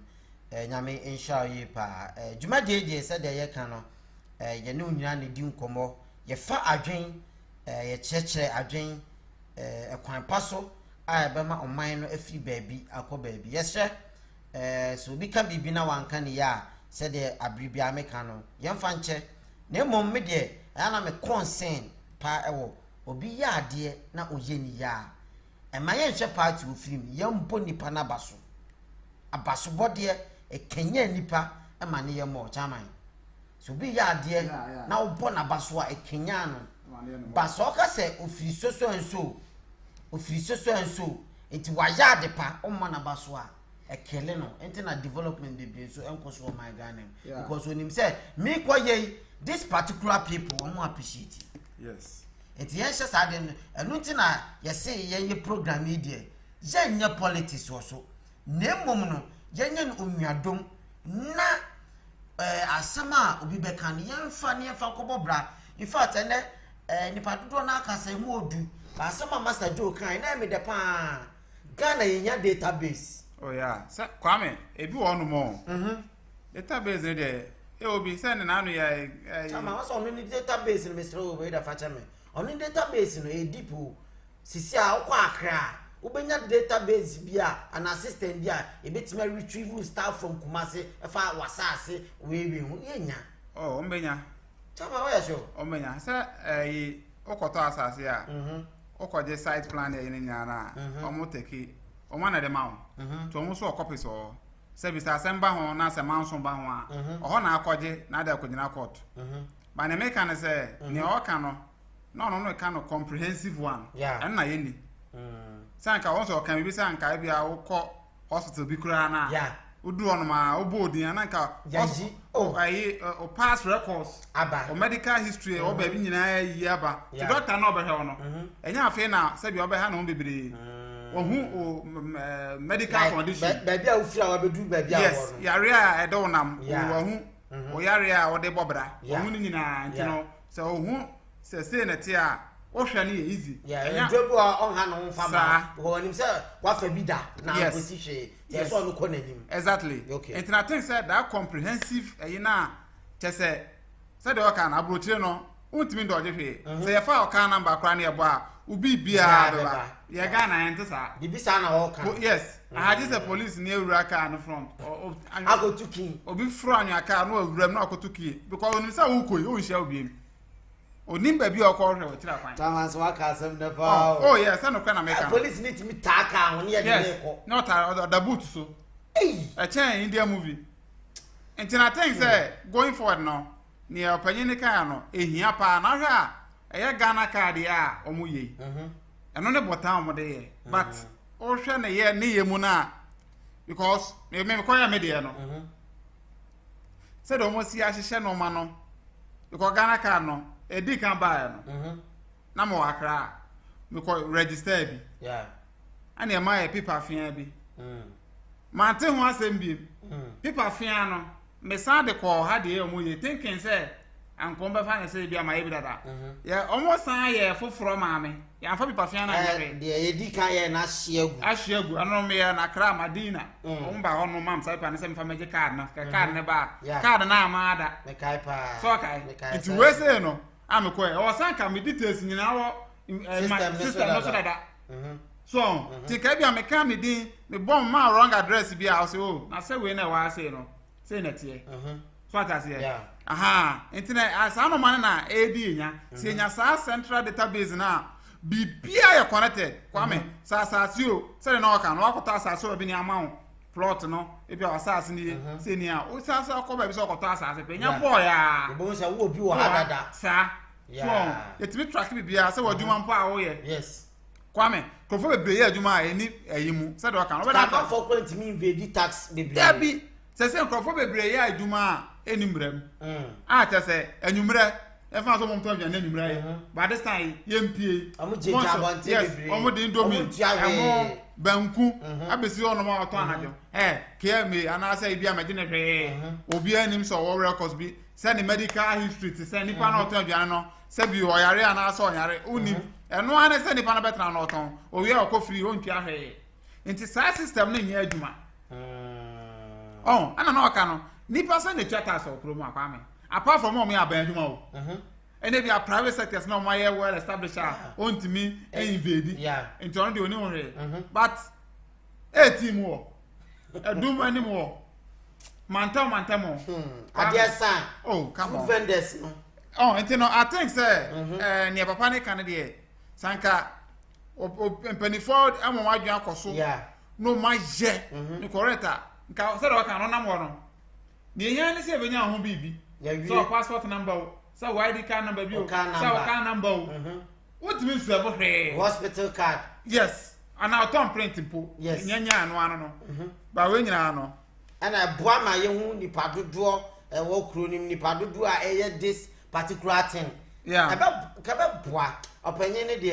nyame insha yi pa adwumadie je se de ye ka no ye ne onyina ne di nkomo ye fa adwen ye kyekye adwen ekwan paso a be ma oman no afi baabi akọ baabi ye hye so bi ka bibi na wanka ne ya se de abribia me ka no ye mfa nche na mom me de ana me concern pa ewo obi ya ade na oye ni ya emaye nhwe party ofrim yembo nipa na abaso bode ekenya nipa ema ne yemo chaman so bi ya ade na obo na baso a ekenya no baso ka se ofiri soso enso enti wa ya ade pa omo na baso a ekele no enti na development be so enkoso my Ghana because when him say me kwaye this particular people omo appreciate yes enti yen hye sa de enu nti na yese yen program yi de yen nya politics wo so na mmom no yen nya onwadom na asama obi beka ne yen fa ne fa kobobra in fact ene nipa dodo na akasa mu odu asama master Joe kan na me de pa Ghana yen database oh yeah sa kwame ebi wo no mo database ne de obi se ne na anu ya chama waso no ni database no Mr. Obi da fa chame on the database no e deep sisi a ukwa akra ubenya database bia an assistant bia e betima retrieve stuff from Kumasi efa wasase we hu yenya oh ombenya chama wa sho ombenya sa okoto asase a okoje site plan e ni nyana omo teki omo na de mawo to omo so copy so service asemba ho na se manso ba ho a oho na akoje na da akogina court ba na make an say ne o ka no no kind of comprehensive one and na yeni sanka wonso kan bi sanka bia wo hospital bi kura na udu on ma obodi ananka o pass records aba o medical history o ba bi nyina yi aba the doctor no be he no enya afi na se bi o be ha no bebere o medical condition ba bia o fira wa bedu ba bia yes yare a edo nam o hu o yare a o de bobra o hu ni nyina ntino se o hu se na ti a o hwa ni easy njobu on ha no fama wo nim se wa fa bida na position te so no ko nanim exactly and I think said that comprehensive na te se de o ka na abrochire no untimi do je hwe se ye fa o ka number kra na ye bo a ubi bia ba ye ga na ente sa bibi sa na o ka yes I had this police near Uraka no front agotuki obi fro anu aka no awuram na akotuki because onim sa wo koyi o hia obi onim ba bi okọ hwe o tira kwan tamas waka asem na pa oh yes na kwa na make police need to taka ho ne ye de ko not the boot so a chain India movie and I think say going forward no near opinion kan no ehia pa na hwe a eye Ghana card a omuye eno ne botan mo de ye but o hwe na ye ne ye mu na because me ko ya media no said almost see ahihye no ma no because Ghana card no edi kan ba no na mo akra me ko register bi and e ma e paper fian bi mante ho asem bi paper fian no me sa de ko ha de e mo ye thinking say anko be fa na say bi ama ye bi dada ya almost san ye foforo ma me ya fa paper fian na ye de edi kan ye na ahyeagu ano me ya na kra Madina o mba ho no mam sai pa ne se me fa magic card na card ne ba card na amada me kai pa so kai it we say no am ko e o san ka me details nyina wo system no so dada so ti ka bia me ka me din me bomb ma wrong address bi a say oh na say we na wa say no say na tie so ata say aha internet asa no man na edi nya say nya sa central database na bibia ya connected kwame sa asase o say na o ka no akota asase o bi ni amawo plot no e bia asase ni say ni a o sa ko ba bi so akota asase pe nya boy ya bo say wo bi wo ha dada sa so etimi track bibia say wo dwuma mpo a wo ye yes kwame krofo bebre ya adwuma eni ayimu say de waka no be da for kwenti mi invade tax bebre ya bi say krofo bebre ya adwuma eni mrem a ta say anwumre e fa so mo mto adwan anwumre but this time yempie amu jeje abante bebre omo de ndomi amo banku abesi ono ma oto anajo kme ana say bia me de ne hwe obi anim so wo records bi say the medical history to say nipa na oto adwan no say bi oyare ana so oyare unim eno ane say nipa na betra na oton owi akofiri ontwa hwe nti sa system na nya adwuma ana na oka no nipa say na theater so promo akwame apart from me aban adwuma o and if you are private sectors no more well established on to me invade into on the only but team war do anymore mantamo adiasa come on vendors and you know I think say near papa ne kan de sanka peniford am wadwan akoso no ma je ni correct nka say do kan no nam wo no ne yan ne say benya ho bibi so passport number so ID card number bi o so card number what means you have a hospital card yes and now turn print po nyanya anu no ba we nyina no ana boa ma ye hu nipa dodo e wo kro nim nipa dodo a eye this particular thing ka ba boa opanyin ne de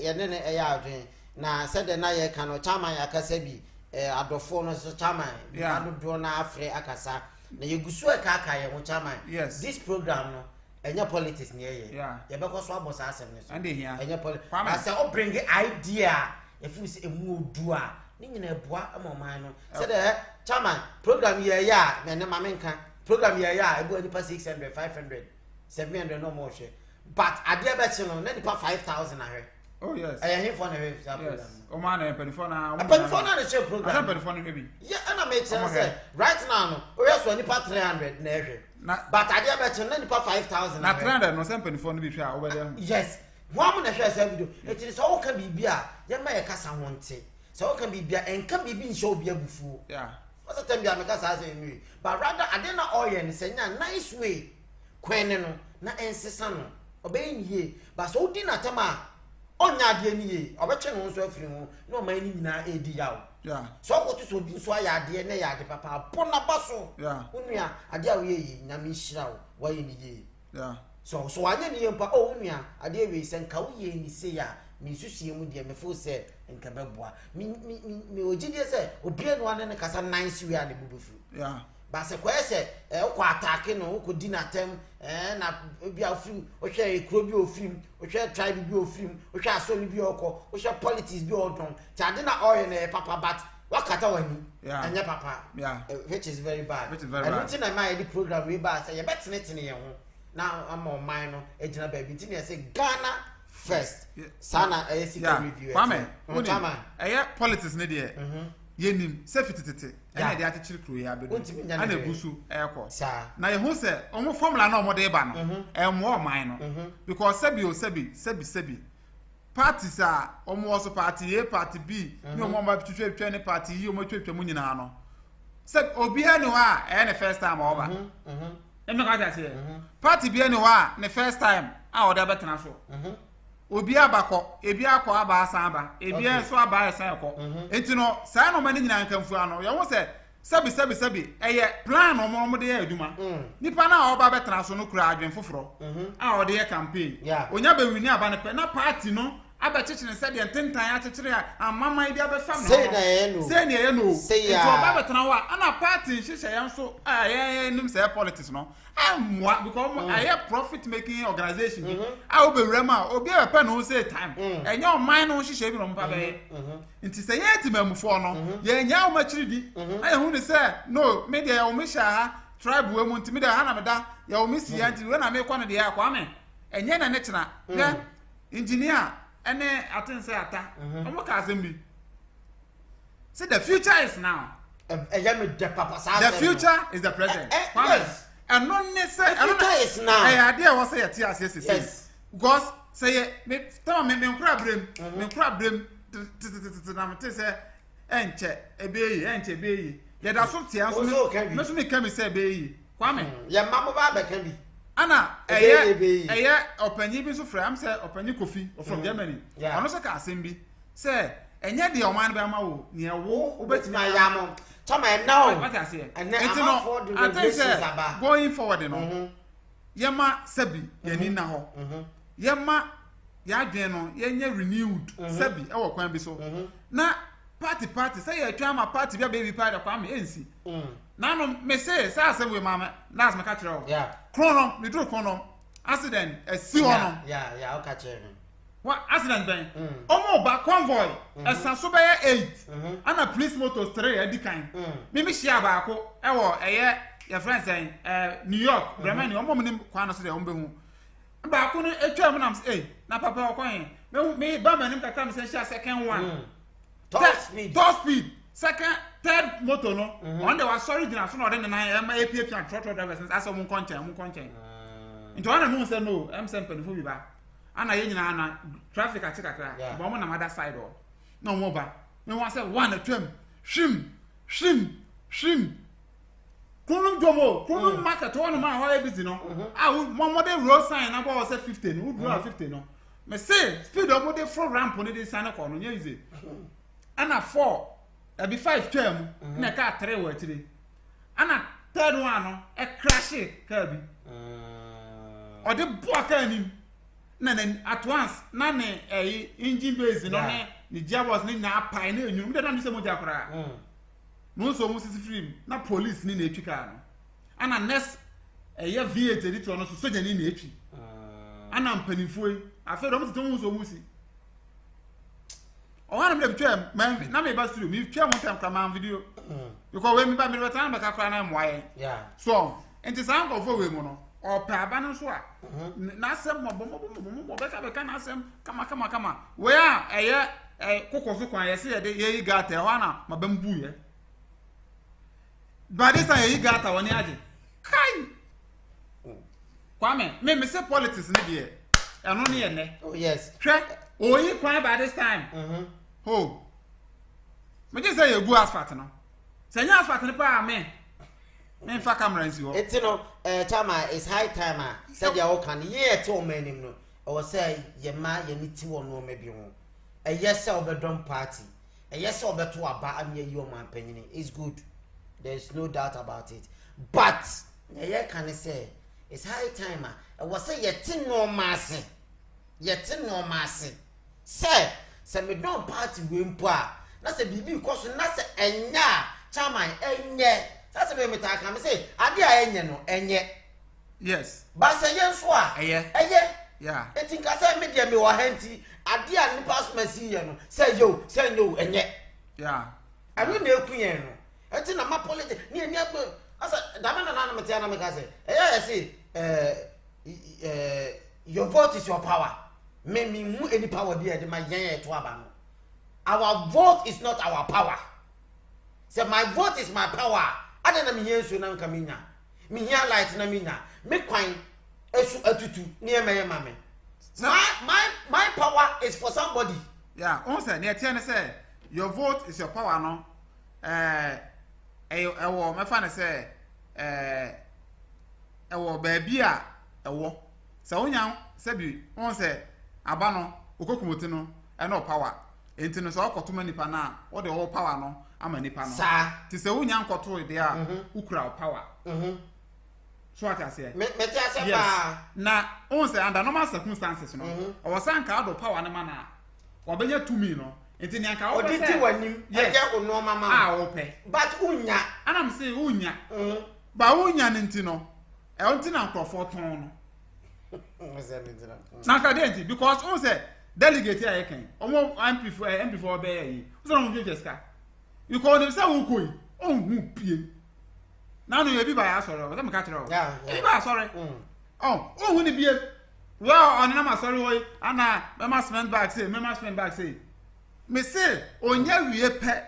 ye ne eye adwen na said na ye kan o chairman akasa bi adofo no so chairman nipa dodo na afre akasa na ye gusu aka ye hu chairman this program no enya politics ne ye ye be ko so abosa asem ne so enya politics asa o bring idea if you say emu odu a ni nyina boa amoman no say the chairman program ye ya me ne mamenka program ye ya ebu nipa 600 500 700 no more share but ade be chi no na nipa 5000 ahwe oh yes I hear for na program o man na penifona na share program asa penifona hebi ana me say right now no o yeso nipa 300 na ehwe but ade be chi no na nipa 5000 na 300 no sem penifona bi hwe a obede yes one na share video it is all can be bia ye ma ye kasa ho nte so can be bia enka bibi nsho bia bufu what's the time bia me kasa say nwi but rather ade na oil ni say nya nice way kwene no na ensesa no obey niye but so di na tema onya ade ni ye obetwe no so afiri ho na o man ni nyina edi yawo so ko to so bi so aya ade na ya ade papa pona baso unua ade a we yi nyame hira wo ye ni ye so anya ni ye mpa unua ade we se nka wo ye ni se ya mi susuye mu de me fo se nka beboa mi ogidie se obie no ane ne kasa nice we ane bubufu ba se kwa se ko attack no ko dinatem na bia ofrim o hwe ekro bi ofrim o hwe tribe bi ofrim o hwe asoni bi okọ o hwe politics bi odon ti ade na oil na papa but wakata wani anya papa which is very bad and until na my program we ba say ye betene ye ho na am man no ejina ba bi tin ye say Ghana first sana ASC review kwame politics ne de yenim sefititete ene de atechiri kro ya bedu ana ebusu eko na ye hu se omo formula na omo de ba no emo man no because sebi parties are omo also party A party B ni omo ma twetwe ne party yi omo twetwe mu nyina no se obi ani ho a ene first time oba eno ka ja se party bi ani ho a ne first time a oda betena so obi abakọ ebi akọ aba asan aba ebi so aba asan ekọ enti no saa no mani nyina nkamfu ano ye wo se sebi eye plan no mo de aduma nipa na oba betena so no kura adwen foforo a ode ye campaign onya be wini aba ne pe na party no abechechene se de ntentan achechire amama ide abefam no se na ye no enti oba betena wa ana party hihye ye nso ye nim se politics no amwa because I have profit making organization I will be rema obi e pe no say time enye o man no hihye bi no mpa be nti se ye timamfo no ye nya o machiridi aye hu ni say no media o mesha tribe we mu nti media ha na meda ya o mesi ya nti we na me kwa no de ya kwa me enye na ne kina engineer ene aten say ata omo ka asem bi say the future is now the future is the present yes and no necessary future is now ade e wo say yeti asese yes because say me tell me nkura brem na me say enche ebeyi ye da so tia so me so me kan me say ebeyi kwame ye mammo ba be kan bi ana eye opanyi bi so fra am say opanyi Kofi from Germany ono say ka asem bi say enye de o man be ma wo ne wo obetimi ayamo chama now what I say and I think going forward no yema sabi yani na ho yema ya dwen no yenye renewed sabi e wo kwan bi so na party say ya twa ma party bia baby party kwa me ensi na no me say asem we mama that's me catch you yeah chrono me do chrono accident e si ono yeah o catch you what accident ben omo ba convoy esanso be 8 ana police motors 3 edikan me share ba ko e wo eye your friends saying New York Brahmani omo me kwa no so de ombe hu ba ko no etwa am say na papa okwan me ba manim kaka me say share second one top speed second third motor no on the was sorry dinner so no den na e ma APP and trotro drivers as omo content into one am say no am say penfo bi ba ana ye nyina na traffic atikakra ba omo na mother side o no mo ba me wan say one atwam shim kunun jomo kunun market one man ho e busy no mo de road sign na ba say 50 no do 50 no me say speed of the front ramp on the sign ko no nya easy ana 4 e be 5 term na ka 3 wa tire ana third one no e crash ka bi o de bo aka ni na at once na ne engine base no ne gearbox ni na apai na enyu me na se mo jakora no so mo sisi free na police ni na etwi car no ana next ye V8 editor no so soja ni na etwi ana mpanifo yi afa do mo tete mo so mo si o wana me betwa na me ba studio me twa mo tam kama video because we me ba me betan ba ka kra na moaye so enti san go for we mo no o pa ba no so a na asem mo be ka na asem kama we a eye kokoso kwan ye se ye de ye gata e wana mabambu ye but this time ye gata woni age kai kwame me say politics ni de eno ne ye ne oh yes hwe oyi kwan by this time ho me just say you go asphalt no say nya asphalt ni pa me fa camera nsi ho it's no chama is high time said ya o kan ye to manim no o say ye ma ye ni ti wo no me bi ho e yes say obedom party e yes say obeto aba am ye yo man panyini is good, there's no doubt about it, but ye can say it's high time e was say ye ti no masse say me don party we mpo a na say bibi ko so na say enya chama enye say me ta kan me say ade a enye no enye yes ba say yen so a eye yeah etinka say me de me wo hanti ade a nipa so masi ye no say yo enye yeah anu na ekuyen no eti na ma politics ni eni agbo asa dama na me te na me ka say your vote is your power. Me mu any power there de ma yen to aba no. Our vote is not our power. Say my vote is my power. Ade na me yen so na nka me nya. Me nya light na me nya. Me kwan esu atutu na e meye ma me. My power is for somebody. Yeah, on say na tie ne say your vote is your power no. Ewo me fa ne say ewo ba bi a ewo. Say onya say bi on say aba no okokumote no e no power enti no so okoto manipa na wo de wo power no ama nipa no ti se wonya nkoto de a ukura power so what I say me ti ase pa na on say under normal circumstances no o wasan ka do power no mana obenya tumi no enti ni anka wo oditi wanim eje ono mama wo pe but unya anam say unya ba unya nti no e onti na nkrofo ton no Naka denti because on say delegate here can omo MP4 be yi so no je jeska you call them say won koi on hu pie na no ye bi ba ya soro o me ka kire o bi ba soro oh hu ni bie well on na ma soro wo ana me ma spend back say me say onya wie pe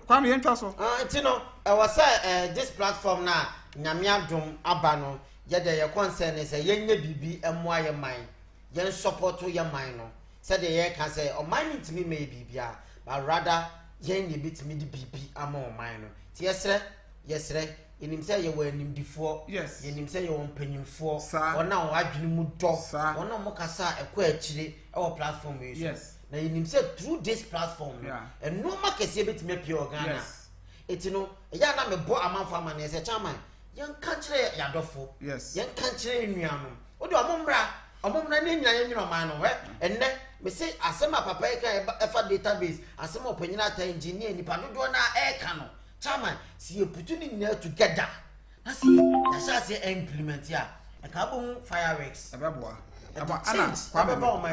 kwa me ento so enti no I was say this platform na nyamia dom aba no yede ye concern is yenye bibi emwa ye man yen support ye man no said ye can say o man ntimi me bibia but rather yen ye bitimi di bibi ama o man no ti yesre yenim say ye wanim difo yenim say ye won panyimfo ona o adwene mu do ona mo kasa ekọ akire e o platform yi so na you say through this platform and no market say bet me pure Ghana it no ya na me bo amanfa ma na say chairman yan ka kire ya dofo yan ka kire nuanom o de omomra ne nyina yan nyina man no enne me say asema papa e ka efa database asema opanyina ata engineer ni padodo na e ka no chairman see you put in together na see ya sha say implement ya e ka bo fireworks abeboa Anna,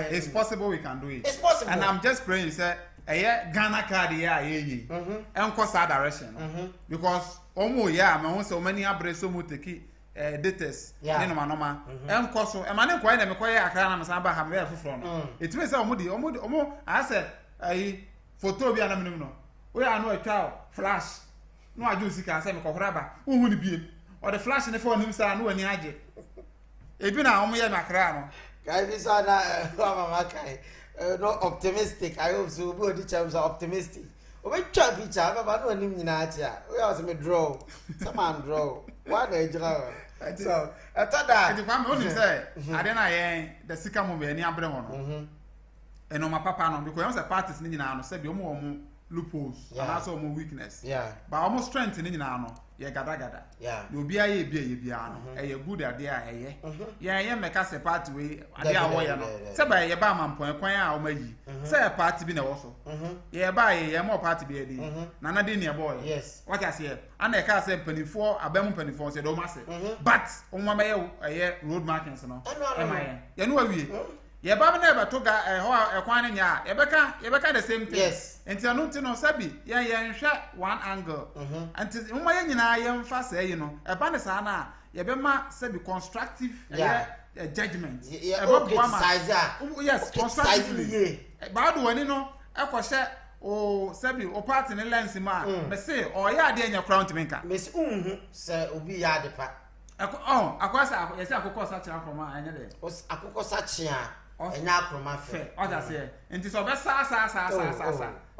it's possible we can do it. It's possible. And I'm just praying, say, Ghana card here, and cross that direction. Because me so many abres so much take datas, no, and cost and man, quite a McQuay, I can't understand how we have from. It means Omo, I said, I photo be an minimum. We are no a cow, flash. No, I do see can say, Coraba, who would be? Or the flash in the phone himself, no, any idea. Even now, Omo Macrano. Guys, Mama no optimistic. I hope so. Body charms are optimistic. We try picture, but no name in Atia. We also me draw. Someone draw. Why they draw? So, I thought that. If I'm only say, I don't know the Sika movie any Abraham. And on my papa, no, because I parties in the say be more loopholes and also more weakness. But almost strength in the gada. You be a good idea. Yeah, make us a party way. Say by your barman point, or maybe say a party be also. Yeah, by a more party be a Nana dinner boy. Yes, what I say, and I can't say penny for a bem penny for said, oh, master. But on my road markings, no, you know, we. Your Baba never took a quine ya, Ebeka the same thing. Yes, and Tianuntino Sabi, shot one angle. And tis I am fast, you know, a Panisana, Yabema said constructive judgment. Yes, constructively. Bad one, you know, Aquasha or Sabi or part in the lens, may say, or ya dear your crown to make up. Miss Sir, Ubi Yadepa. Oh, of course, yes, I could call such a from my another. Was I could call such a. And now from my fair, other say, and it's over sa.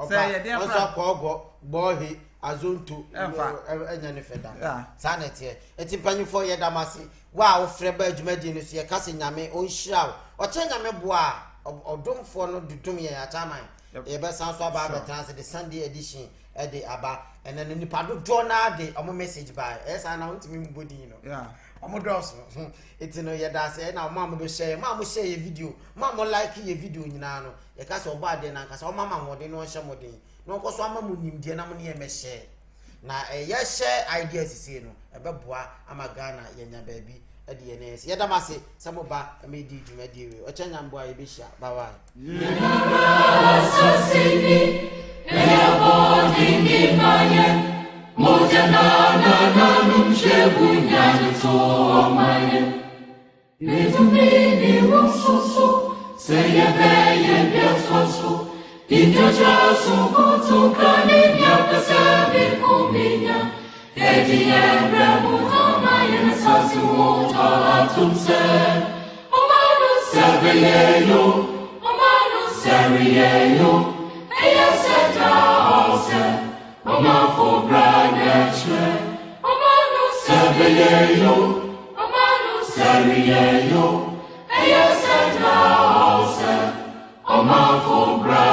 Say, dear, also boy, Azuntu, and Feda. Sanity, it's a penny for your damasi. Wow, Frebberg Medinus, your cousin Yame, own shout, or Chanyame Bois, or don't follow the Dumia at time. A best sounds of Abba the Sunday edition at the Abba, and then in the Padu Jonah, the message by as I announced me, Budino. Yeah. It's no yada say now mama be share a video mama like a video nyina no ye ka so ba de na ka so mama modin no hye modin no ko so mama munim de na mo ne me share na ye share ideas say no e be boa ama Ghana ye nya ba bi e de ne ye da mase samo ba me di dwuma di we o chanya mbo a ye be hia bye bye Mojanana numshebunya to maye. Little so say a bay so. Inja so go to Kania Pasabi Comina. Eddie and Ramuta Mayan Sasu Atum said. Omano Saviero, Omano Sariero, Ayaseta. Oma for Branachme, Omanu Saviero, Omanu Sariero, Ayaseta, Oma for Branachme.